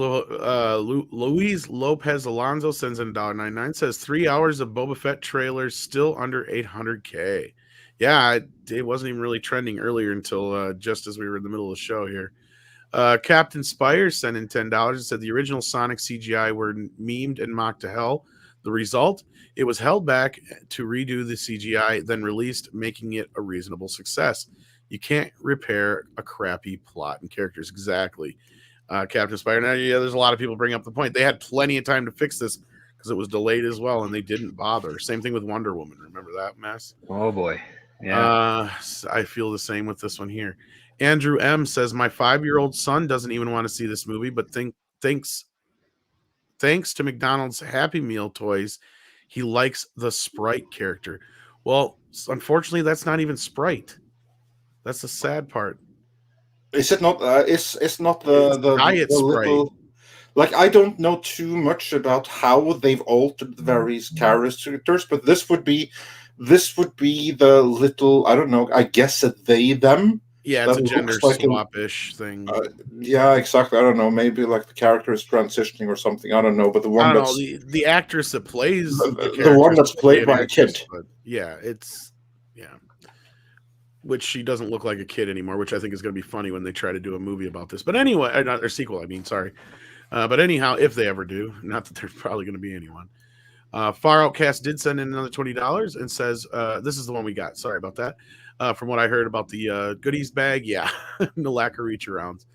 Lopez Alonso sends in $1.99, says 3 hours of Boba Fett trailers still under 800K. Yeah, it wasn't even really trending earlier until just as we were in the middle of the show here. Captain Spire sent in $10 and said the original Sonic CGI were memed and mocked to hell. The result, it was held back to redo the CGI, then released, making it a reasonable success. You can't repair a crappy plot and characters. Exactly. Captain Spire. Now, yeah, there's a lot of people bring up the point. They had plenty of time to fix this because it was delayed as well, and they didn't bother. Same thing with Wonder Woman. Remember that mess? Oh boy. Yeah. I feel the same with this one here. Andrew M says my 5-year-old son doesn't even want to see this movie, but thanks to McDonald's Happy Meal toys, he likes the Sprite character. Well, unfortunately, that's not even Sprite. That's the sad part. Is it not? It's not the Diet Sprite. little. Like, I don't know too much about how they've altered the various characters, but this would be the little, I don't know, I guess a they them. Yeah, it's That a gender looks like swap-ish thing. Yeah, exactly. I don't know. Maybe like the character is transitioning or something. I don't know. But the one I don't that's know, the actress that plays the one that's played by a kid. But yeah, which she doesn't look like a kid anymore, which I think is going to be funny when they try to do a movie about this. But anyway, not their sequel. I mean, sorry. But anyhow, if they ever do, not that there's probably going to be anyone. Far Outcast did send in another $20 and says, this is the one we got. Sorry about that. From what I heard about the goodies bag, yeah, no lack of reach arounds.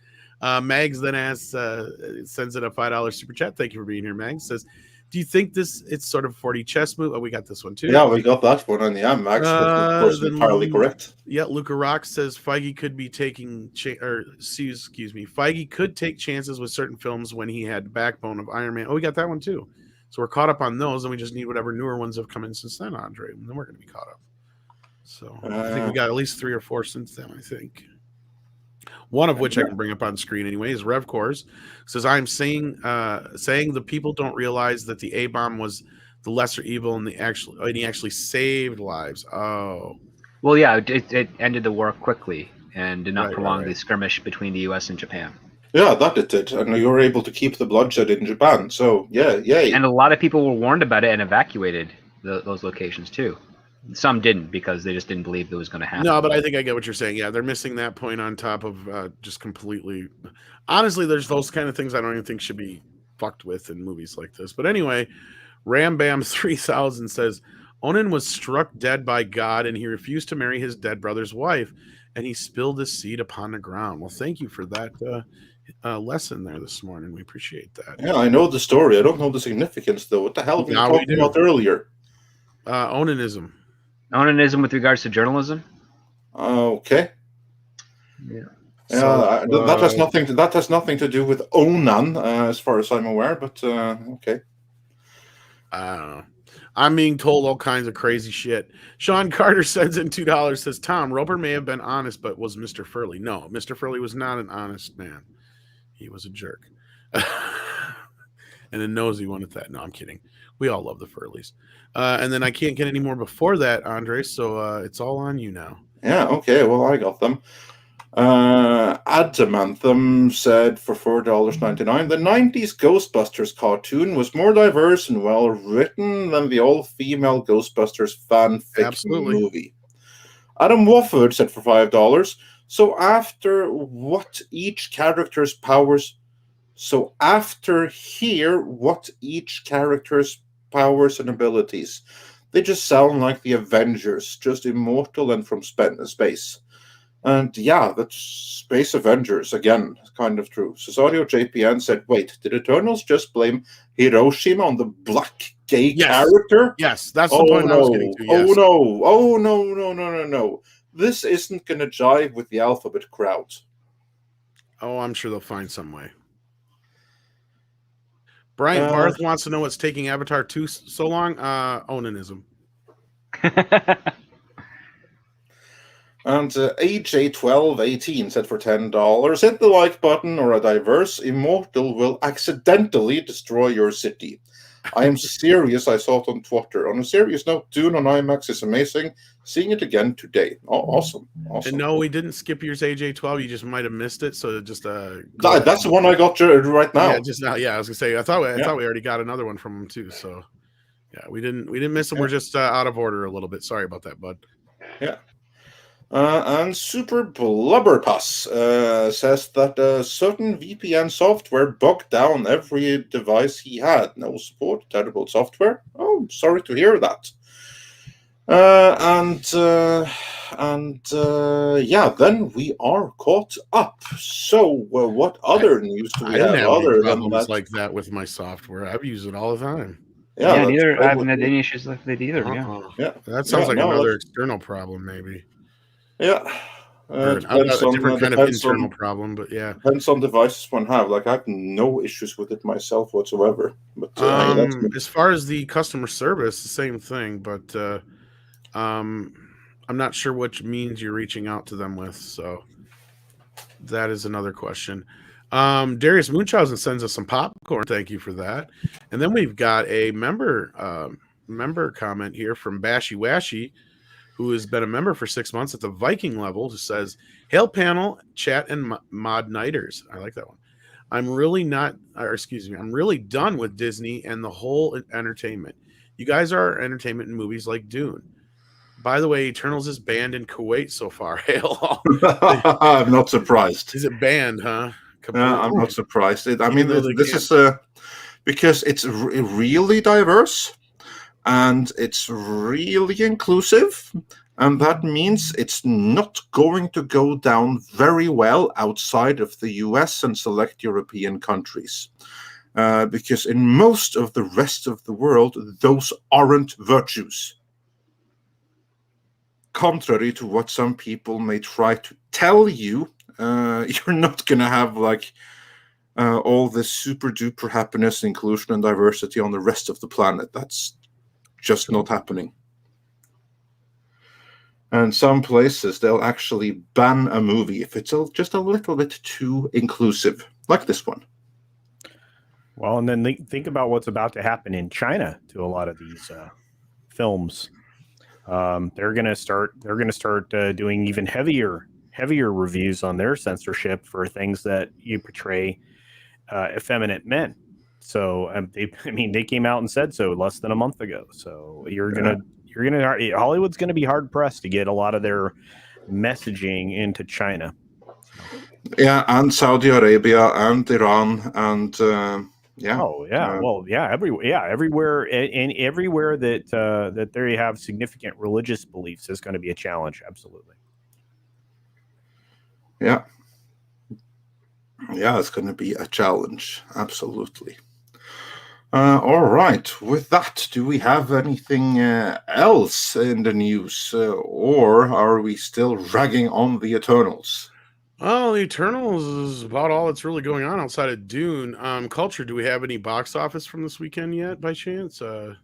Mags then asks, sends in a $5 super chat. Thank you for being here, Mags. Says, do you think it's sort of a 40 chess move? Oh, we got this one too. Yeah, we got that one, and yeah, Max was of course entirely correct. Yeah, Luca Rock says Feige could be taking Feige could take chances with certain films when he had the backbone of Iron Man. Oh, we got that one too. So we're caught up on those, and we just need whatever newer ones have come in since then, Andre, and then we're going to be caught up. So I think we got at least 3 or 4 since then, I think. One of which I can bring up on screen anyway is RevCores. Says, I'm saying the people don't realize that the A-bomb was the lesser evil and he actually saved lives. Oh. Well, yeah, it ended the war quickly and did not prolong the skirmish between the U.S. and Japan. Yeah, that it did. And you were able to keep the bloodshed in Japan. So, yeah, yay. And a lot of people were warned about it and evacuated those locations, too. Some didn't because they just didn't believe it was going to happen. No, but I think I get what you're saying. Yeah, they're missing that point on top of just completely. Honestly, there's those kind of things I don't even think should be fucked with in movies like this. But anyway, Ram Bam 3000 says Onan was struck dead by God and he refused to marry his dead brother's wife, and he spilled his seed upon the ground. Well, thank you for that lesson there this morning. We appreciate that. Yeah, I know the story. I don't know the significance, though. What the hell were you talking about earlier? Onanism. Onanism with regards to journalism? Okay. Yeah. So, that has nothing to do with Onan, as far as I'm aware. But okay. I don't know. I'm being told all kinds of crazy shit. Sean Carter sends in $2. Says Tom Roper may have been honest, but was Mr. Furley? No, Mr. Furley was not an honest man. He was a jerk, and a nosy one at that. No, I'm kidding. We all love the Furleys. And then I can't get any more before that, Andre, so it's all on you now. Yeah, okay, well, I got them. Adamanthum said for $4.99, the 90s Ghostbusters cartoon was more diverse and well-written than the all-female Ghostbusters fanfic movie. Adam Wofford said for $5, so after each character's powers and abilities. They just sound like the Avengers, just immortal and from space. And yeah, that's Space Avengers, again, kind of true. Cesario JPN said, wait, did Eternals just blame Hiroshima on the black gay character? Yes, that's the point I was getting to. Yes. Oh no. This isn't going to jive with the alphabet crowd. Oh, I'm sure they'll find some way. Brian Barth wants to know what's taking Avatar 2 so long. Onanism. And AJ1218 said for $10, hit the like button or a diverse immortal will accidentally destroy your city. I am serious. I saw it on Twitter. On a serious note, Dune on IMAX is amazing. Seeing it again today. Oh, awesome. And no, we didn't skip yours, AJ12. You just might have missed it. So just that's the one I got right now. Yeah, just now. Yeah, I was gonna say. I thought we already got another one from him too. So yeah, we didn't miss them. We're just out of order a little bit. Sorry about that, bud. Yeah. And Super Blubberpuss says that a certain VPN software bogged down every device he had. No support, terrible software. Oh, sorry to hear that. Then we are caught up. So, what other news do we have other than problems that? like that with my software? I've used it all the time. Yeah, neither. I haven't had any issues with it either. Yeah, that sounds like another external problem, maybe. Yeah, a different kind of internal problem, but yeah, depends on devices one have. Like I have no issues with it myself whatsoever. But as far as the customer service, the same thing. But I'm not sure which means you're reaching out to them with. So that is another question. Darius Munchausen sends us some popcorn. Thank you for that. And then we've got a member comment here from Bashy Washy, who has been a member for 6 months at the Viking level, who says, "Hail panel, chat, and mod nighters." I like that one. I'm really done with Disney and the whole entertainment. You guys are entertainment in movies like Dune. By the way, Eternals is banned in Kuwait so far. Hail. I'm not surprised. Is it banned, huh? I'm not surprised. This is because it's really diverse. And it's really inclusive, and that means it's not going to go down very well outside of the US and select European countries. Because in most of the rest of the world, those aren't virtues. Contrary to what some people may try to tell you, you're not going to have all this super duper happiness, inclusion, and diversity on the rest of the planet. That's just not happening. And some places, they'll actually ban a movie if it's just a little bit too inclusive, like this one. Well, and then think about what's about to happen in China to a lot of these films. They're going to start doing even heavier reviews on their censorship for things that you portray effeminate men. So they came out and said so less than a month ago. So Hollywood's gonna be hard pressed to get a lot of their messaging into China. Yeah, and Saudi Arabia and Iran and everywhere and everywhere that they have significant religious beliefs is going to be a challenge. Absolutely. Yeah, it's going to be a challenge. Absolutely. All right. With that, do we have anything else in the news, or are we still ragging on the Eternals? Well, the Eternals is about all that's really going on outside of Dune. Culture, do we have any box office from this weekend yet, by chance? I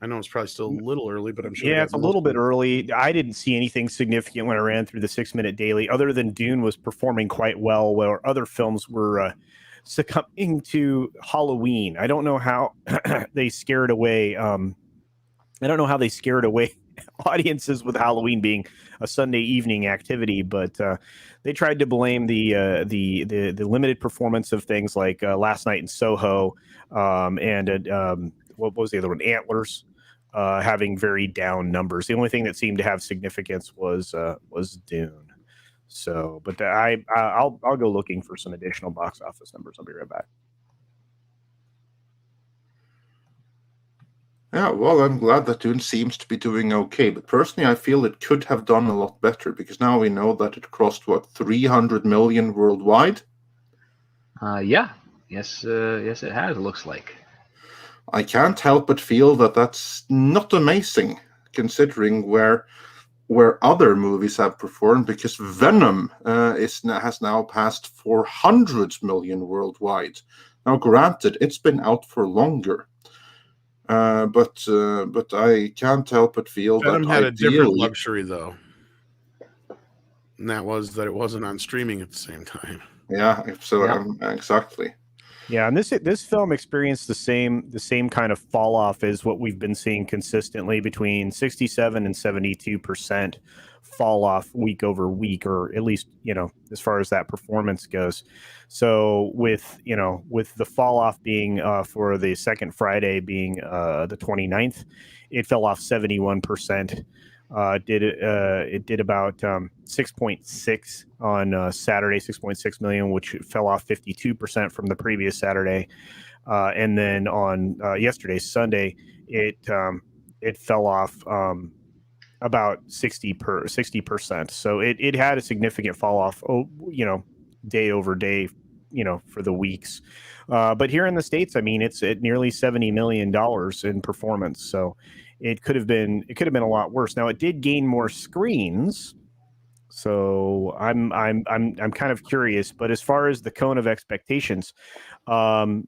know it's probably still a little early, but I'm sure. Yeah, it's a little bit early. I didn't see anything significant when I ran through the 6-minute daily, other than Dune was performing quite well, where other films were succumbing to Halloween. I don't know how they scared away. I don't know how they scared away audiences with Halloween being a Sunday evening activity, but they tried to blame the limited performance of things like Last Night in Soho and what was the other one? Antlers. Having very down numbers. The only thing that seemed to have significance was Dune. So, but I'll go looking for some additional box office numbers. I'll be right back. Yeah, well, I'm glad that Dune seems to be doing okay. But personally, I feel it could have done a lot better because now we know that it crossed 300 million worldwide. Yes, it has. It looks like. I can't help but feel that that's not amazing, considering where other movies have performed, because Venom has now passed 400 million worldwide. Now, granted, it's been out for longer, but I can't help but feel Venom that had a different luxury, though. and that was that it wasn't on streaming at the same time. Yeah, so Yeah. exactly. Yeah, and this film experienced the same kind of fall off as what we've been seeing consistently, between 67 and 72% fall off week over week, or at least, as far as that performance goes. So with the fall off being for the second Friday being the 29th, it fell off 71%. It did about 6.6 on Saturday, 6.6 million, which fell off 52% from the previous Saturday. And then on yesterday, Sunday, it fell off about 60%. So it had a significant fall off, day over day, for the weeks. But here in the States, I mean, it's at nearly $70 million in performance. So it could have been a lot worse. Now, it did gain more screens, so I'm kind of curious. But as far as the cone of expectations,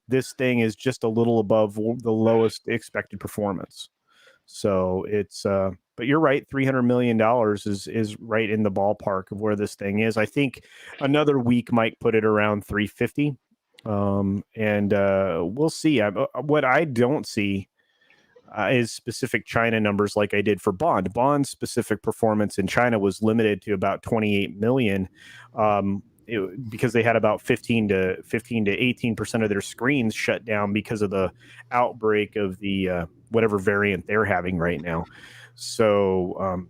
this thing is just a little above the lowest expected performance. So it's but you're right, $300 million is right in the ballpark of where this thing is. I think another week might put it around 350. And we'll see. What I don't see is specific China numbers like I did for Bond. Bond's specific performance in China was limited to about 28 million, because they had about 15 to 18% of their screens shut down because of the outbreak of the whatever variant they're having right now. So,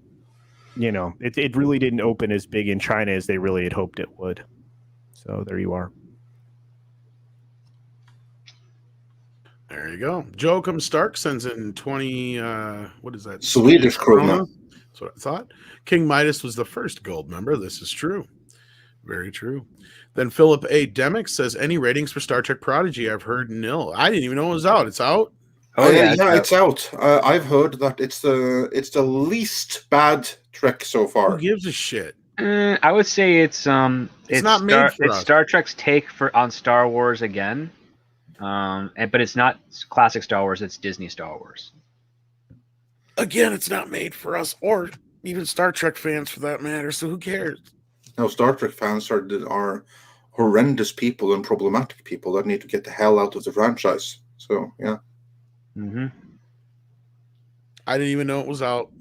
it really didn't open as big in China as they really had hoped it would. So there you are. There you go. Joachim Stark sends in 20. What is that? Swedish krona. That's what I thought. King Midas was the first gold member. This is true. Very true. Then Philip A. Demick says, any ratings for Star Trek Prodigy? I've heard nil. I didn't even know it was out. It's out? Oh yeah, it's out. I've heard that it's the least bad Trek so far. Who gives a shit? I would say it's not made for us. Star Trek's take on Star Wars again. But it's not classic Star Wars, it's Disney Star Wars. Again, it's not made for us, or even Star Trek fans for that matter, so who cares? No, Star Trek fans are horrendous people and problematic people that need to get the hell out of the franchise. So, yeah. Mm-hmm. I didn't even know it was out.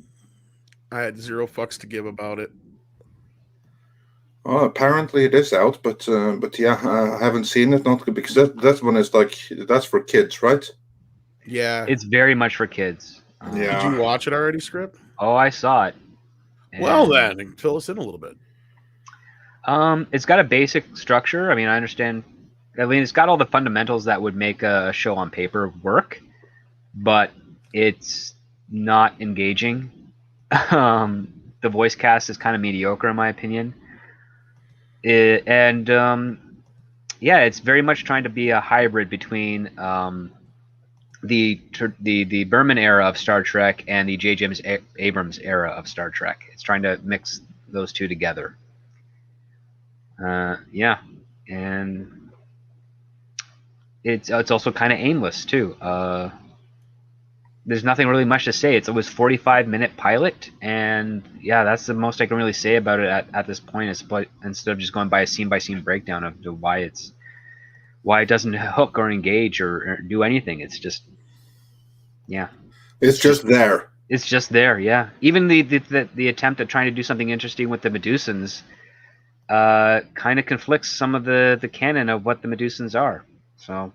I had zero fucks to give about it. Oh, apparently it is out, but yeah, I haven't seen it. Not because that one is that's for kids, right? Yeah, it's very much for kids. Yeah. Did you watch it already, Script? Oh, I saw it. Well, then fill us in a little bit. It's got a basic structure. I mean, I understand. I mean, it's got all the fundamentals that would make a show on paper work, but it's not engaging. The voice cast is kind of mediocre, in my opinion. It's very much trying to be a hybrid between the Berman era of Star Trek and the J.J. Abrams era of Star Trek. It's trying to mix those two together. And it's also kind of aimless too. There's nothing really much to say. It was 45-minute pilot, and yeah, that's the most I can really say about it at this point. Instead of just going by a scene-by-scene breakdown of why it doesn't hook or engage or do anything. It's just, yeah, it's just there. It's just there, yeah. Even the attempt at trying to do something interesting with the Medusans kind of conflicts some of the canon of what the Medusans are. So,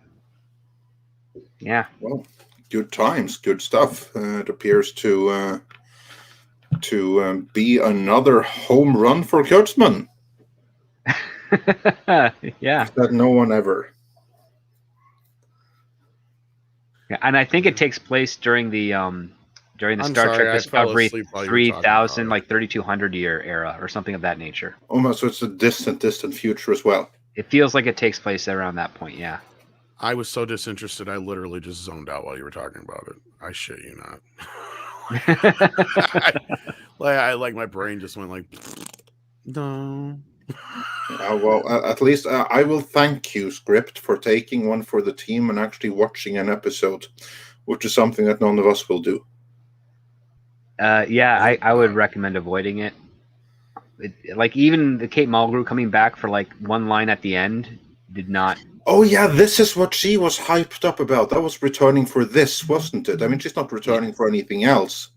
yeah. Well, good times, good stuff. It appears to be another home run for Kurtzman. Yeah. That no one ever. Yeah, and I think it takes place during the Star Trek Discovery 3000, like 3200 year era or something of that nature. Oh, so it's a distant future as well. It feels like it takes place around that point, yeah. I was so disinterested, I literally just zoned out while you were talking about it. I shit you not. My brain just went like, no. Well, at least I will thank you, Script, for taking one for the team and actually watching an episode, which is something that none of us will do. I would recommend avoiding it. like even the Kate Mulgrew coming back for like one line at the end did not. Oh yeah, this is what she was hyped up about. That was returning for this, wasn't it? I mean, she's not returning for anything else.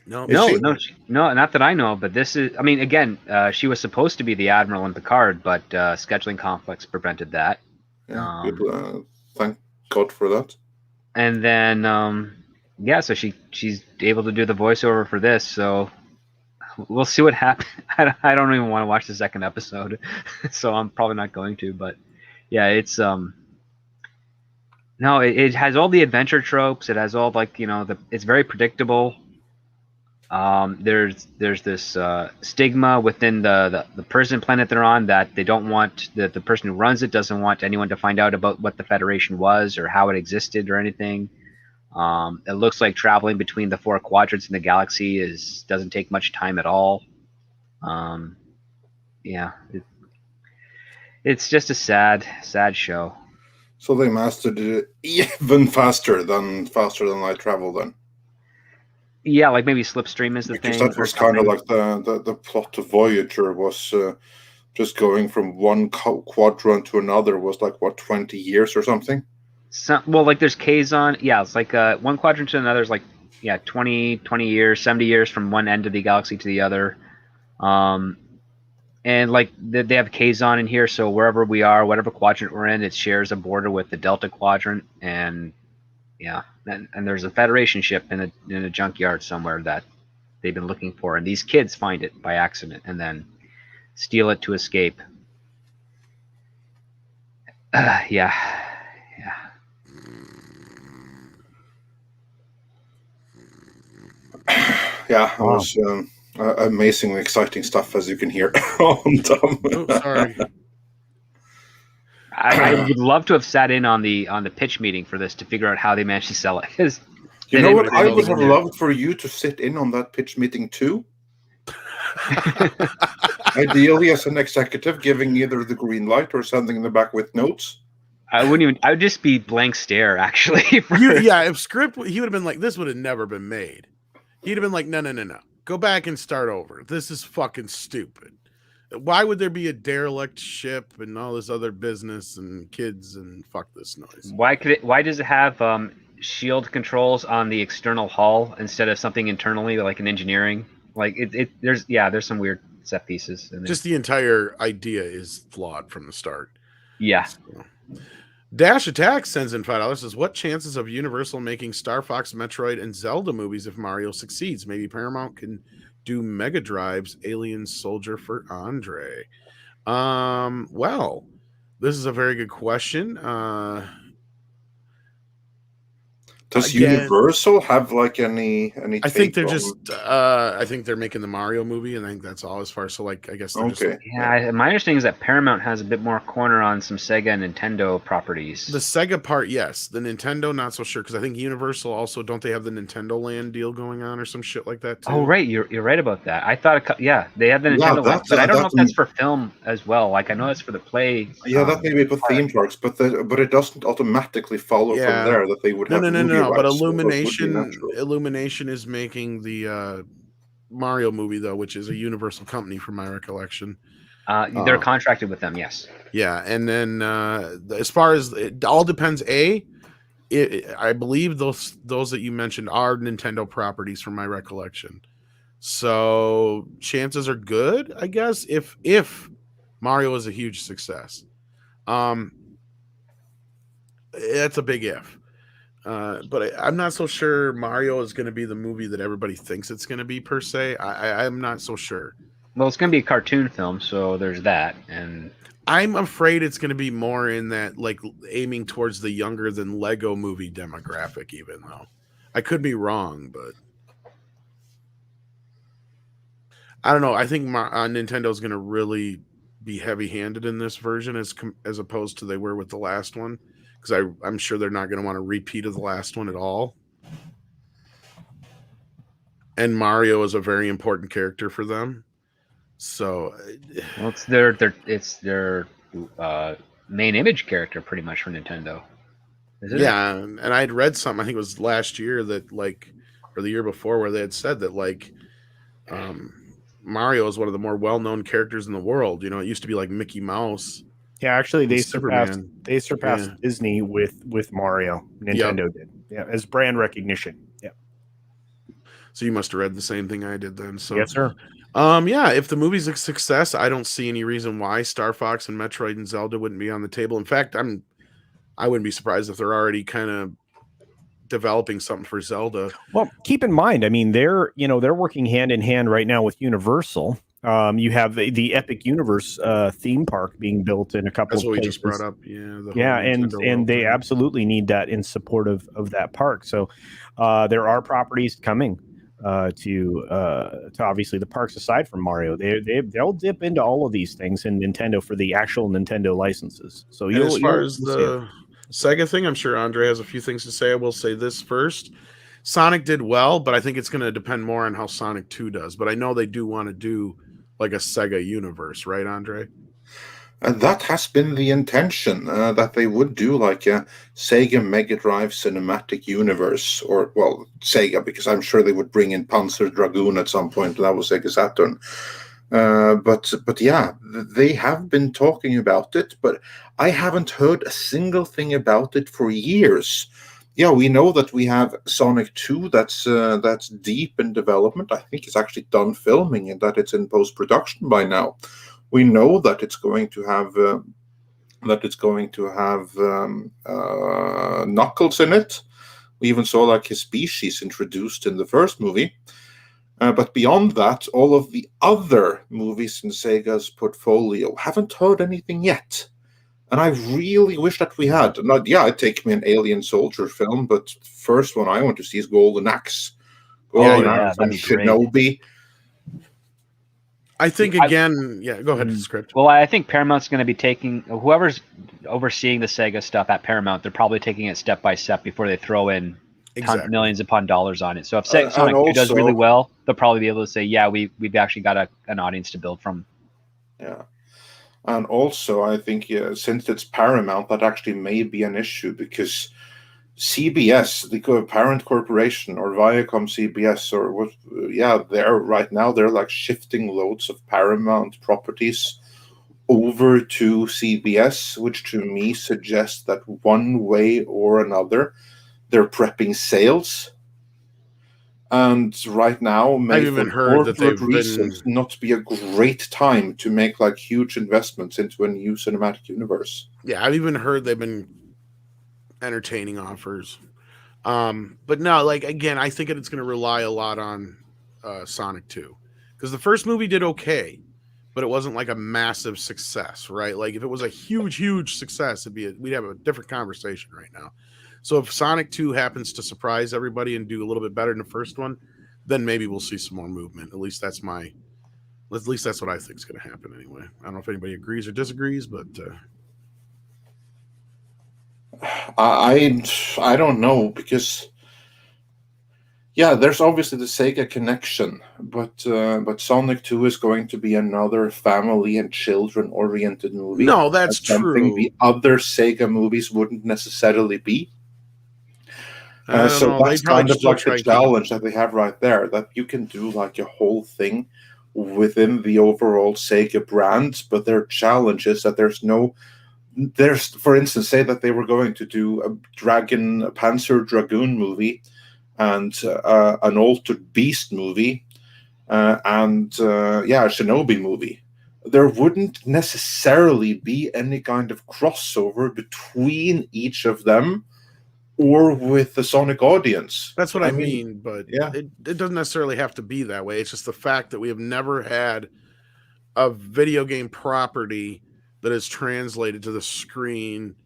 No, Is she? No, not that I know. But this is, I mean, again, she was supposed to be the Admiral in Picard, but scheduling conflicts prevented that. Yeah, thank God for that. And then, yeah, so she's able to do the voiceover for this. So we'll see what happens. I don't even want to watch the second episode, so I'm probably not going to. But yeah, it's no, it has all the adventure tropes. It has all like it's very predictable. There's this stigma within the prison planet they're on that they don't want the person who runs it doesn't want anyone to find out about what the Federation was or how it existed or anything. It looks like traveling between the 4 quadrants in the galaxy doesn't take much time at all. Yeah, it's just a sad show. So they mastered it even faster than light travel then. Yeah, like maybe Slipstream is the Because thing. that was kind of like the plot of Voyager was just going from one quadrant to another was like, what, 20 years or something? Well, like there's Kazon. Yeah, it's like one quadrant to another is like, 20 years, 70 years from one end of the galaxy to the other. And like they have Kazon in here, so wherever we are, whatever quadrant we're in, it shares a border with the Delta Quadrant, and and there's a Federation ship in a junkyard somewhere that they've been looking for, and these kids find it by accident and then steal it to escape. Yeah. Yeah, it was amazingly exciting stuff, as you can hear on Tom. Oh, sorry. I would love to have sat in on the pitch meeting for this to figure out how they managed to sell it. You know what? I would have loved for you to sit in on that pitch meeting too. Ideally, as an executive, giving either the green light or something in the back with notes. I would just be blank stare, actually. If script, he would have been like, this would have never been made. He'd have been like, no. Go back and start over. This is fucking stupid. Why would there be a derelict ship and all this other business and kids and fuck this noise? Why does it have shield controls on the external hull instead of something internally like an engineering? Like there's some weird set pieces. Just the entire idea is flawed from the start. Yeah. So. Dash Attack sends in $5. Says, what chances of Universal making Star Fox, Metroid, and Zelda movies if Mario succeeds? Maybe Paramount can do Mega Drive's Alien Soldier for Andre. Well, this is a very good question. Does Universal have like any? I think they're just. I think they're making the Mario movie, and I think that's all as far. So, like, I guess. Okay. My understanding is that Paramount has a bit more corner on some Sega and Nintendo properties. The Sega part, yes. The Nintendo, not so sure, because I think Universal also don't they have the Nintendo Land deal going on or some shit like that too? Oh, right, you're right about that. I thought, they have the Nintendo Land, but I don't know if that's for film as well. Like I know that's for the play. Yeah, that may be for theme parks, but it doesn't automatically follow from there that they would have. No. But Illumination is making the Mario movie though, which is a Universal company from my recollection. They're contracted with them, yes. Yeah, and then as far as it all depends. I believe those that you mentioned are Nintendo properties from my recollection. So chances are good, I guess, if Mario is a huge success. That's a big if. But I'm not so sure Mario is going to be the movie that everybody thinks it's going to be per se. I'm not so sure. Well, it's going to be a cartoon film, so there's that. And I'm afraid it's going to be more in that, like, aiming towards the younger than Lego movie demographic, even though I could be wrong, but I don't know. I think Nintendo's going to really be heavy-handed in this version as opposed to they were with the last one. Because I'm sure they're not going to want a repeat of the last one at all. And Mario is a very important character for them. So, well, it's their main image character pretty much for Nintendo. Yeah, and I'd read something, I think it was last year that or the year before, where they had said that Mario is one of the more well-known characters in the world. You know, it used to be like Mickey Mouse. Yeah, actually, and they surpassed Superman. Disney with Mario. Nintendo did, yeah, as brand recognition. Yeah, So you must have read the same thing I did then. So yes, sir. yeah, if the movie's a success, I don't see any reason why Star Fox and Metroid and Zelda wouldn't be on the table. In fact, I wouldn't be surprised if they're already kind of developing something for Zelda. Well, keep in mind, I mean, they're working hand in hand right now with Universal. You have the Epic Universe theme park being built in a couple That's of what we places. just brought up. Yeah, Yeah, and they absolutely need that in support of that park. So there are properties coming to obviously the parks aside from Mario. They'll dip into all of these things in Nintendo for the actual Nintendo licenses. So as far as you'll see it. the Sega thing, I'm sure Andre has a few things to say. I will say this first. Sonic did well, but I think it's going to depend more on how Sonic 2 does. But I know they do want to do like a Sega universe, right, Andre? And that has been the intention, that they would do like a Sega Mega Drive cinematic universe, or, well, Sega, because I'm sure they would bring in Panzer Dragoon at some point. That was Sega Saturn. But yeah, they have been talking about it, but I haven't heard a single thing about it for years. Yeah, we know that we have Sonic 2 that's deep in development. I think it's actually done filming and that it's in post-production by now. We know that it's going to have Knuckles in it. We even saw like his species introduced in the first movie. But beyond that, all of the other movies in Sega's portfolio haven't heard anything yet. And I really wish that we had. Yeah, I'd take me an Alien Soldier film, but first one I want to see is Golden Axe. Golden Axe and Shinobi. I think again, go ahead, Script. Well, I think Paramount's going to be taking whoever's overseeing the Sega stuff at Paramount. They're probably taking it step by step before they throw in millions upon dollars on it. So if Sonic 2 does really well, they'll probably be able to say, "Yeah, we've actually got an audience to build from." Yeah, and also I think since it's Paramount, that actually may be an issue because CBS, the parent corporation, or Viacom CBS, or what? Yeah, they're like shifting loads of Paramount properties over to CBS, which to me suggests that one way or another they're prepping sales. And right now, may for corporate reasons not be a great time to make like huge investments into a new cinematic universe. Yeah, I've even heard they've been entertaining offers. But no, like again, I think it's going to rely a lot on Sonic 2 because the first movie did okay, but it wasn't like a massive success, right? Like if it was a huge success, we'd have a different conversation right now. So if Sonic 2 happens to surprise everybody and do a little bit better than the first one, then maybe we'll see some more movement. At least that's what I think is going to happen anyway. I don't know if anybody agrees or disagrees, but I don't know because there's obviously the Sega connection, but Sonic 2 is going to be another family and children oriented movie. No, that's true. The other Sega movies wouldn't necessarily be. So that's kind of like the challenge that they have right there, that you can do like a whole thing within the overall Sega brand, but their challenge is that there's, for instance, say that they were going to do a Panzer Dragoon movie and an Altered Beast movie and a Shinobi movie. There wouldn't necessarily be any kind of crossover between each of them or with the Sonic audience. That's what I mean, but it doesn't necessarily have to be that way. It's just the fact that we have never had a video game property that is translated to the screen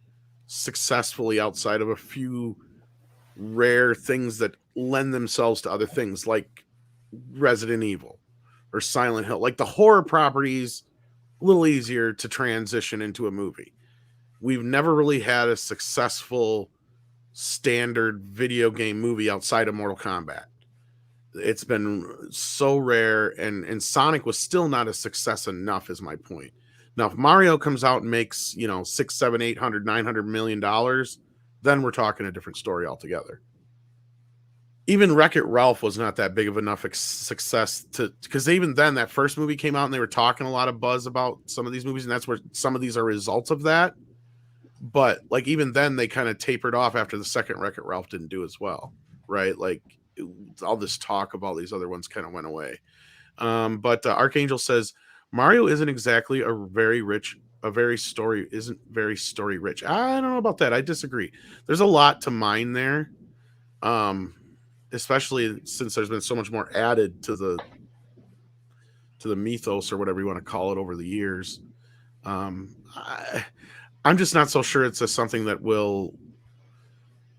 successfully outside of a few rare things that lend themselves to other things like Resident Evil or Silent Hill. Like the horror properties, a little easier to transition into a movie. We've never really had a successful standard video game movie outside of Mortal Kombat. It's been so rare, and Sonic was still not a success enough, is my point. Now, if Mario comes out and makes, $600, $700, $800, $900 million, then we're talking a different story altogether. even Wreck-It Ralph was not that big of enough success because even then that first movie came out and they were talking a lot of buzz about some of these movies, and that's where some of these are results of that. But like even then they kind of tapered off after the second Wreck-It Ralph didn't do as well, right? Like all this talk of all these other ones kind of went away. But Archangel says Mario isn't exactly isn't very story rich. I don't know about that. I disagree. There's a lot to mine there. Especially since there's been so much more added to the mythos or whatever you want to call it over the years. I'm just not so sure it's something that will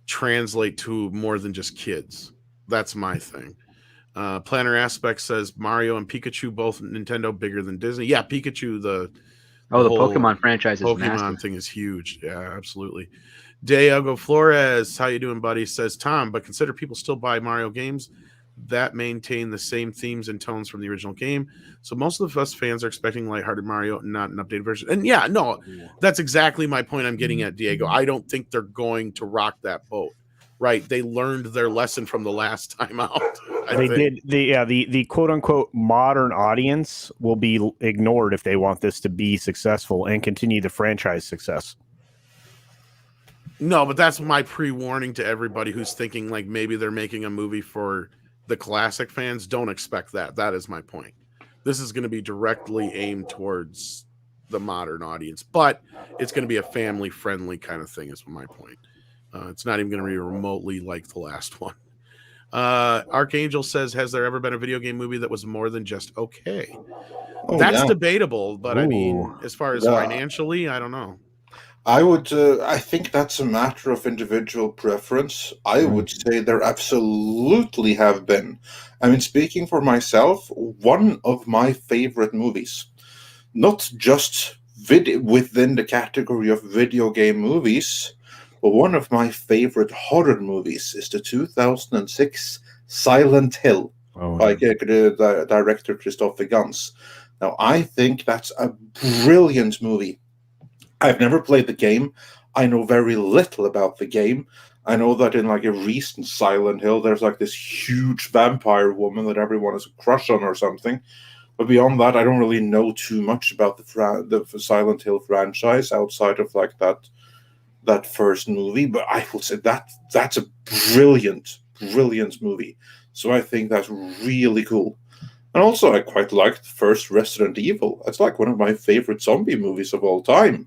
translate to more than just kids. That's my thing. Planner Aspect says Mario and Pikachu, both Nintendo, bigger than Disney. Yeah, Pikachu, the Pokemon franchise is Pokemon massive. thing is huge. Yeah, absolutely. Diego Flores, how you doing, buddy? Says Tom, but consider people still buy Mario games that maintain the same themes and tones from the original game. So most of us fans are expecting lighthearted Mario, not an updated version. And yeah, no, that's exactly my point I'm getting at, Diego. I don't think they're going to rock that boat. Right? They learned their lesson from the last time out. The quote unquote modern audience will be ignored if they want this to be successful and continue the franchise success. No, but that's my pre-warning to everybody who's thinking like maybe they're making a movie for the classic fans. Don't expect that. That is my point. This is going to be directly aimed towards the modern audience, but it's going to be a family-friendly kind of thing is my point. It's not even going to be remotely like the last one. Archangel says, has there ever been a video game movie that was more than just okay? That's debatable, but I mean, as far as financially, I don't know. I think that's a matter of individual preference. I would say there absolutely have been. I mean, speaking for myself, one of my favorite movies, not just within the category of video game movies, but one of my favorite horror movies is the 2006 Silent Hill by the director Christopher Gans. Now, I think that's a brilliant movie. I've never played the game. I know very little about the game. I know that in like a recent Silent Hill, there's like this huge vampire woman that everyone has a crush on or something. But beyond that, I don't really know too much about the Silent Hill franchise outside of like that first movie. But I would say that's a brilliant movie. So I think that's really cool. And also, I quite liked the first Resident Evil. It's like one of my favorite zombie movies of all time.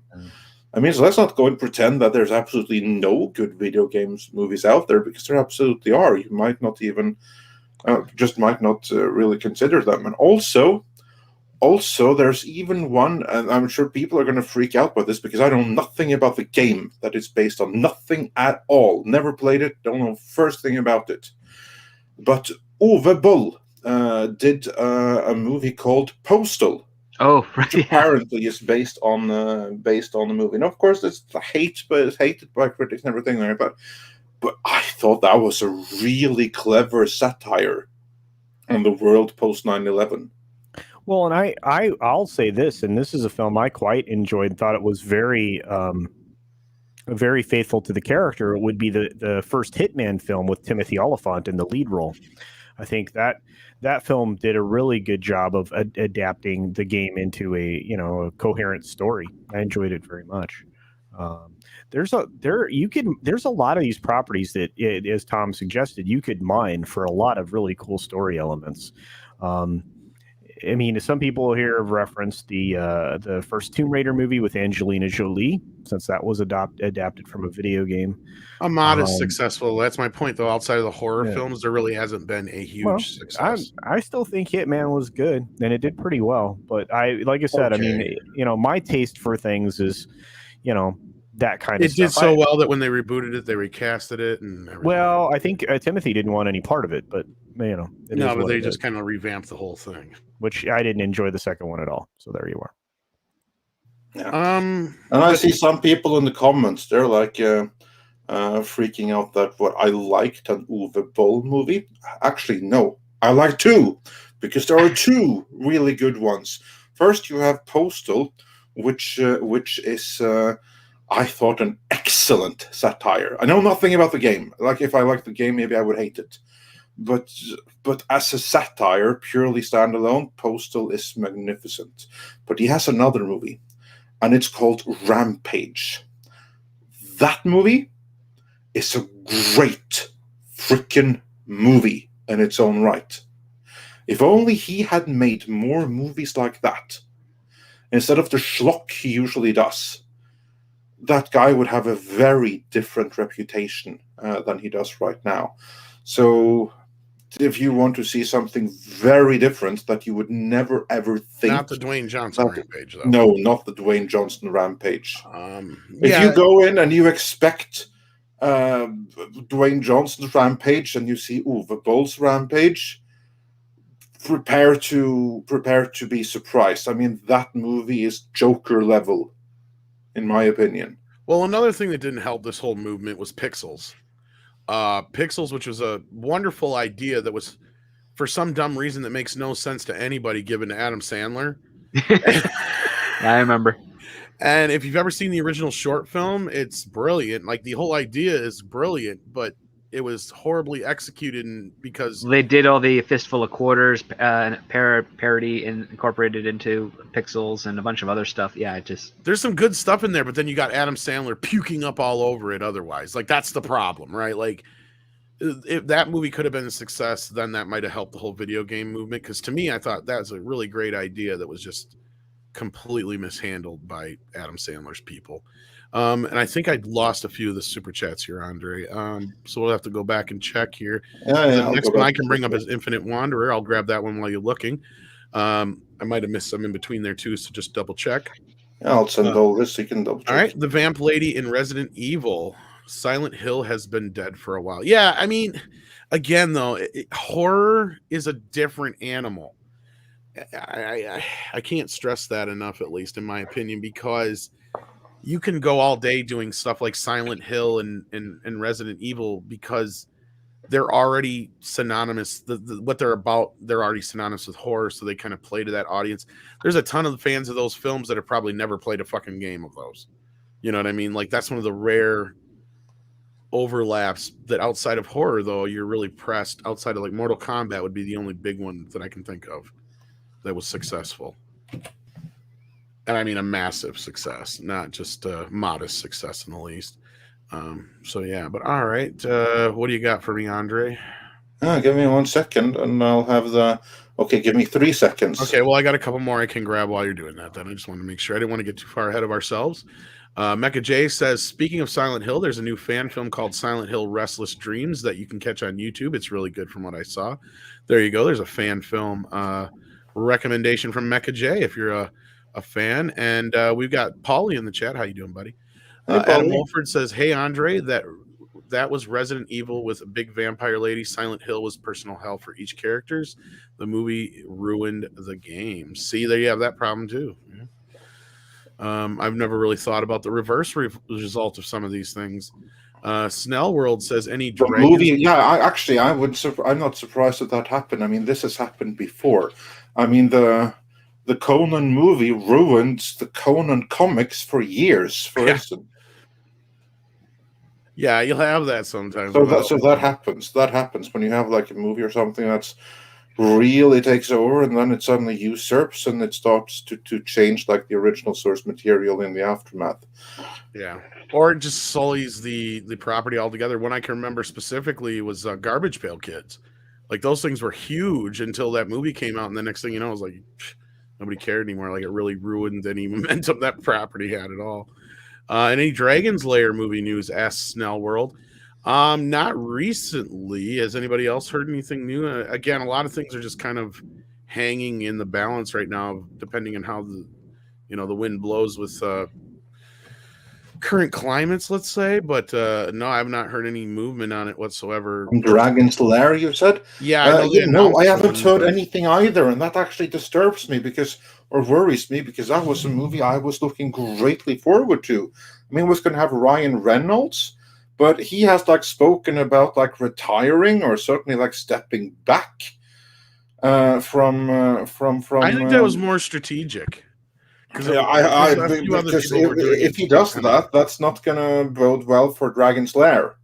I mean, so let's not go and pretend that there's absolutely no good video games movies out there, because there absolutely are. You might not even, really consider them. And also, there's even one, and I'm sure people are going to freak out by this because I know nothing about the game that it's based on. Nothing at all. Never played it. Don't know first thing about it. But Ove Boll did a movie called Postal. Oh, right. Which apparently is based on the movie. And of course, it's hated by critics and everything like that. But I thought that was a really clever satire on the world post 9/11. Well, and I'll say this, and this is a film I quite enjoyed. Thought it was very faithful to the character. It would be the first Hitman film with Timothy Olyphant in the lead role. I think that film did a really good job of adapting the game into a coherent story. I enjoyed it very much. There's a lot of these properties that, as Tom suggested, you could mine for a lot of really cool story elements. I mean, some people here have referenced the first Tomb Raider movie with Angelina Jolie, since that was adapted from a video game. A modest successful. That's my point, though. Outside of the horror films, there really hasn't been a huge success. I still think Hitman was good, and it did pretty well. But like I said, I mean, my taste for things is, that kind of stuff. It did so well that when they rebooted it, they recasted it and everything. Well, I think Timothy didn't want any part of it, but but they just kind of revamped the whole thing, which I didn't enjoy the second one at all. So there you are. Yeah. And I see some people in the comments, they're like freaking out that what I liked an Ove Boll movie. Actually, no, I like two, because there are two really good ones. First, you have Postal, which is I thought an excellent satire. I know nothing about the game. Like, if I liked the game, maybe I would hate it. but as a satire, purely standalone, Postal is magnificent. But he has another movie, and it's called Rampage. That movie is a great freaking movie in its own right. If only he had made more movies like that, instead of the schlock he usually does, that guy would have a very different reputation than he does right now. So if you want to see something very different that you would never ever think, not the Dwayne Johnson Rampage, though. No, not the Dwayne Johnson Rampage. If Yeah, you go in and you expect Dwayne Johnson's Rampage and you see Uwe Boll's Rampage, prepare to be surprised. I mean, that movie is Joker level, in my opinion. well, another thing that didn't help this whole movement was Pixels. Pixels, which was a wonderful idea that was, for some dumb reason that makes no sense to anybody, given to Adam Sandler. I remember. And if you've ever seen the original short film, it's brilliant. Like, the whole idea is brilliant, but it was horribly executed because They did all the Fistful of Quarters parody and incorporated into Pixels and a bunch of other stuff. Yeah, it just... There's some good stuff in there, but then you got Adam Sandler puking up all over it otherwise. Like, that's the problem, right? Like, if that movie could have been a success, then that might have helped the whole video game movement. Because to me, I thought that was a really great idea that was just completely mishandled by Adam Sandler's people. And I think I lost a few of the super chats here, Andre. So we'll have to go back and check here. The next one I can bring up is Infinite Wanderer. I'll grab that one while you're looking. I might have missed some in between there too, so just double check. I'll send all this so you can double check. All right, the Vamp Lady in Resident Evil. Silent Hill has been dead for a while. Yeah, I mean, again though, horror is a different animal. I can't stress that enough, at least in my opinion, because you can go all day doing stuff like Silent Hill and Resident Evil because they're already synonymous. What they're about, they're already synonymous with horror, so they kind of play to that audience. There's a ton of fans of those films that have probably never played a fucking game of those. You know what I mean? Like, that's one of the rare overlaps that outside of horror, though, you're really pressed. Outside of like Mortal Kombat would be the only big one that I can think of that was successful. And I mean a massive success, not just a modest success in the least. So yeah, but all right. What do you got for me, Andre? Give me 1 second and I'll have the... Okay, give me 3 seconds. Okay, well, I got a couple more I can grab while you're doing that then. I just wanted to make sure. I didn't want to get too far ahead of ourselves. Mecha J says, speaking of Silent Hill, there's a new fan film called Silent Hill Restless Dreams that you can catch on YouTube. It's really good from what I saw. There you go. There's a fan film recommendation from Mecha J if you're a fan. And we've got Paulie in the chat. How you doing, buddy? Adam Wolford says, hey, Andre, that was Resident Evil with a big vampire lady. Silent Hill was personal hell for each characters. The movie ruined the game. See, there you have that problem too. Yeah. I've never really thought about the reverse result of some of these things. Snell World says any movie. Yeah, I'm not surprised that happened. I mean, this has happened before. I mean, the Conan movie ruined the Conan comics for years. For instance. Yeah, you'll have that sometimes. So that happens. That happens when you have like a movie or something that's really takes over, and then it suddenly usurps, and it starts to change like the original source material in the aftermath. Yeah, or it just sullies the property altogether. One I can remember specifically was Garbage Pail Kids. Like, those things were huge until that movie came out, and the next thing you know, it was like nobody cared anymore. Like, it really ruined any momentum that property had at all. Any Dragon's Lair movie news? Asks Snell World. Not recently. Has anybody else heard anything new? Again, a lot of things are just kind of hanging in the balance right now, depending on how the wind blows with current climates, let's say. But no, I've not heard any movement on it whatsoever. Dragon's Lair, you said? Yeah, I haven't heard anything either, and that actually disturbs me or worries me, because that was a movie I was looking greatly forward to. I mean, it was going to have Ryan Reynolds, but he has like spoken about like retiring or certainly like stepping back from. I think that was more strategic. Because if he does that, that's not going to bode well for Dragon's Lair.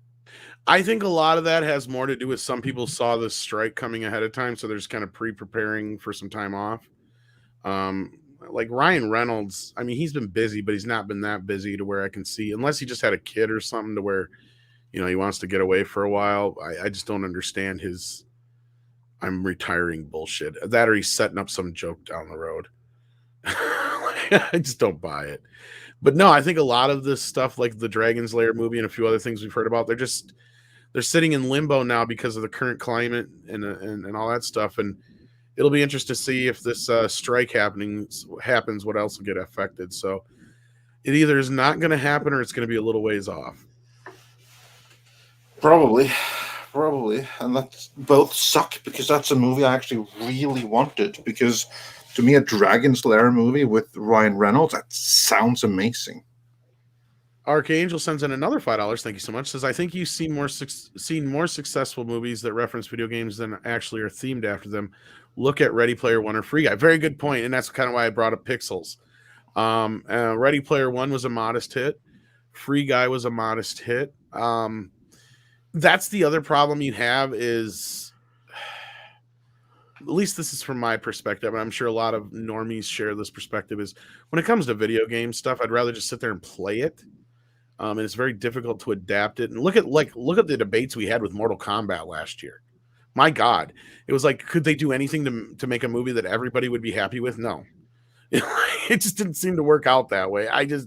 I think a lot of that has more to do with some people saw the strike coming ahead of time, so they're just kind of pre-preparing for some time off. Like Ryan Reynolds, I mean, he's been busy, but he's not been that busy to where I can see, unless he just had a kid or something to where, you know, he wants to get away for a while. I just don't understand his I'm retiring bullshit. That or he's setting up some joke down the road. I just don't buy it. But no, I think a lot of this stuff, like the Dragon's Lair movie and a few other things we've heard about, they're sitting in limbo now because of the current climate and all that stuff. And it'll be interesting to see if this strike happens, what else will get affected. So it either is not going to happen or it's going to be a little ways off. Probably. And that's both suck because that's a movie I actually really wanted. Because to me, a Dragon's Lair movie with Ryan Reynolds, that sounds amazing. Archangel sends in another $5. Thank you so much. Says, I think you've seen more successful movies that reference video games than actually are themed after them. Look at Ready Player One or Free Guy. Very good point, and that's kind of why I brought up Pixels. Ready Player One was a modest hit. Free Guy was a modest hit. That's the other problem you have is, at least this is from my perspective, and I'm sure a lot of normies share this perspective, is when it comes to video game stuff, I'd rather just sit there and play it. And it's very difficult to adapt it. And look at the debates we had with Mortal Kombat last year. My God, it was like, could they do anything to make a movie that everybody would be happy with? No, it just didn't seem to work out that way. Because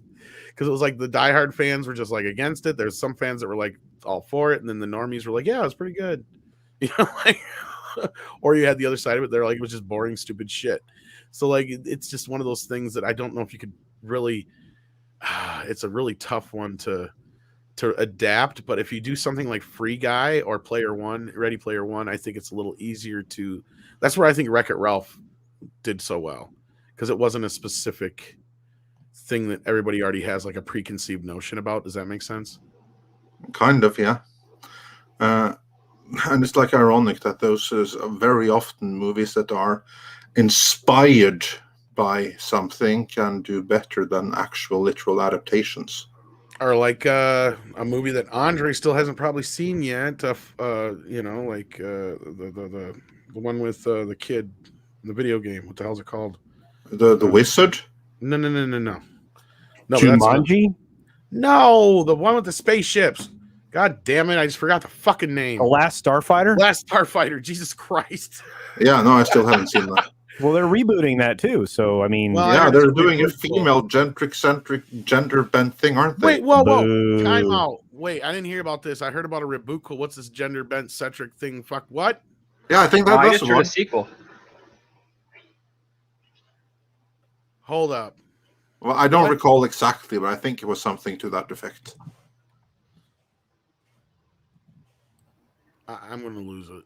it was like the diehard fans were just like against it. There's some fans that were like all for it, and then the normies were like, yeah, it was pretty good, you know, like, or you had the other side of it. They're like, it was just boring, stupid shit. So like, it's just one of those things that I don't know if you could really. It's a really tough one to adapt, but if you do something like Free Guy or Ready Player One, I think it's a little easier to. That's where I think Wreck-It Ralph did so well, because it wasn't a specific thing that everybody already has like a preconceived notion about. Does that make sense? Kind of, yeah. And it's like ironic that those are very often movies that are inspired by something can do better than actual literal adaptations. Or like a movie that Andre still hasn't probably seen yet. You know, like the one with the kid, the video game. What the hell's it called? The Wizard? No. No, Jumanji? No, the one with the spaceships. God damn it! I just forgot the fucking name. The Last Starfighter? Last Starfighter. Jesus Christ. Yeah, no, I still haven't seen that. Well, they're rebooting that too. So I mean, well, yeah, they're doing a female centric gender bent thing, aren't they? Wait, whoa! Boo. Time out. Wait, I didn't hear about this. I heard about a reboot. Cool. What's this gender bent centric thing? Fuck what? Yeah, I think I that's just the heard one. a sequel. Hold up. Well, I don't What? recall exactly, but I think it was something to that effect. I'm going to lose it.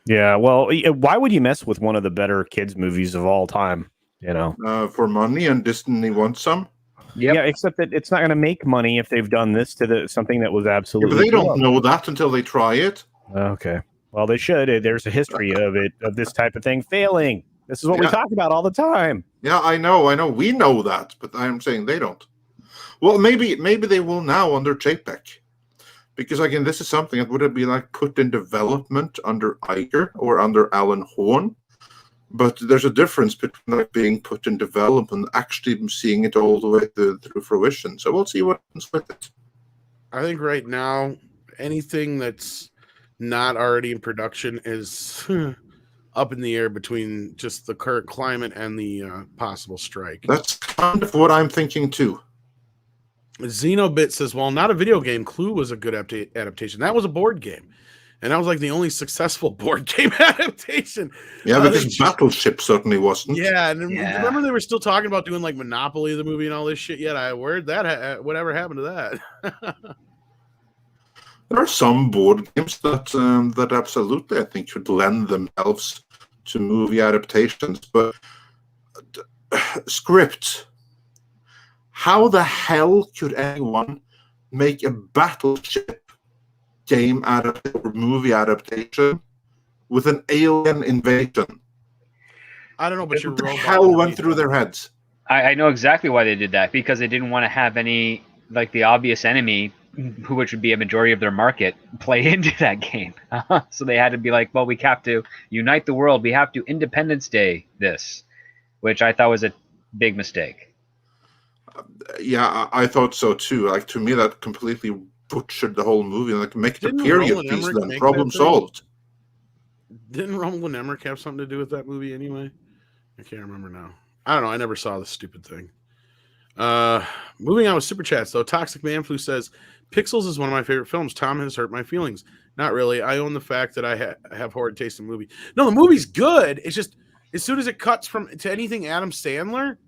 yeah. Well, why would you mess with one of the better kids movies of all time? You know, For money, and Disney wants some. Yep. yeah. Except that it's not going to make money if they've done this to something that was Yeah, absolutely. but they don't beloved. know that until they try it. Okay. Well, they should. There's a history of this type of thing failing. This is what we Yeah. talk about all the time. Yeah, I know. We know that, but I'm saying they don't. Well, maybe they will now under JPEG. Because again, this is something that would have been like put in development under Iger or under Alan Horn. But there's a difference between like being put in development and actually seeing it all the way through fruition. So we'll see what happens with it. I think right now, anything that's not already in production is up in the air between just the current climate and the possible strike. That's kind of what I'm thinking too. Xenobit says, well, not a video game. Clue was a good adaptation. That was a board game. And that was like the only successful board game adaptation. Yeah, because Battleship certainly wasn't. Yeah, and Yeah. remember they were still talking about doing like Monopoly, the movie, and all this shit. Yet whatever happened to that? There are some board games that absolutely I think should lend themselves to movie adaptations, but script. How the hell could anyone make a Battleship game adaptation or movie adaptation with an alien invasion? I don't know, but What the hell went through their heads? I know exactly why they did that, because they didn't want to have any, like, the obvious enemy which would be a majority of their market, play into that game. So they had to be like, well, we have to unite the world. We have to Independence Day this, which I thought was a big mistake. Yeah, I thought so too. Like, to me, that completely butchered the whole movie. Like, make the Didn't period Roland piece Emmerich then. make Problem that thing? solved. Didn't Roland Emmerich have something to do with that movie anyway? I can't remember now. I don't know. I never saw this stupid thing. Moving on with super chats though. Toxic Man Flu says Pixels is one of my favorite films. Tom has hurt my feelings. Not really. I own the fact that I have horrid taste in movie. No, the movie's good. It's just as soon as it cuts to anything Adam Sandler,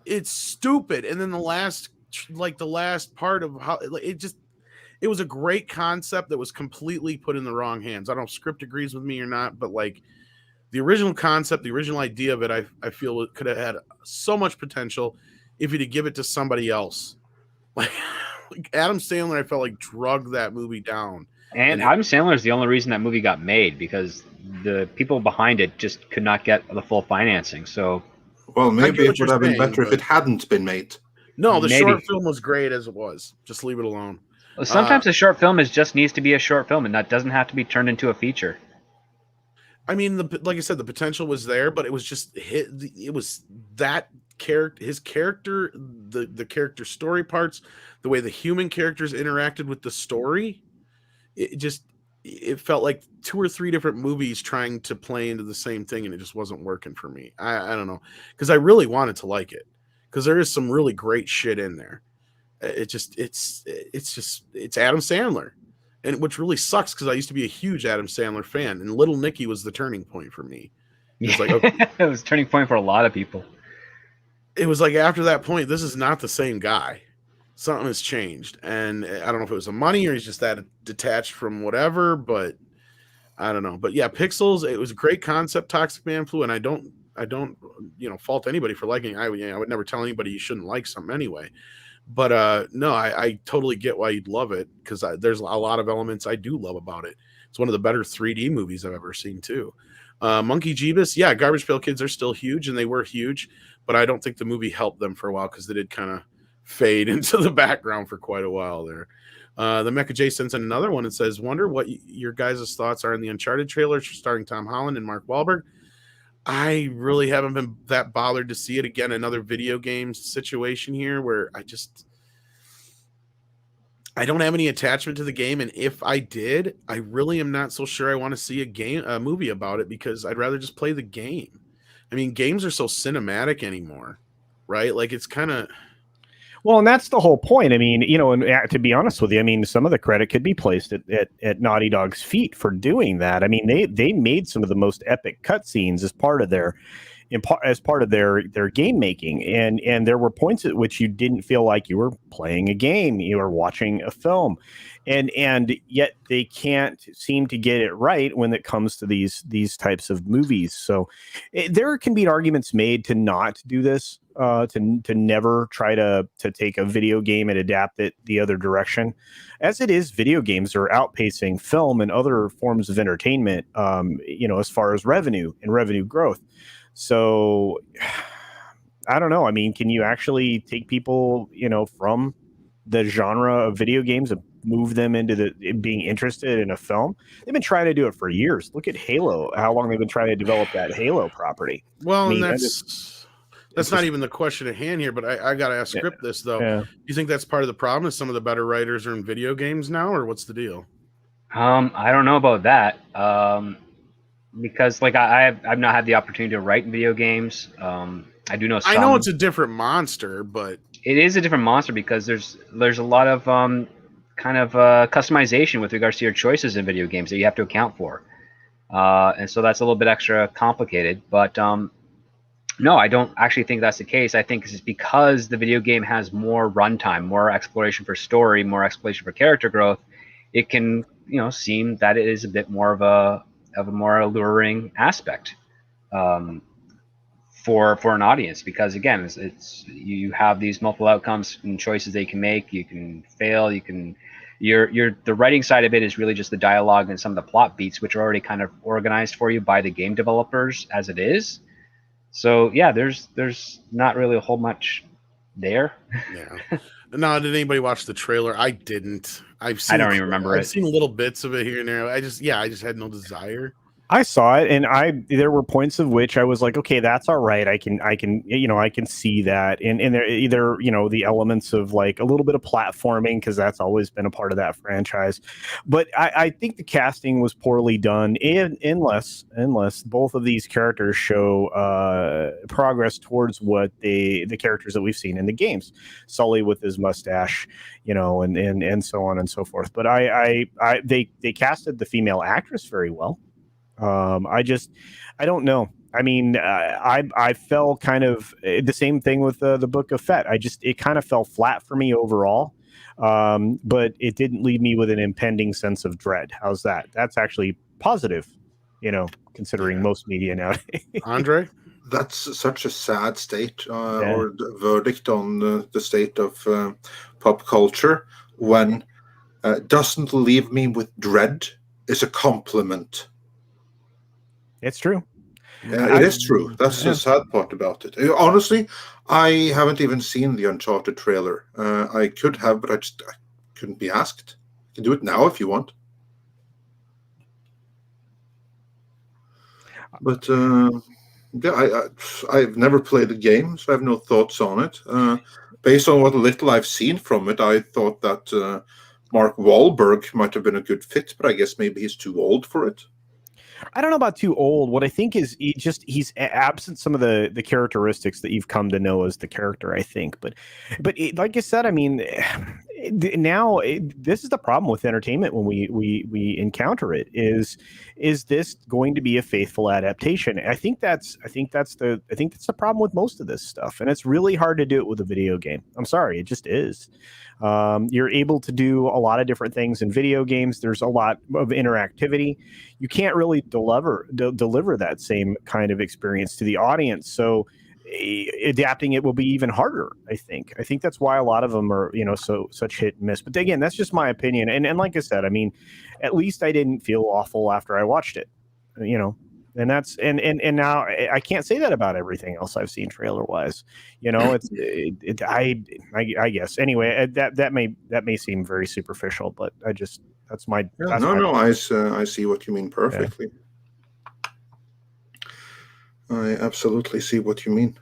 it's stupid. And then the last part of how it was a great concept that was completely put in the wrong hands. I don't know if script agrees with me or not, but like the original concept, the original idea of it, I feel it could have had so much potential if you'd give it to somebody else. Like Adam Sandler, I felt like drugged that movie down. And Adam Sandler is the only reason that movie got made, because the people behind it just could not get the full financing. So, well, maybe it would have been better if it hadn't been made. No, the short film was great as it was. Just leave it alone. Well, sometimes a short film just needs to be a short film, and that doesn't have to be turned into a feature. I mean, like I said, the potential was there, but it was just it was that character, his character, the character story parts, the way the human characters interacted with the story. It felt like 2 or 3 different movies trying to play into the same thing, and it just wasn't working for me. I don't know, because I really wanted to like it, because there is some really great shit in there. It's Adam Sandler. And which really sucks, because I used to be a huge Adam Sandler fan, and Little Nicky was the turning point for me. It's like, okay, it was a turning point for a lot of people. It was like after that point, this is not the same guy. Something has changed, and I don't know if it was the money or he's just that detached from whatever. But I don't know. But yeah, Pixels. It was a great concept, Toxic Man Flu, and I don't fault anybody for liking it. I would never tell anybody you shouldn't like something anyway. But no, I totally get why you'd love it, because there's a lot of elements I do love about it. It's one of the better 3D movies I've ever seen too. Monkey Jeebus, yeah, Garbage Pail Kids are still huge, and they were huge, but I don't think the movie helped them for a while, because they did kind of fade into the background for quite a while there. The Mecha J sends in another one and says, wonder what your guys' thoughts are on the Uncharted trailer starring Tom Holland and Mark Wahlberg. I really haven't been that bothered to see it. Again, another video game situation here where I don't have any attachment to the game, and if I did, I really am not so sure I want to see a movie about it, because I'd rather just play the game. I mean, games are so cinematic anymore, right? Like, it's kind of... Well, and that's the whole point. I mean, and to be honest with you, I mean, some of the credit could be placed at Naughty Dog's feet for doing that. I mean, they made some of the most epic cutscenes as part of their game making, and there were points at which you didn't feel like you were playing a game, you were watching a film, and yet they can't seem to get it right when it comes to these types of movies. So there can be arguments made to not do this, to never try to take a video game and adapt it the other direction. As it is, video games are outpacing film and other forms of entertainment, as far as revenue and revenue growth. So I don't know. I mean, can you actually take people, from the genre of video games and move them into being interested in a film? They've been trying to do it for years. Look at Halo, how long they've been trying to develop that Halo property. Well, and that's not even the question at hand here, but I got to ask Script this, though. Yeah. Do you think that's part of the problem, is some of the better writers are in video games now, or what's the deal? I don't know about that. Because I've not had the opportunity to write in video games. I do know some. I know it's a different monster, but it is a different monster, because there's a lot of customization with regards to your choices in video games that you have to account for, and so that's a little bit extra complicated. But no, I don't actually think that's the case. I think it's because the video game has more runtime, more exploration for story, more exploration for character growth. It can seem that it is a bit more of a more alluring aspect for an audience, because again, it's you have these multiple outcomes and choices they can make. You can fail. You can the writing side of it is really just the dialogue and some of the plot beats, which are already kind of organized for you by the game developers as it is. So yeah, there's not really a whole much there. Yeah. No, did anybody watch the trailer? I didn't. I've seen. I don't even remember I've it. seen little bits of it here and there. I just had no desire. I saw it, and there were points of which I was like, okay, that's all right. I can I can see that, and there either the elements of like a little bit of platforming, because that's always been a part of that franchise. But I think the casting was poorly done, unless both of these characters show progress towards what the characters that we've seen in the games. Sully with his mustache, and so on and so forth. But they casted the female actress very well. I don't know. I mean, I fell kind of the same thing with the Book of Fett. It kind of fell flat for me overall, but it didn't leave me with an impending sense of dread. How's that? That's actually positive, considering most media nowadays. Andre? That's such a sad state or verdict on the state of pop culture when doesn't leave me with dread is a compliment. It's true. It is true. That's the sad part about it. Honestly, I haven't even seen the Uncharted trailer. I could have, but I couldn't be asked. You can do it now if you want. But I've never played the game, so I have no thoughts on it. Based on what little I've seen from it, I thought that Mark Wahlberg might have been a good fit, but I guess maybe he's too old for it. I don't know about too old. What I think is he's absent some of the characteristics that you've come to know as the character, I think. But like I said, I mean, now this is the problem with entertainment when we encounter it is this going to be a faithful adaptation? I think that's the problem with most of this stuff, and it's really hard to do it with a video game. I'm sorry, it just is. You're able to do a lot of different things in video games. There's a lot of interactivity. You can't really deliver that same kind of experience to the audience. So adapting it will be even harder, I think. I think that's why a lot of them are, such hit and miss. But again, that's just my opinion. And like I said, I mean, at least I didn't feel awful after I watched it, And that's and now I can't say that about everything else I've seen trailer wise. I guess anyway that may seem very superficial, but that's my I see what you mean perfectly. Yeah. I absolutely see what you mean.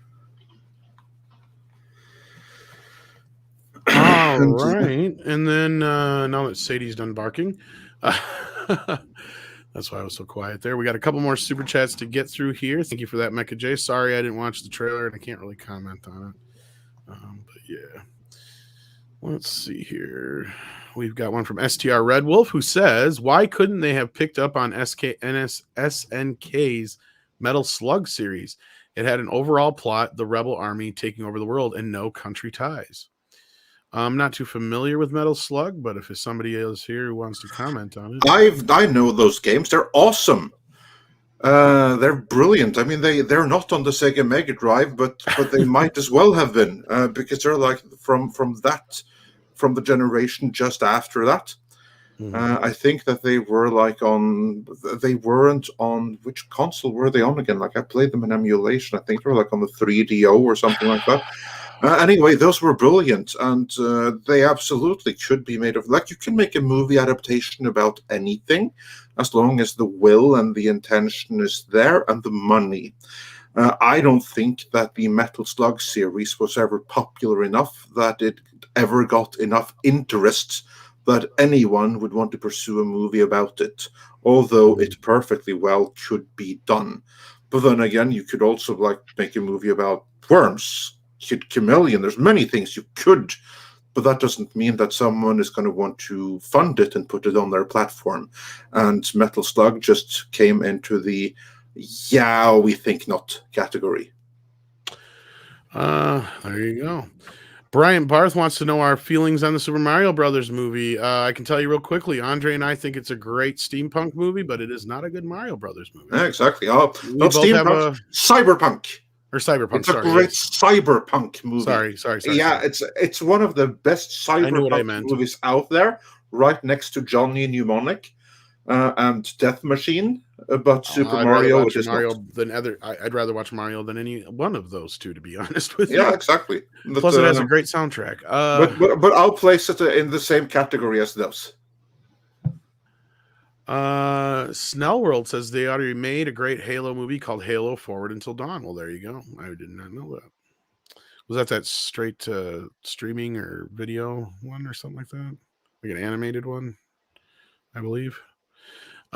All right, and then now that Sadie's done barking. That's why I was so quiet there. We got a couple more super chats to get through here. Thank you for that, Mecha J. Sorry I didn't watch the trailer and I can't really comment on it. But yeah. Let's see here. We've got one from STR Red Wolf who says, why couldn't they have picked up on SNK's Metal Slug series? It had an overall plot, the rebel army taking over the world, and no country ties. I'm not too familiar with Metal Slug, but if there's somebody else here who wants to comment on it. I know those games. They're awesome. They're brilliant. I mean, they're not on the Sega Mega Drive, but they might as well have been because they're like from the generation just after that. I think that they were they weren't on, which console were they on again? Like I played them in emulation. I think they were like on the 3DO or something like that. Anyway, those were brilliant, and they absolutely could be made of. Like, you can make a movie adaptation about anything, as long as the will and the intention is there and the money. I don't think that the Metal Slug series was ever popular enough that it ever got enough interest that anyone would want to pursue a movie about it, although it perfectly well could be done. But then again, you could also make a movie about worms. Chameleon. There's many things you could, but that doesn't mean that someone is going to want to fund it and put it on their platform. And Metal Slug just came into the we think not category. There you go. Brian Barth wants to know our feelings on the Super Mario Brothers movie. I can tell you real quickly, Andre and I think it's a great steampunk movie, but it is not a good Mario Brothers movie. Yeah, exactly. Steampunk, cyberpunk. Or cyberpunk. It's a great cyberpunk movie. Sorry. Yeah, it's one of the best cyberpunk movies out there, right next to Johnny Mnemonic and Death Machine. But Super I'd rather Mario, watch it is Mario not. than I'd rather watch Mario than any one of those two, to be honest with you. Yeah, exactly. But, Plus, it has a great soundtrack. but I'll place it in the same category as those. Snellworld says they already made a great Halo movie called Halo Forward Until Dawn. Well, there you go. I did not know that. Was that straight to streaming or video one or something like that? Like an animated one, I believe.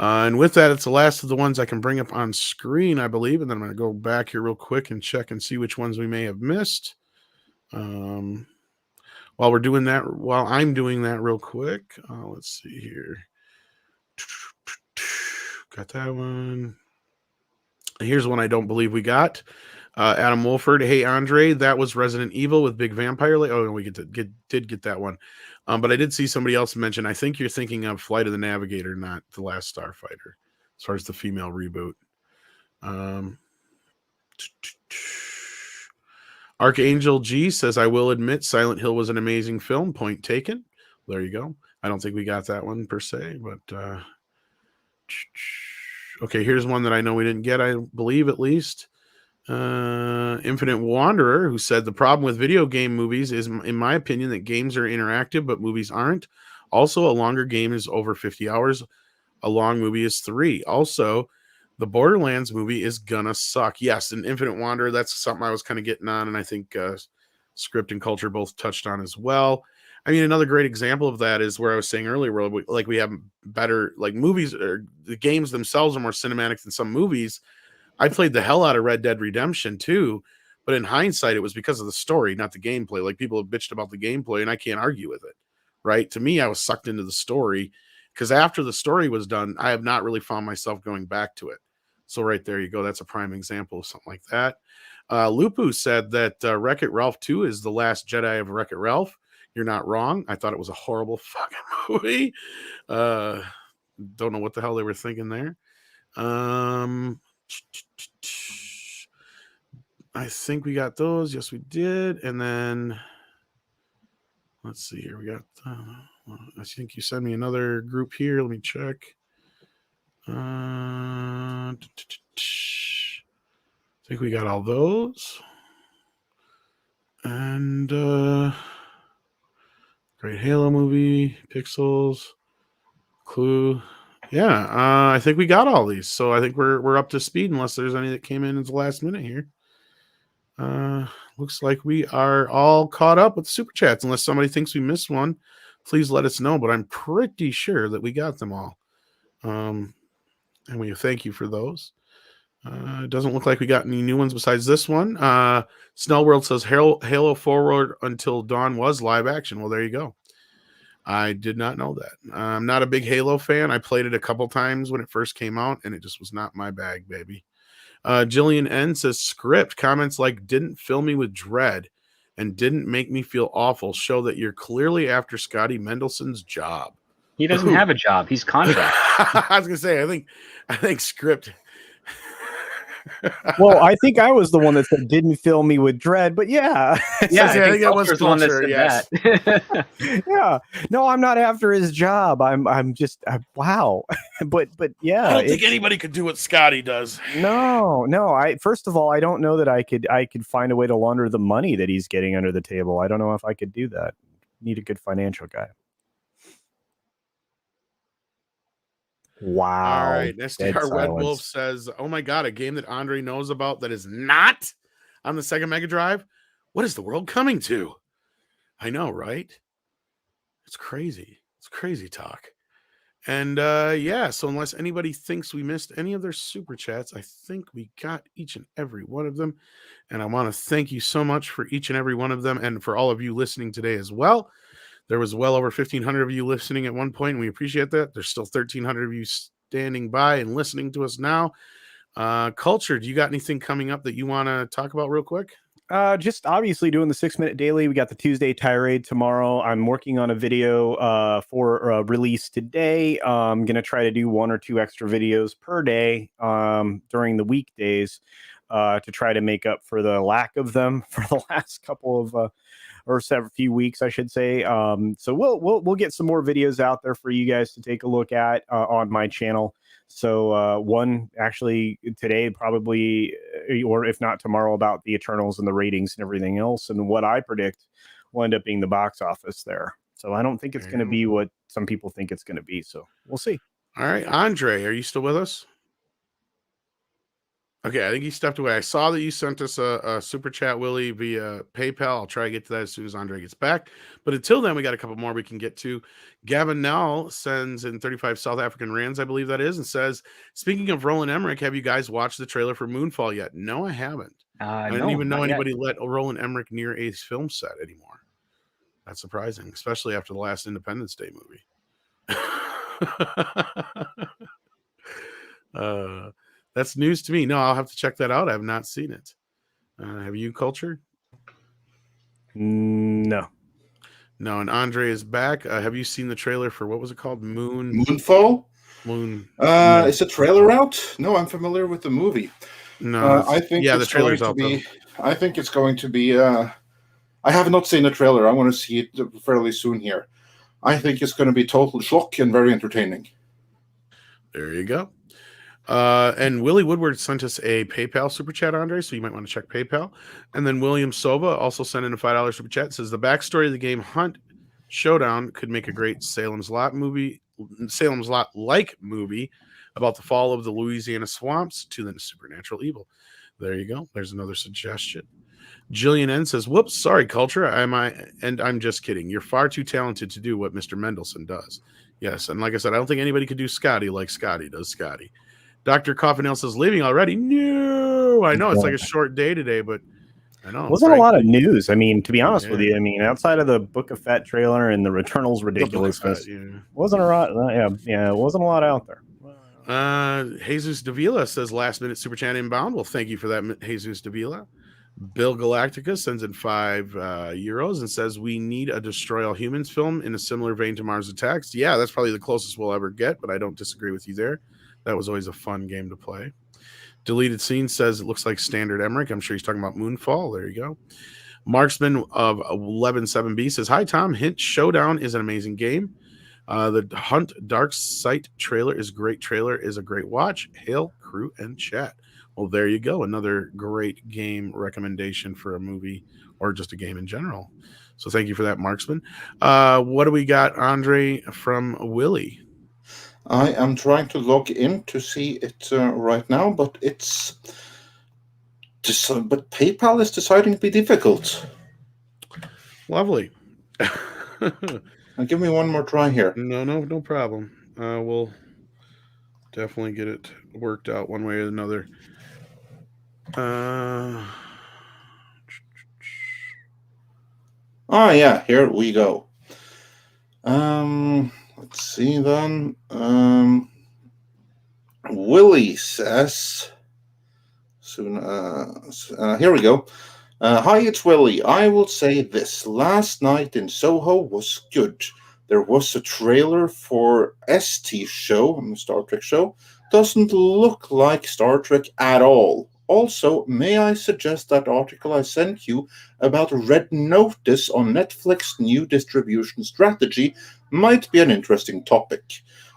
And with that, it's the last of the ones I can bring up on screen, I believe. And then I'm going to go back here real quick and check and see which ones we may have missed. While I'm doing that real quick, let's see here. Got that one. Here's one I don't believe we got. Adam Wolford. Hey, Andre, that was Resident Evil with Big Vampire. Oh, no, we did get that one. But I did see somebody else mention, I think you're thinking of Flight of the Navigator, not The Last Starfighter, as far as the female reboot. Archangel G says, I will admit Silent Hill was an amazing film. Point taken. There you go. I don't think we got that one per se, but okay, here's one that I know we didn't get, I believe, at least. Infinite Wanderer, who said the problem with video game movies is, in my opinion, that games are interactive, but movies aren't. Also, a longer game is over 50 hours. A long movie is 3. Also, the Borderlands movie is gonna suck. Yes, and Infinite Wanderer, that's something I was kind of getting on, and I think Script and Culture both touched on as well. I mean, another great example of that is where I was saying earlier, where we have better, like, movies, or the games themselves are more cinematic than some movies. I played the hell out of Red Dead Redemption 2, but in hindsight, it was because of the story, not the gameplay. Like, people have bitched about the gameplay, and I can't argue with it, right? To me, I was sucked into the story, because after the story was done, I have not really found myself going back to it. So right there you go. That's a prime example of something like that. Lupu said that Wreck-It Ralph 2 is the last Jedi of Wreck-It Ralph. You're not wrong. I thought it was a horrible fucking movie. Don't know what the hell they were thinking there. I think we got those. Yes, we did. And then let's see here. We got, I think you sent me another group here. Let me check. I think we got all those. And great Halo movie, Pixels, Clue. Yeah, I think we got all these. So I think we're up to speed, unless there's any that came in at the last minute here. Looks like we are all caught up with super chats. Unless somebody thinks we missed one, please let us know. But I'm pretty sure that we got them all. And we thank you for those. It doesn't look like we got any new ones besides this one. Snellworld says Halo Forward Until Dawn was live action. Well, there you go. I did not know that. I'm not a big Halo fan. I played it a couple times when it first came out, and it just was not my bag, baby. Jillian N says, Script comments like "didn't fill me with dread" and "didn't make me feel awful" show that you're clearly after Scotty Mendelson's job. He doesn't have a job. He's contract. I was gonna say, I think Script. Well, I think I was the one that said didn't fill me with dread, but yeah. Yeah, I think it was Culture's the one that Culture, said yes. that. Yeah. No, I'm not after his job. I'm just wow. but yeah. I don't think anybody could do what Scotty does. No. First of all, I don't know that I could find a way to launder the money that he's getting under the table. I don't know if I could do that. Need a good financial guy. Wow. All right. Next to our Red Wolf says, oh my God, a game that Andre knows about that is not on the Sega Mega Drive. What is the world coming to? I know, right? It's crazy. It's crazy talk. And yeah, so unless anybody thinks we missed any of their super chats, I think we got each and every one of them. And I want to thank you so much for each and every one of them, and for all of you listening today as well. There was well over 1,500 of you listening at one point, and we appreciate that. There's still 1,300 of you standing by and listening to us now. Culture, do you got anything coming up that you want to talk about real quick? Just obviously doing the 6-minute daily. We got the Tuesday tirade tomorrow. I'm working on a video for release today. I'm going to try to do 1 or 2 extra videos per day during the weekdays to try to make up for the lack of them for the last couple of or several few weeks, I should say. So we'll get some more videos out there for you guys to take a look at on my channel. So one actually today, probably, or if not tomorrow, about the Eternals and the ratings and everything else. And what I predict will end up being the box office there. So I don't think it's going to be what some people think it's going to be. So we'll see. All right, Andre, are you still with us? Okay, I think he stepped away. I saw that you sent us a super chat, Willie, via PayPal. I'll try to get to that as soon as Andre gets back. But until then, we got a couple more we can get to. Gavin Nell sends in 35 South African rands, I believe that is, and says, speaking of Roland Emmerich, have you guys watched the trailer for Moonfall yet? No, I haven't. I didn't even know anybody let Roland Emmerich near a film set anymore. That's surprising, especially after the last Independence Day movie. That's news to me. No, I'll have to check that out. I have not seen it. Have you, Culture? No. No, and Andre is back. Have you seen the trailer for, what was it called? Moonfall? No. Is the trailer out? No, I'm familiar with the movie. No, I think the trailer's out. I think it's going to be. I have not seen the trailer. I want to see it fairly soon here. I think it's going to be total shock and very entertaining. There you go. And Willie Woodward sent us a PayPal super chat, Andre, so you might want to check PayPal. And then William Sova also sent in a $5 super chat. Says the backstory of the game Hunt Showdown could make a great Salem's Lot like movie about the fall of the Louisiana swamps to the supernatural evil. There you go. There's another suggestion. Jillian N says, whoops, sorry, Culture. I'm just kidding. You're far too talented to do what Mr. Mendelsohn does. Yes, and like I said, I don't think anybody could do Scotty like Scotty does Scotty. Dr. Coffin says, leaving already? No, I know it's like a short day today, but I know. Wasn't a lot of news. I mean, to be honest with you, I mean, outside of the Book of Fett trailer and the Returnal's ridiculousness, wasn't a lot. It wasn't a lot out there. Jesus Davila says, last minute super chat inbound. Well, thank you for that, Jesus Davila. Bill Galactica sends in €5 and says, we need a Destroy All Humans film in a similar vein to Mars Attacks. Yeah, that's probably the closest we'll ever get, but I don't disagree with you there. That was always a fun game to play. Deleted Scene says it looks like standard Emmerich. I'm sure he's talking about Moonfall. There you go. Marksman of 117B says, hi, Tom. Hint Showdown is an amazing game. The Hunt Dark Sight trailer is great. Trailer is a great watch. Hail, crew, and chat. Well, there you go. Another great game recommendation for a movie or just a game in general. So thank you for that, Marksman. What do we got, Andre, from Willie? I am trying to log in to see it right now, but but PayPal is deciding to be difficult. Lovely. Give me one more try here. No problem. We'll definitely get it worked out one way or another. Yeah, here we go. Let's see then. Willie says soon. Here we go. Hi, it's Willie. I will say this. Last night in Soho was good. There was a trailer for ST show, Star Trek show. Doesn't look like Star Trek at all. Also, may I suggest that article I sent you about Red Notice on Netflix new distribution strategy might be an interesting topic.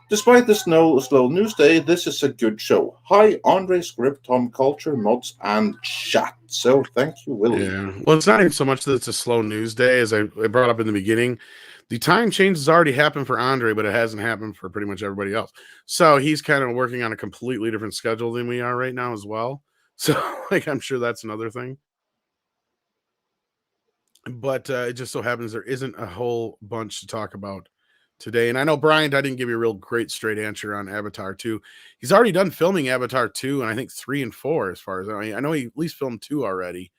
Despite the slow news day, this is a good show. Hi, Andre, Script, Tom, Culture, Mods, and chat. So thank you, Willie. Yeah. Well, it's not even so much that it's a slow news day, as I brought up in the beginning. The time change has already happened for Andre, but it hasn't happened for pretty much everybody else. So he's kind of working on a completely different schedule than we are right now as well. So, I'm sure that's another thing. But it just so happens there isn't a whole bunch to talk about today. And I know, Brian, I didn't give you a real great straight answer on Avatar 2. He's already done filming Avatar 2, and I think 3 and 4 as far as I know he at least filmed 2 already.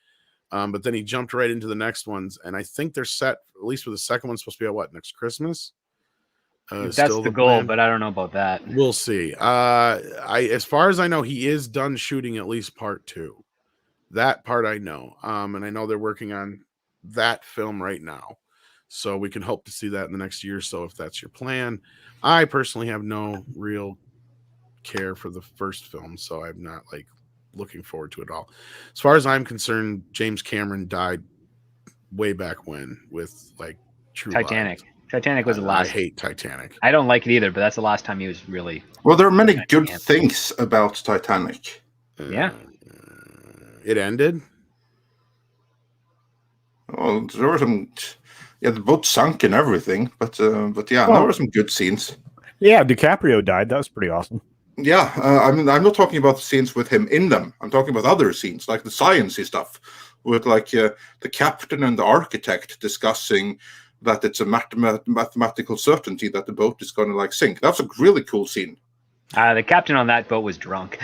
But then he jumped right into the next ones. And I think they're set, at least for the second one, supposed to be at next Christmas? That's the goal, plan. But I don't know about that. We'll see. As far as I know, he is done shooting at least part 2. That part I know. And I know they're working on that film right now. So we can hope to see that in the next year or so if that's your plan. I personally have no real care for the first film, so I'm not looking forward to it all. As far as I'm concerned, James Cameron died way back when with True Titanic. Lies. Titanic was the I last. hate Titanic. I don't like it either, but that's the last time he was really. Well, there are many good things about Titanic. Yeah. It ended. Well, there were some. Yeah, the boat sunk and everything, but yeah, there were some good scenes. Yeah, DiCaprio died. That was pretty awesome. Yeah, I'm not talking about the scenes with him in them. I'm talking about other scenes, like the sciencey stuff, with like the captain and the architect discussing that it's a mathematical certainty that the boat is going to like sink. That's a really cool scene. The captain on that boat was drunk.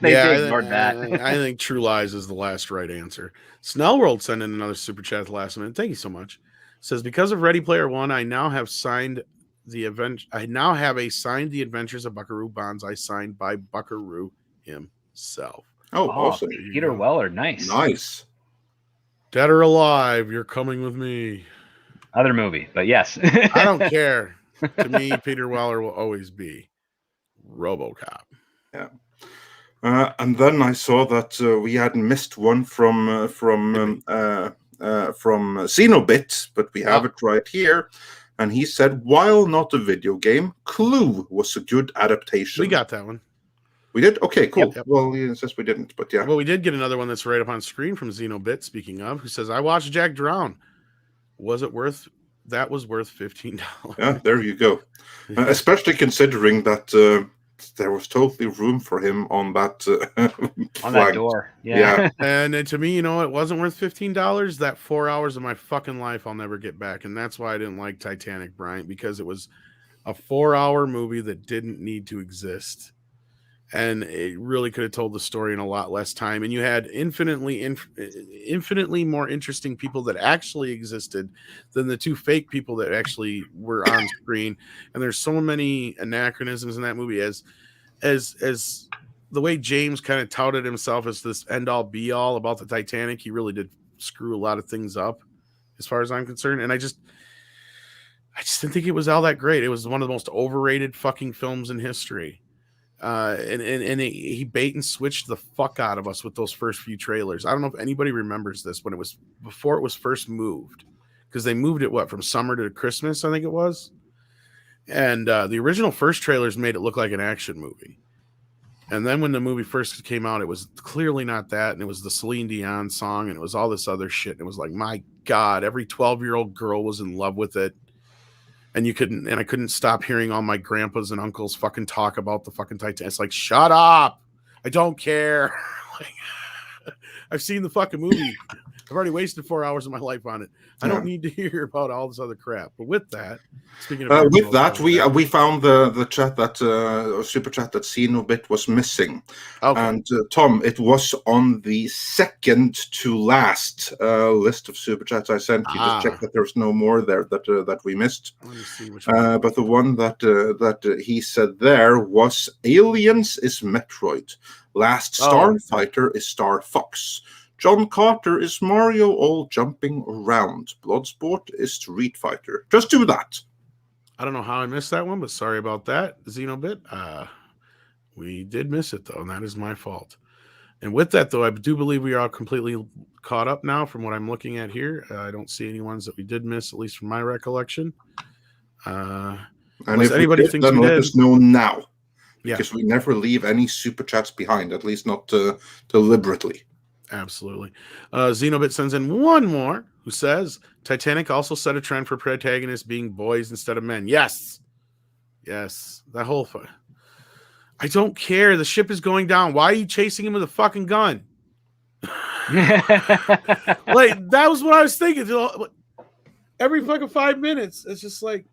They ignored that. I think True Lies is the last right answer. Snellworld sent in another super chat at the last minute. Thank you so much. Says, because of Ready Player One, I now have signed the event. I now have signed the Adventures of Buckaroo Banzai signed by Buckaroo himself. Oh, awesome. Peter Weller, nice. Nice. Dead or alive, you're coming with me. Other movie, but yes. I don't care. To me, Peter Weller will always be RoboCop. Yeah. And then I saw that we had missed one from Xenobit, but we have it right here. And he said, while not a video game, Clue was a good adaptation. We got that one. We did? Okay, cool. Yep. Well, he says we didn't, but yeah. Well, we did get another one that's right up on screen from Xenobit, speaking of, who says, I watched Jack Drown. That was worth $15. Yeah, there you go. Especially considering that there was totally room for him on that on that door. Yeah. And to me, it wasn't worth $15. That 4 hours of my fucking life I'll never get back. And that's why I didn't like Titanic, Bryant, because it was a 4-hour movie that didn't need to exist. And it really could have told the story in a lot less time. And you had infinitely more interesting people that actually existed than the two fake people that actually were on screen. And there's so many anachronisms in that movie as the way James kind of touted himself as this end all be all about the Titanic. He really did screw a lot of things up as far as I'm concerned. And I just didn't think it was all that great. It was one of the most overrated fucking films in history. And he bait and switched the fuck out of us with those first few trailers. I don't know if anybody remembers this when it was before it was first moved, because they moved it from summer to Christmas, I think it was. And the original first trailers made it look like an action movie. And then when the movie first came out, it was clearly not that. And it was the Celine Dion song, and it was all this other shit. And it was like, my God, every 12-year-old girl was in love with it. And I couldn't stop hearing all my grandpas and uncles fucking talk about the fucking Titanic. It's like, shut up. I don't care. I've seen the fucking movie. I've already wasted 4 hours of my life on it. I don't need to hear about all this other crap. But with that, speaking of with that, we found the chat that super chat that Xenobit was missing. Okay. And Tom, it was on the second to last list of super chats I sent you. Just check that there's no more there that we missed. Let me see which one. But the one that he said there was Aliens is Metroid. Last Starfighter is Star Fox. John Carter is Mario all jumping around. Bloodsport is Street Fighter. Just do that. I don't know how I missed that one, but sorry about that, Xenobit. We did miss it, though, and that is my fault. And with that, though, I do believe we are completely caught up now from what I'm looking at here. I don't see any ones that we did miss, at least from my recollection. And if anybody thinks then we let did, us know now. Yeah. Because we never leave any super chats behind, at least not deliberately. Absolutely. Xenobit sends in one more who says, Titanic also set a trend for protagonists being boys instead of men. Yes. That whole I don't care. The ship is going down. Why are you chasing him with a fucking gun? Like, that was what I was thinking. Every fucking 5 minutes, it's just like,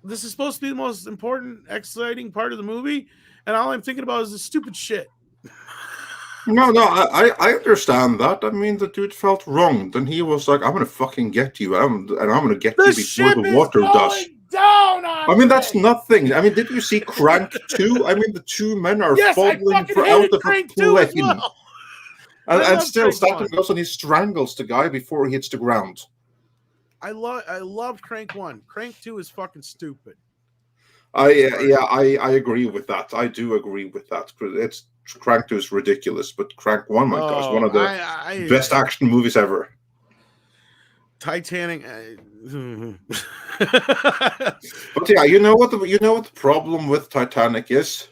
this is supposed to be the most important, exciting part of the movie, and all I'm thinking about is this stupid shit. No, I understand that. I mean, the dude felt wronged, and he was like, I'm going to fucking get you, and I'm going to get you before the water does. Down I mean, that's nothing. I mean, did you see Crank 2? I mean, the two men are falling out of a plane. Well. And still, Statham goes and he strangles the guy before he hits the ground. I loved Crank 1. Crank 2 is fucking stupid. I agree with that. I do agree with that. It's Crank 2 is ridiculous, but Crank 1, one of the best action movies ever. Titanic, But yeah, you know what the problem with Titanic is?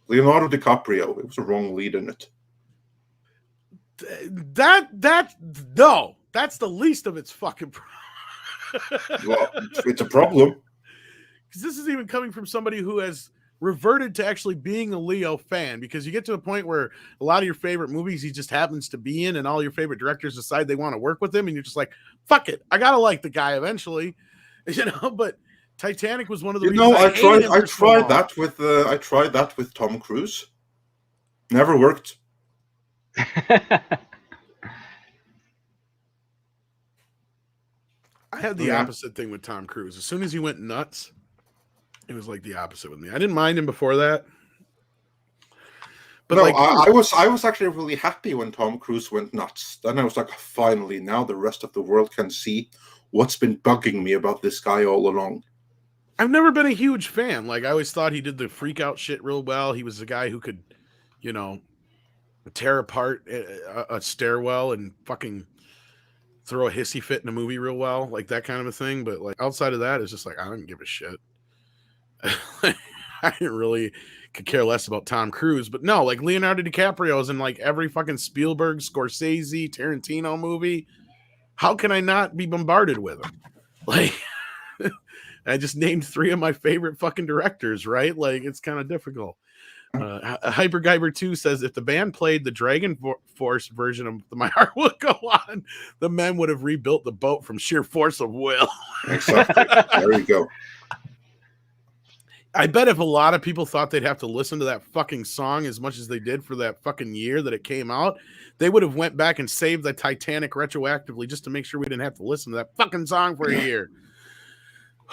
Leonardo DiCaprio. It was a wrong lead in it. No, that's the least of its fucking Well, it's a problem. Because this is even coming from somebody who has reverted to actually being a Leo fan, because you get to a point where a lot of your favorite movies he just happens to be in, and all your favorite directors decide they want to work with him, and you're just like, fuck it, I gotta like the guy eventually, But Titanic was one of the reasons I tried that that with Tom Cruise. Never worked. I had the opposite thing with Tom Cruise. As soon as he went nuts, it was like the opposite with me. I didn't mind him before that. But no, I was actually really happy when Tom Cruise went nuts. Then I was like, finally, now the rest of the world can see what's been bugging me about this guy all along. I've never been a huge fan. Like, I always thought he did the freak out shit real well. He was a guy who could, tear apart a stairwell and fucking throw a hissy fit in a movie real well, like that kind of a thing. But like outside of that, it's just like I don't give a shit. I could care less about Tom Cruise. But no, like Leonardo DiCaprio is in like every fucking Spielberg, Scorsese, Tarantino movie. How can I not be bombarded with him? Like, I just named 3 of my favorite fucking directors, right? Like, it's kind of difficult. Hyper Guyber 2 says, if the band played the Dragon Force version of My Heart Will Go On, the men would have rebuilt the boat from sheer force of will. Exactly. There you go. I bet if a lot of people thought they'd have to listen to that fucking song as much as they did for that fucking year that it came out, they would have went back and saved the Titanic retroactively just to make sure we didn't have to listen to that fucking song for a year.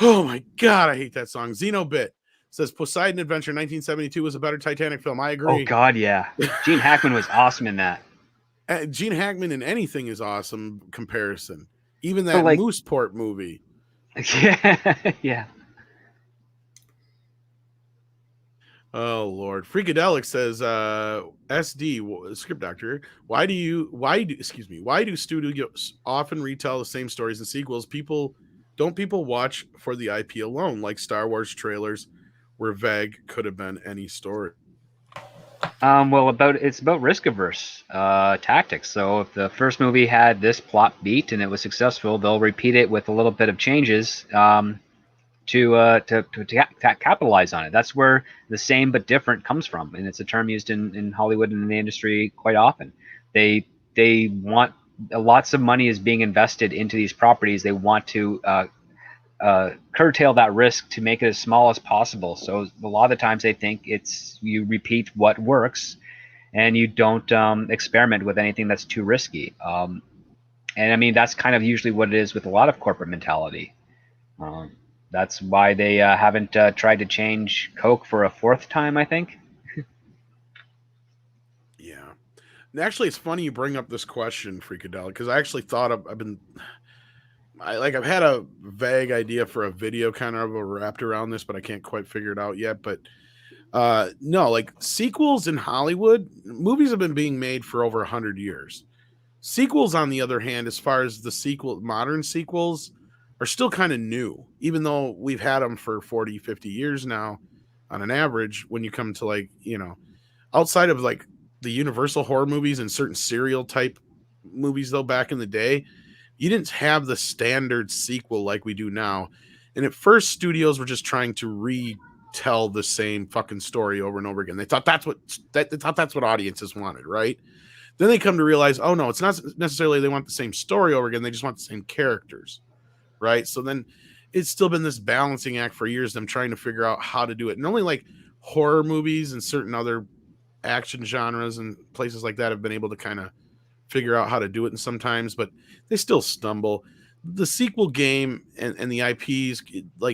Oh my God, I hate that song. Xenobit says Poseidon Adventure 1972 was a better Titanic film. I agree. Oh God, yeah. Gene Hackman was awesome in that. Gene Hackman in anything is awesome comparison. Even that Mooseport movie. Yeah. Oh Lord. Freakadelic says SD script doctor, why do studios often retell the same stories and sequels? People watch for the IP alone, like Star Wars trailers where vague could have been any story? It's about risk averse tactics. So if the first movie had this plot beat and it was successful, they'll repeat it with a little bit of changes to capitalize on it. That's where the same but different comes from, and it's a term used in Hollywood and in the industry quite often. They want lots of money is being invested into these properties. They want to curtail that risk to make it as small as possible. So a lot of the times they think you repeat what works, and you don't experiment with anything that's too risky. And I mean that's kind of usually what it is with a lot of corporate mentality. That's why they haven't tried to change Coke for a 4th time, I think. Yeah. And actually, it's funny you bring up this question, Freakadelic, because I actually thought I've had a vague idea for a video kind of wrapped around this, but I can't quite figure it out yet. But no, like sequels in Hollywood, movies have been being made for over 100 years. Sequels, on the other hand, as far as modern sequels, are still kind of new, even though we've had them for 40, 50 years now on an average. When you come to outside of like the Universal horror movies and certain serial type movies, though, back in the day, you didn't have the standard sequel like we do now. And at first, studios were just trying to retell the same fucking story over and over again. They thought that's what audiences wanted, right? Then they come to realize, oh no, it's not necessarily they want the same story over again. They just want the same characters. Right. So then it's still been this balancing act for years, them trying to figure out how to do it. And only like horror movies and certain other action genres and places like that have been able to kind of figure out how to do it. And sometimes, but they still stumble. The sequel game and the IPs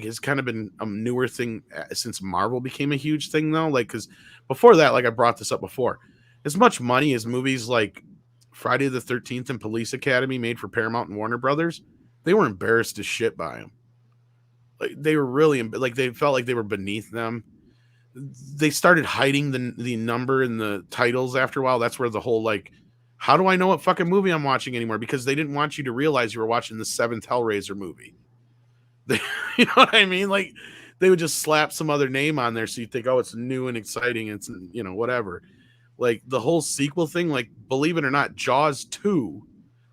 has kind of been a newer thing since Marvel became a huge thing, though. Because before that, I brought this up before, as much money as movies like Friday the 13th and Police Academy made for Paramount and Warner Brothers, they were embarrassed as shit by them. They were really they felt like they were beneath them. They started hiding the number in the titles after a while. That's where the whole how do I know what fucking movie I'm watching anymore? Because they didn't want you to realize you were watching the 7th Hellraiser movie. You know what I mean? Like they would just slap some other name on there so you think, oh, it's new and exciting. It's, you know, whatever. Like the whole sequel thing, like believe it or not, Jaws 2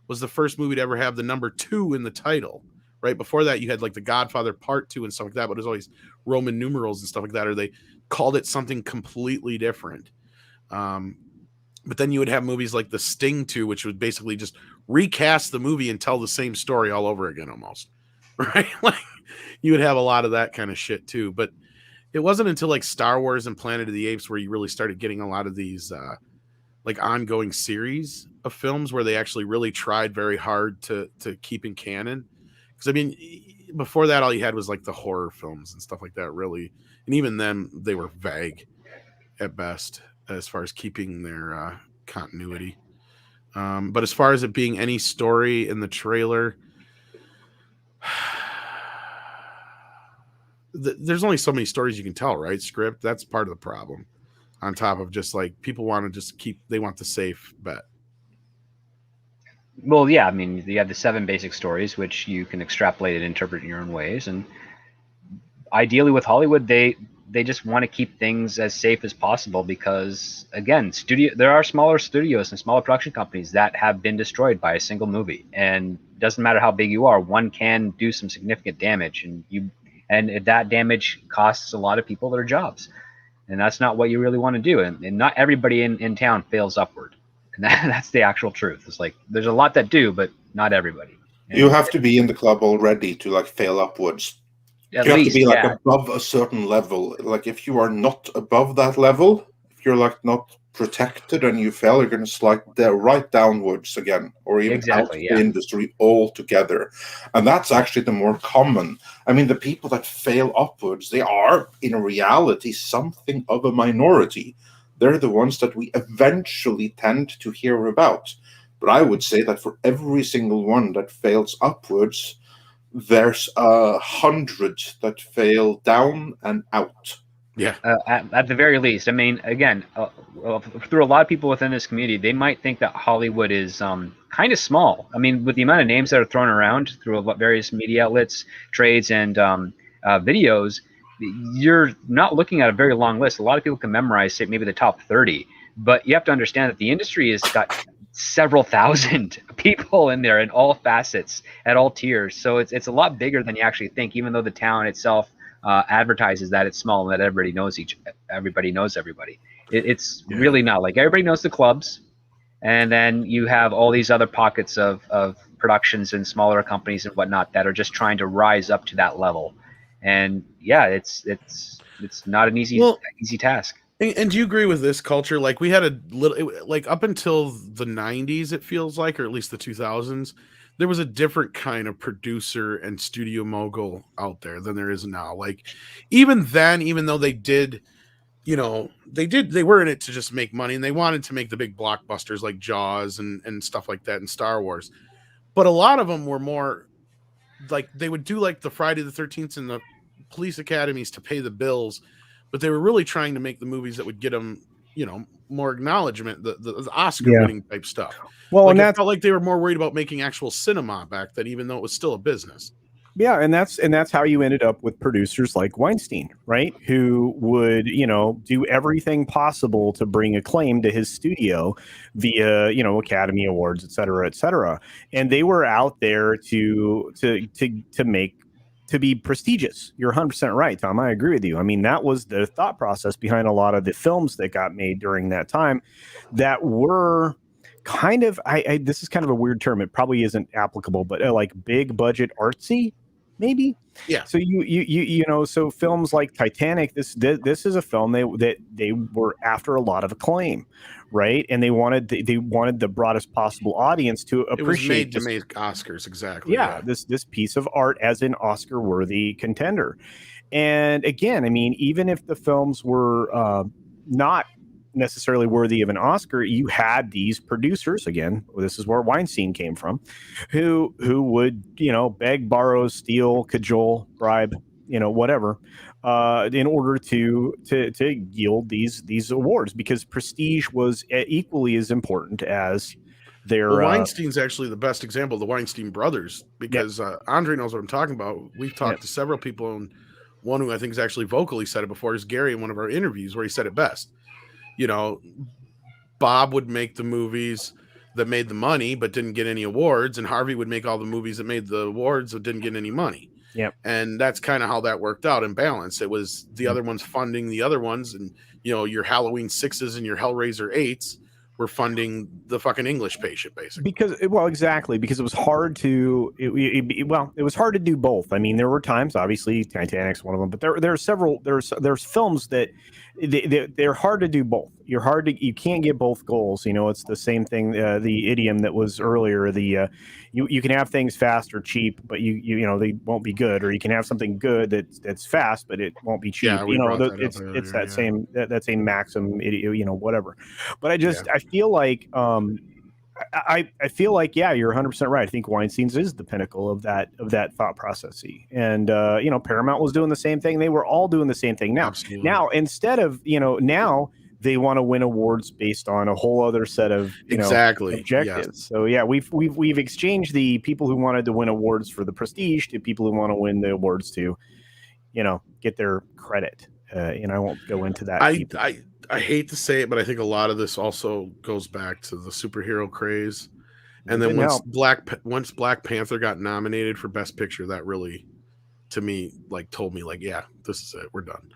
was the first movie to ever have the number 2 in the title. Right before that, you had like The Godfather Part 2 and stuff like that, but it was always Roman numerals and stuff like that, or they called it something completely different. But then you would have movies like The Sting 2, which would basically just recast the movie and tell the same story all over again almost. Right? Like you would have a lot of that kind of shit too. But it wasn't until like Star Wars and Planet of the Apes where you really started getting a lot of these like ongoing series of films where they actually really tried very hard to keep in canon. Because I mean, before that, all you had was like the horror films and stuff like that, really. And even then, they were vague at best as far as keeping their continuity. But as far as it being any story in the trailer, there's only so many stories you can tell, right? Script, that's part of the problem. On top of just like people want to just they want the safe bet. Well, yeah, I mean, you have the 7 basic stories, which you can extrapolate and interpret in your own ways. And ideally with Hollywood, they just want to keep things as safe as possible because, again, there are smaller studios and smaller production companies that have been destroyed by a single movie. And it doesn't matter how big you are, one can do some significant damage. And that damage costs a lot of people their jobs. And that's not what you really want to do. And not everybody in town fails upward. And that's the actual truth. It's like there's a lot that do, but not everybody. And you have to be in the club already to like fail upwards. You have to be like above a certain level. Like if you are not above that level, if you're like not protected and you fail, you're going to slide right downwards again, or even out of the industry altogether. And that's actually the more common. I mean, the people that fail upwards, they are in reality something of a minority. They're the ones that we eventually tend to hear about. But I would say that for every single one that fails upwards, there's 100 that fail down and out. Yeah. At the very least. I mean, again, through a lot of people within this community, they might think that Hollywood is kind of small. I mean, with the amount of names that are thrown around through various media outlets, trades, and videos, you're not looking at a very long list. A lot of people can memorize, say, maybe the top 30. But you have to understand that the industry has got several thousand people in there in all facets, at all tiers. So it's a lot bigger than you actually think, even though the town itself advertises that it's small and that everybody knows everybody. It's really not. Like everybody knows the clubs, and then you have all these other pockets of productions and smaller companies and whatnot that are just trying to rise up to that level. And yeah, it's not an easy task. And do you agree with this culture? Like we had a little, like up until the 90s, it feels like, or at least the 2000s, there was a different kind of producer and studio mogul out there than there is now. Like even then, even though they did, they were in it to just make money and they wanted to make the big blockbusters like Jaws and stuff like that and Star Wars. But a lot of them were more like they would do like the Friday the 13th and the police academies to pay the bills. But they were really trying to make the movies that would get them, more acknowledgement, the Oscar-winning type stuff. Well, and it felt like they were more worried about making actual cinema back then, even though it was still a business. Yeah, and that's how you ended up with producers like Weinstein, right? Who would, do everything possible to bring acclaim to his studio via, Academy Awards, et cetera, and they were out there to be prestigious. You're 100% right, Tom. I agree with you. I mean, that was the thought process behind a lot of the films that got made during that time that were kind of, this is kind of a weird term. It probably isn't applicable, but like big budget artsy, maybe. Yeah. So so films like Titanic, this is a film that they were after a lot of acclaim, right? And they wanted the broadest possible audience to appreciate. It was made to make Oscars, exactly. Yeah, this piece of art as an Oscar-worthy contender. And again, I mean, even if the films were not necessarily worthy of an Oscar, you had these producers, again, this is where Weinstein came from, who would, beg, borrow, steal, cajole, bribe, whatever, in order to yield these awards, because prestige was equally as important as They're Well, Weinstein's actually the best example, the Weinstein brothers, because Andre knows what I'm talking about. We've talked to several people, and one who I think has actually vocally said it before is Gary in one of our interviews, where he said it best. You know, Bob would make the movies that made the money but didn't get any awards, and Harvey would make all the movies that made the awards that didn't get any money. Yep. And that's kind of how that worked out in balance. It was the other ones funding the other ones, and your Halloween 6s and your Hellraiser 8s were funding the fucking English Patient, basically. Because it was hard to it was hard to do both. I mean, there were times, obviously Titanic's one of them, but there's films that they're hard to do both. You can't get both goals. It's the same thing, the idiom that was earlier, you can have things fast or cheap, but they won't be good, or you can have something good that's fast but it won't be cheap. It's that same maxim, whatever. But I feel like I feel like, you're 100% right. I think Weinstein's is the pinnacle of that thought process. And Paramount was doing the same thing. They were all doing the same thing. Now instead of now they want to win awards based on a whole other set of objectives. Yes. So we've exchanged the people who wanted to win awards for the prestige to people who want to win the awards to get their credit. I won't go into that. I hate to say it, but I think a lot of this also goes back to the superhero craze. And then once Black Panther got nominated for Best Picture, that really, to me, told me this is it. We're done.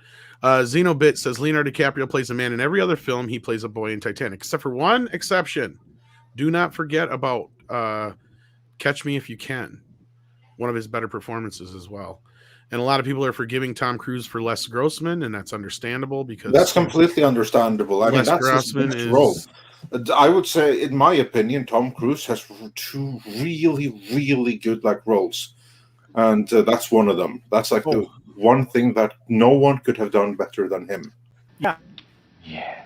Xenobit says Leonardo DiCaprio plays a man in every other film. He plays a boy in Titanic, except for one exception. Do not forget about Catch Me If You Can, one of his better performances as well. And a lot of people are forgiving Tom Cruise for Les Grossman, and that's understandable because that's completely understandable. I mean, that's Grossman his role. I would say, in my opinion, Tom Cruise has two really, really good roles, and that's one of them. That's the one thing that no one could have done better than him. Yeah. Yes.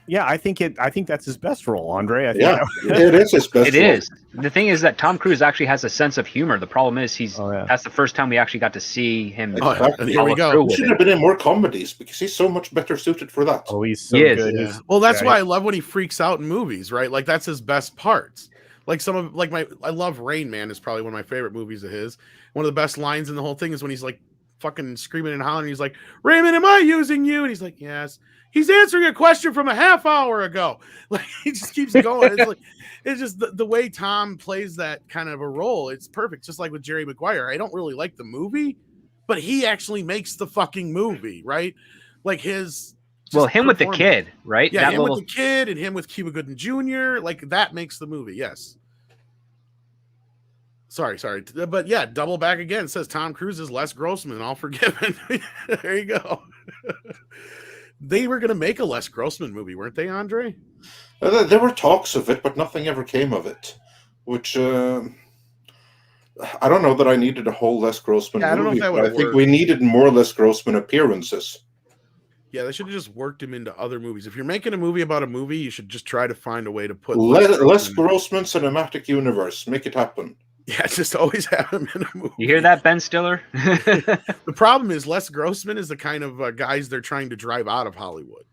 Yeah, I think that's his best role, Andre. It is his best. It is. The thing is that Tom Cruise actually has a sense of humor. The problem is that's the first time we actually got to see him. Exactly. Here we go. He should have been in more comedies because he's so much better suited for that. Oh, he's so good. Yeah. Well, that's why I love when he freaks out in movies, right? That's his best parts. I love Rain Man is probably one of my favorite movies of his. One of the best lines in the whole thing is when he's fucking screaming and hollering. He's like, Raymond, am I using you? And he's like, yes. He's answering a question from a half hour ago. He just keeps going. It's just the way Tom plays that kind of a role. It's perfect. Just like with Jerry Maguire. I don't really like the movie, but he actually makes the fucking movie, right? Him with the kid, right? Yeah, him with the kid and him with Cuba Gooding Jr. That makes the movie. Yes. Sorry. But double back again. It says Tom Cruise is Les Grossman, all forgiven. There you go. They were going to make a Les Grossman movie, weren't they, Andre? There were talks of it, but nothing ever came of it. Which, I don't know that I needed a whole Les Grossman movie. I don't know if that would work. I think we needed more Les Grossman appearances. Yeah, they should have just worked him into other movies. If you're making a movie about a movie, you should just try to find a way to put Les Grossman cinematic universe. Make it happen. Yeah, just always have him in a movie. You hear that, Ben Stiller? The problem is Les Grossman is the kind of guys they're trying to drive out of Hollywood.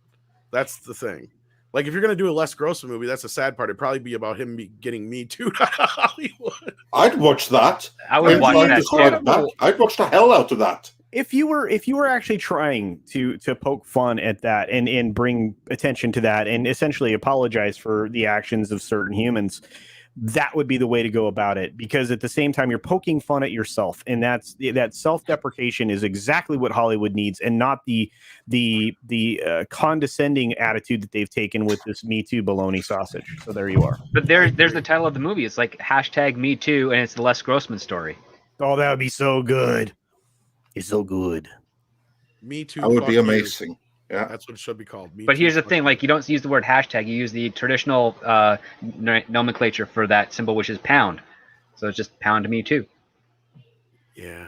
That's the thing. If you're going to do a Les Grossman movie, that's the sad part. It'd probably be about him getting Me Too out of Hollywood. I'd watch that. I would watch that. I'd watch the hell out of that. If you were actually trying to poke fun at that and bring attention to that and essentially apologize for the actions of certain humans, that would be the way to go about it, because at the same time you're poking fun at yourself, and that self-deprecation is exactly what Hollywood needs, and not the condescending attitude that they've taken with this Me Too baloney sausage. So there you are. But there's the title of the movie. It's #Me Too, and it's the Les Grossman story. Oh, that would be so good. It's so good. Me Too. That would be amazing. Yeah, that's what it should be called. But here's the thing: you don't use the word hashtag. You use the traditional nomenclature for that symbol, which is pound. So it's just pound Me Too. Yeah.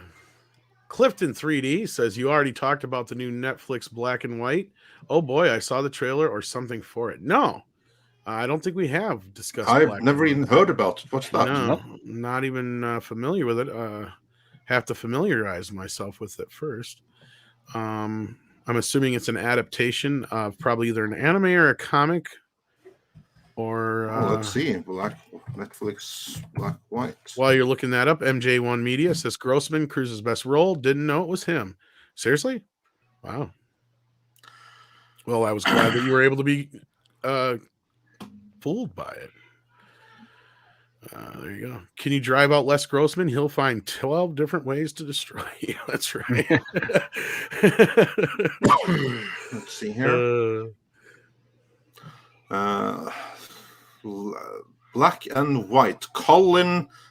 Clifton 3D says you already talked about the new Netflix Black and White. Oh boy, I saw the trailer or something for it. No, I don't think we have discussed. I've never even heard about it. What's that? No, not even familiar with it. Have to familiarize myself with it first. I'm assuming it's an adaptation of probably either an anime or a comic Or let's see. Netflix Black White. While you're looking that up, MJ1 Media says Grossman, Cruise's best role. Didn't know it was him. Seriously? Wow. Well, I was glad that you were able to be fooled by it. There you go. Can you drive out Les Grossman? He'll find 12 different ways to destroy you. That's right. Let's see here. Black and White.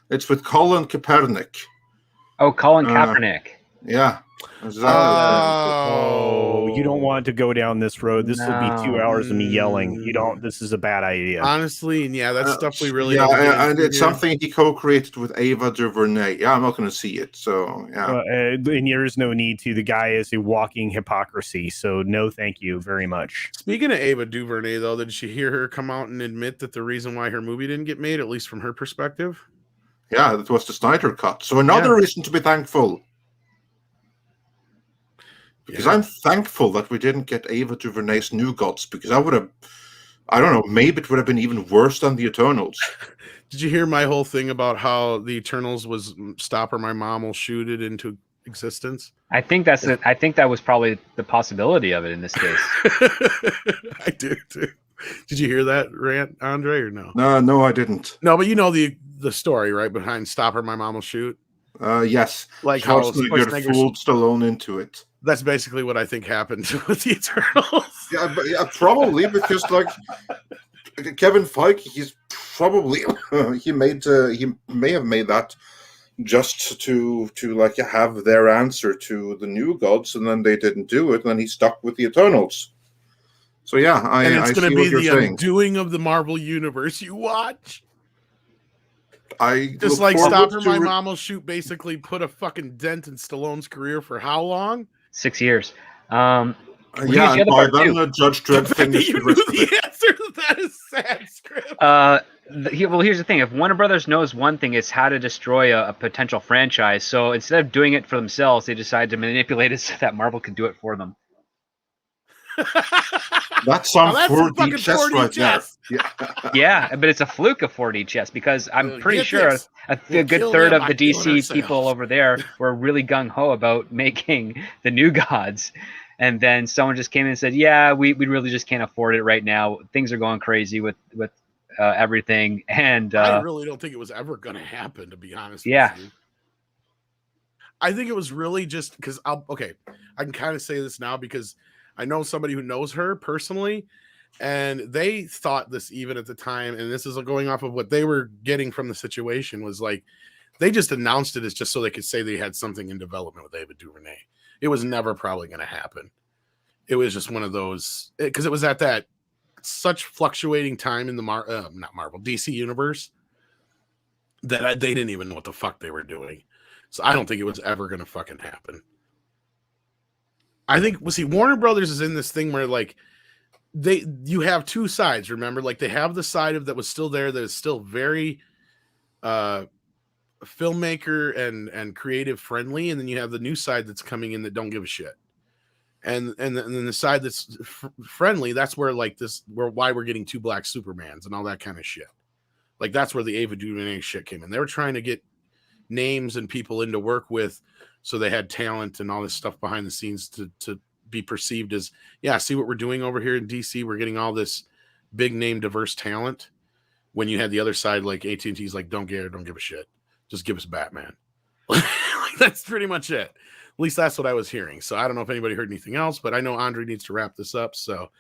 It's with Colin Kaepernick. Oh, Colin Kaepernick. Yeah. You don't want to go down this road. This will be 2 hours of me yelling. You don't. This is a bad idea. Honestly, and yeah, that's stuff we really. And it's something he co-created with Ava DuVernay. Yeah, I'm not going to see it. So yeah, and there is no need to. The guy is a walking hypocrisy. So no, thank you very much. Speaking of Ava DuVernay, though, did you hear her come out and admit that the reason why her movie didn't get made, at least from her perspective? Yeah, that was the Snyder cut. So another reason to be thankful. Because I'm thankful that we didn't get Ava DuVernay's New Gods, because I don't know, maybe it would have been even worse than the Eternals. Did you hear my whole thing about how the Eternals was Stop or My Mom Will Shoot it into existence? I think that's it. I think that was probably the possibility of it in this case. I do too. Did you hear that rant, Andre, or no? No, I didn't. No, but you know the story, right, behind Stop or My Mom Will Shoot? Yes. Like how Schwarzenegger fooled Stallone into it. That's basically what I think happened with the Eternals. Yeah, probably, because like Kevin Feige, he's probably he may have made that just to like have their answer to the New Gods, and then they didn't do it, and then he stuck with the Eternals. So yeah, and it's going to be the saying. Undoing of the Marvel Universe. You watch. I just like Stop or My Mom Will Shoot basically put a fucking dent in Stallone's career for how long? 6 years. Yeah, and by then Judge Dredd finished the rest of it. The answer to that is sad script. Well, here's the thing. If Warner Brothers knows one thing, it's how to destroy a potential franchise. So instead of doing it for themselves, they decided to manipulate it so that Marvel could do it for them. That's some 4D chess right there. Yeah, but it's a fluke of 4D chess, because I'm pretty sure a good third of the DC people over there were really gung-ho about making the New Gods. And then someone just came in and said, yeah, we really just can't afford it right now. Things are going crazy with everything. And I really don't think it was ever going to happen, to be honest with you. I think it was really just because I can kind of say this now because I know somebody who knows her personally, and they thought this even at the time, and this is going off of what they were getting from the situation, was like they just announced it as just so they could say they had something in development with Ava DuVernay. It was never probably going to happen. It was just one of those, because it was at that such fluctuating time in the not Marvel, DC universe, that they didn't even know what the fuck they were doing. So I don't think it was ever going to fucking happen. I think, Warner Brothers is in this thing where like you have two sides, remember? Like they have the side of that was still there that is still very filmmaker and creative friendly, and then you have the new side that's coming in that don't give a shit. And then the side that's friendly, that's where like why we're getting two black Supermans and all that kind of shit. Like that's where the Ava DuVernay shit came in. They were trying to get names and people in to work with, so they had talent and all this stuff behind the scenes to be perceived as, yeah, see what we're doing over here in DC. We're getting all this big name, diverse talent. When you had the other side, like AT&T's like, don't give a shit. Just give us Batman. Like, that's pretty much it. At least that's what I was hearing. So I don't know if anybody heard anything else, but I know Andre needs to wrap this up. So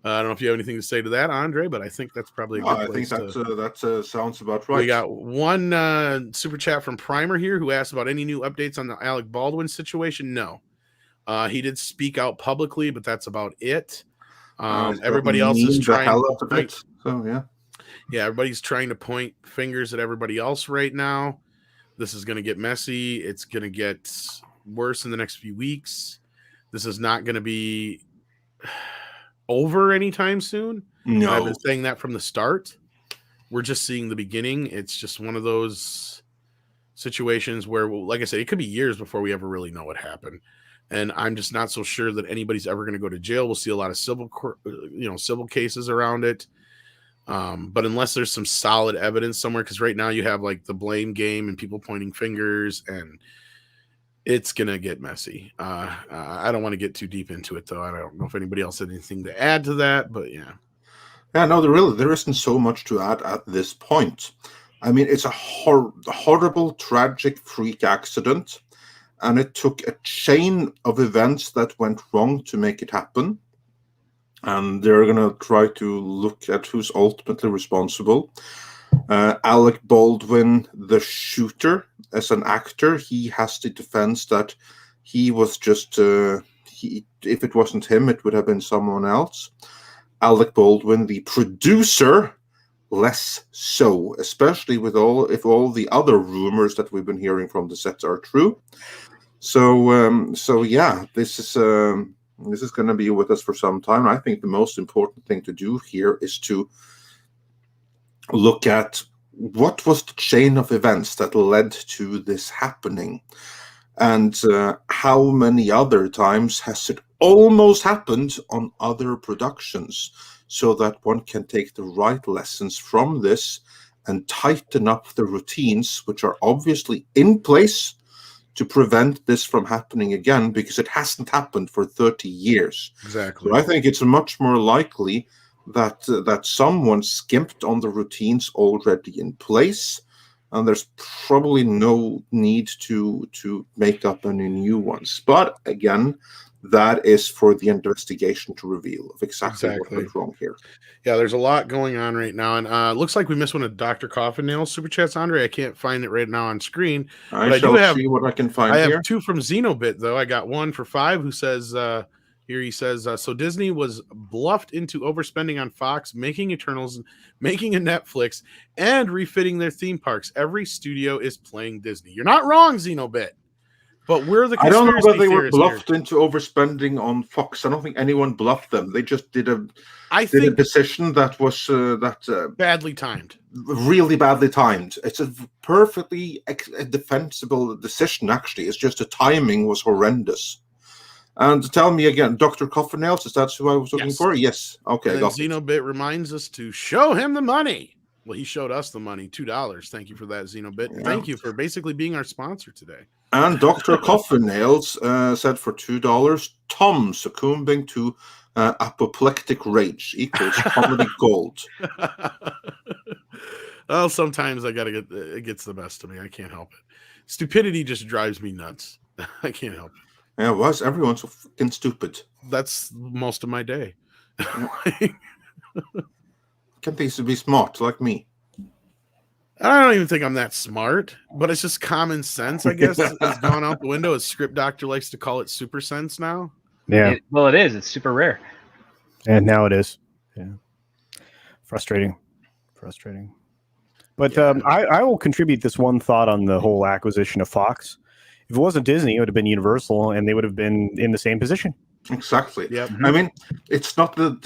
I don't know if you have anything to say to that, Andre, but I think that's probably a good place. I think that sounds about right. We got one super chat from Primer here who asked about any new updates on the Alec Baldwin situation. No. He did speak out publicly, but that's about it. Everybody else is trying to point. So yeah, everybody's trying to point fingers at everybody else right now. This is going to get messy. It's going to get worse in the next few weeks. This is not going to be over anytime soon. No. I've been saying that from the start. We're just seeing the beginning. It's just one of those situations where, like I said, it could be years before we ever really know what happened. And I'm just not so sure that anybody's ever going to go to jail. We'll see a lot of civil cases around it. But unless there's some solid evidence somewhere, because right now you have like the blame game and people pointing fingers, and it's gonna get messy. I don't want to get too deep into it, though. I don't know if anybody else had anything to add to that, but yeah. Yeah, no, there isn't so much to add at this point. I mean, it's a horrible, tragic freak accident, and it took a chain of events that went wrong to make it happen. And they're going to try to look at who's ultimately responsible. Alec Baldwin, the shooter, as an actor, he has the defense that he was just, if it wasn't him, it would have been someone else. Alec Baldwin, the producer, less so, especially if all the other rumors that we've been hearing from the set are true. So yeah, this is going to be with us for some time. I think the most important thing to do here is to look at what was the chain of events that led to this happening, and how many other times has it almost happened on other productions, so that one can take the right lessons from this and tighten up the routines, which are obviously in place to prevent this from happening again, because it hasn't happened for 30 years. Exactly. So I think it's much more likely that someone skimped on the routines already in place, and there's probably no need to make up any new ones. But again, that is for the investigation to reveal of exactly what went wrong here. Yeah, there's a lot going on right now, and looks like we missed one of Dr. Coffin Nail's super chats, Andre. I can't find it right now on screen. I do have, see what I can find. I here. have two from Xenobit, though. I got one for 5 who says, here he says, so Disney was bluffed into overspending on Fox, making Eternals, making a Netflix, and refitting their theme parks. Every studio is playing Disney. You're not wrong, Xenobit. But we're the I don't know whether they were bluffed into overspending on Fox. I don't think anyone bluffed them. They just did a decision that was badly timed. Really badly timed. It's a perfectly defensible decision, actually. It's just the timing was horrendous. And tell me again, Dr. Coffin-Nails, is that who I was looking for? Yes. Okay. Xenobit reminds us to show him the money. Well, he showed us the money, $2. Thank you for that, Xenobit. Yeah. Thank you for basically being our sponsor today. And Dr. Coffin-Nails said for $2, Tom succumbing to apoplectic rage equals comedy gold. Well, sometimes it gets the best of me. I can't help it. Stupidity just drives me nuts. I can't help it. Yeah, why is everyone so fucking stupid? That's most of my day. Can't they be smart like me? I don't even think I'm that smart, but it's just common sense, I guess, has gone out the window. As Script Doctor likes to call it super sense now. Yeah. It is. It's super rare. And now it is. Yeah. Frustrating. But yeah. I will contribute this one thought on the whole acquisition of Fox. If it wasn't Disney, it would have been Universal, and they would have been in the same position. Exactly. Yeah. I mean, it's not the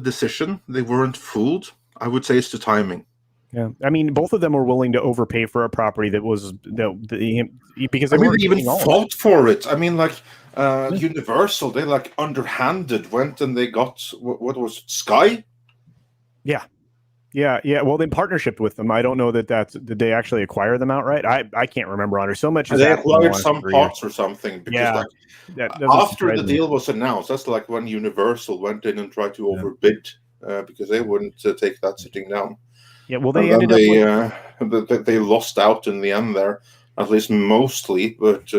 decision. They weren't fooled. I would say it's the timing. Yeah, I mean, both of them were willing to overpay for a property because they they even fought for it. I mean, like Universal, they like underhanded went and they got what was it, Sky? Yeah. Well, in partnership with them, I don't know did they actually acquire them outright? I can't remember, Honor. So much. They acquired some parts or something. Because after the deal was announced, that's like when Universal went in and tried to overbid because they wouldn't take that sitting down. Yeah, well, they they lost out in the end there, at least mostly, but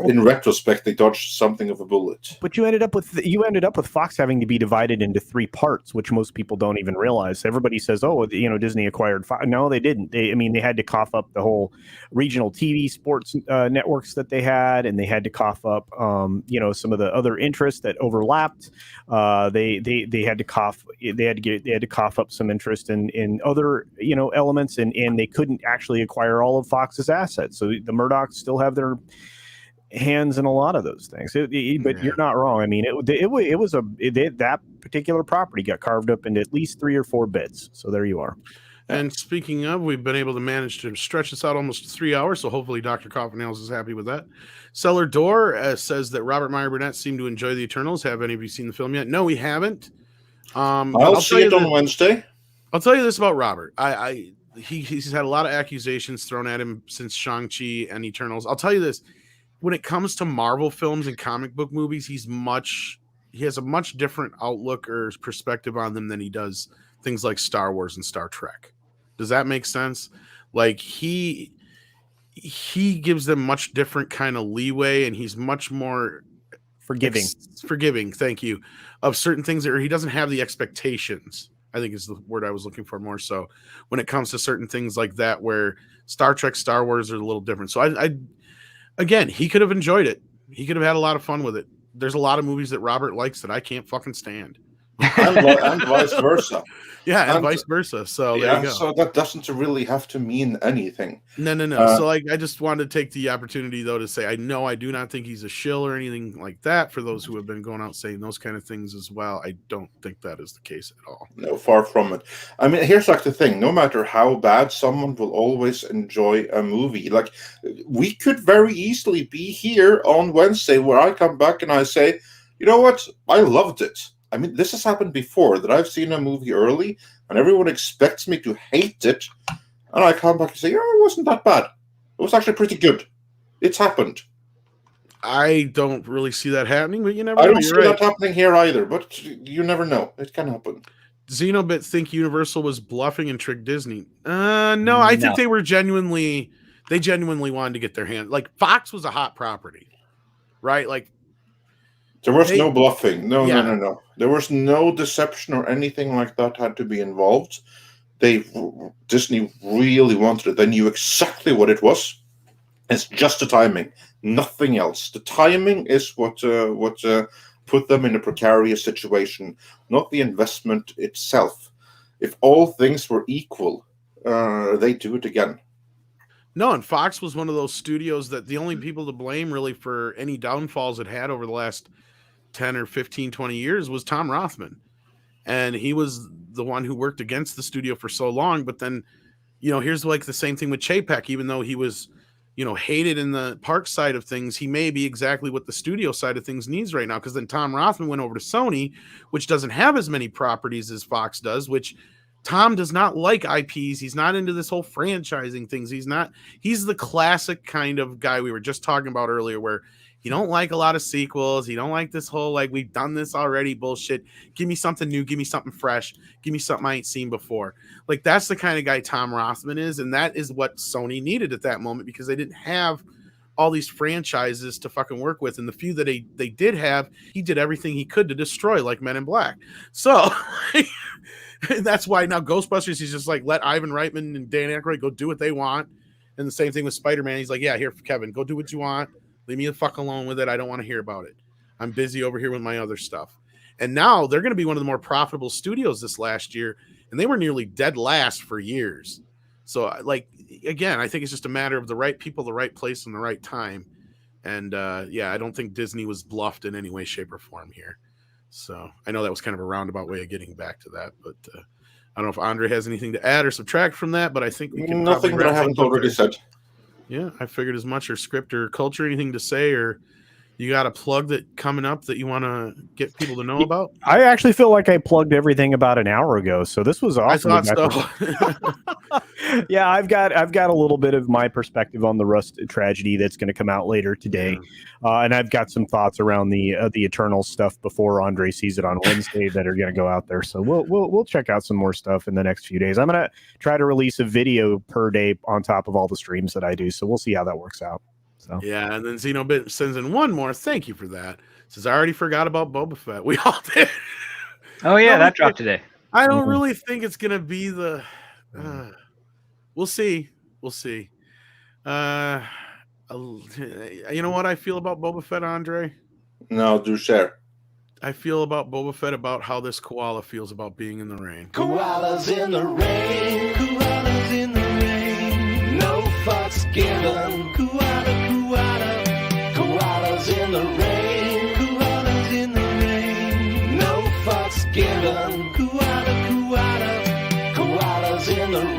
in retrospect, they dodged something of a bullet. But you ended up with Fox having to be divided into 3 parts, which most people don't even realize. Everybody says, "Oh, Disney acquired Fox." No, they didn't. They had to cough up the whole regional TV sports networks that they had, and they had to cough up, some of the other interests that overlapped. They had to cough up some interest in other elements, and they couldn't actually acquire all of Fox's assets. So the Murdochs still have their hands in a lot of those things, but you're not wrong. I mean, that particular property got carved up into at least 3 or 4 bits. So there you are. And speaking of, we've been able to manage to stretch this out almost 3 hours. So hopefully Dr. Coffin-Nails is happy with that. Cellar Door says that Robert Meyer Burnett seemed to enjoy the Eternals. Have any of you seen the film yet? No, we haven't. I'll see it on Wednesday. I'll tell you this about Robert. He's had a lot of accusations thrown at him since Shang-Chi and Eternals. I'll tell you this. When it comes to Marvel films and comic book movies, he has a much different outlook or perspective on them than he does things like Star Wars and Star Trek. Does that make sense? Like he gives them much different kind of leeway, and he's much more forgiving. Thank you. Of certain things that he doesn't have the expectations. I think is the word I was looking for more so when it comes to certain things like that, where Star Trek, Star Wars are a little different. So again, he could have enjoyed it. He could have had a lot of fun with it. There's a lot of movies that Robert likes that I can't fucking stand. and vice versa. Yeah, and vice versa. So there you go. So that doesn't really have to mean anything. No. So I just wanted to take the opportunity though to say I do not think he's a shill or anything like that. For those who have been going out saying those kind of things as well, I don't think that is the case at all. No, far from it. I mean, here's like the thing: no matter how bad, someone will always enjoy a movie. Like we could very easily be here on Wednesday where I come back and I say, you know what, I loved it. I mean, this has happened before, that I've seen a movie early and everyone expects me to hate it. And I come back and say, it wasn't that bad. It was actually pretty good. It's happened. I don't really see that happening, but you never know. I don't see that happening here either, but you never know. It can happen. Xenobit think Universal was bluffing and tricked Disney. No, I think they genuinely wanted to get their hand. Like Fox was a hot property, right? Like, there was no bluffing. No. There was no deception or anything like that had to be involved. Disney really wanted it. They knew exactly what it was. It's just the timing, nothing else. The timing is what put them in a precarious situation, not the investment itself. If all things were equal, they do it again. No, and Fox was one of those studios that the only people to blame really for any downfalls it had over the last 10 or 15, 20 years was Tom Rothman. And he was the one who worked against the studio for so long. But then, here's like the same thing with Chapek, even though he was, hated in the park side of things, he may be exactly what the studio side of things needs right now. Because then Tom Rothman went over to Sony, which doesn't have as many properties as Fox does, which Tom does not like IPs. He's not into this whole franchising things. He's the classic kind of guy we were just talking about earlier, where he don't like a lot of sequels. He don't like this whole, like, we've done this already bullshit. Give me something new. Give me something fresh. Give me something I ain't seen before. Like, that's the kind of guy Tom Rothman is. And that is what Sony needed at that moment, because they didn't have all these franchises to fucking work with. And the few that they did have, he did everything he could to destroy, like Men in Black. So that's why now Ghostbusters, he's just like, let Ivan Reitman and Dan Aykroyd go do what they want. And the same thing with Spider-Man. He's like, yeah, here, Kevin, go do what you want. Leave me the fuck alone with it. I don't want to hear about it. I'm busy over here with my other stuff. And now they're going to be one of the more profitable studios this last year. And they were nearly dead last for years. So, like, again, I think it's just a matter of the right people, the right place, and the right time. And, I don't think Disney was bluffed in any way, shape, or form here. So I know that was kind of a roundabout way of getting back to that. But I don't know if Andre has anything to add or subtract from that. But I think we can nothing that I haven't already said. Yeah, I figured as much. Or script or culture, anything to say, or you got a plug that coming up that you want to get people to know about? I actually feel like I plugged everything about an hour ago, so this was awesome. I thought so. Yeah, I've got a little bit of my perspective on the Rust tragedy that's going to come out later today, and I've got some thoughts around the Eternal stuff before Andre sees it on Wednesday that are going to go out there. So we'll check out some more stuff in the next few days. I'm going to try to release a video per day on top of all the streams that I do. So we'll see how that works out. So. Yeah, and then Xenobit sends in one more. Thank you for that. Says, I already forgot about Boba Fett. We all did. Oh, yeah, that dropped today. I don't really think it's going to be the... we'll see. We'll see. You know what I feel about Boba Fett, Andre? No, do share. I feel about Boba Fett about how this koala feels about being in the rain. Koalas in the rain. Koalas in the rain. No fucks given. Koalas in the rain, koalas in the rain, no fucks given. Koalas in the rain.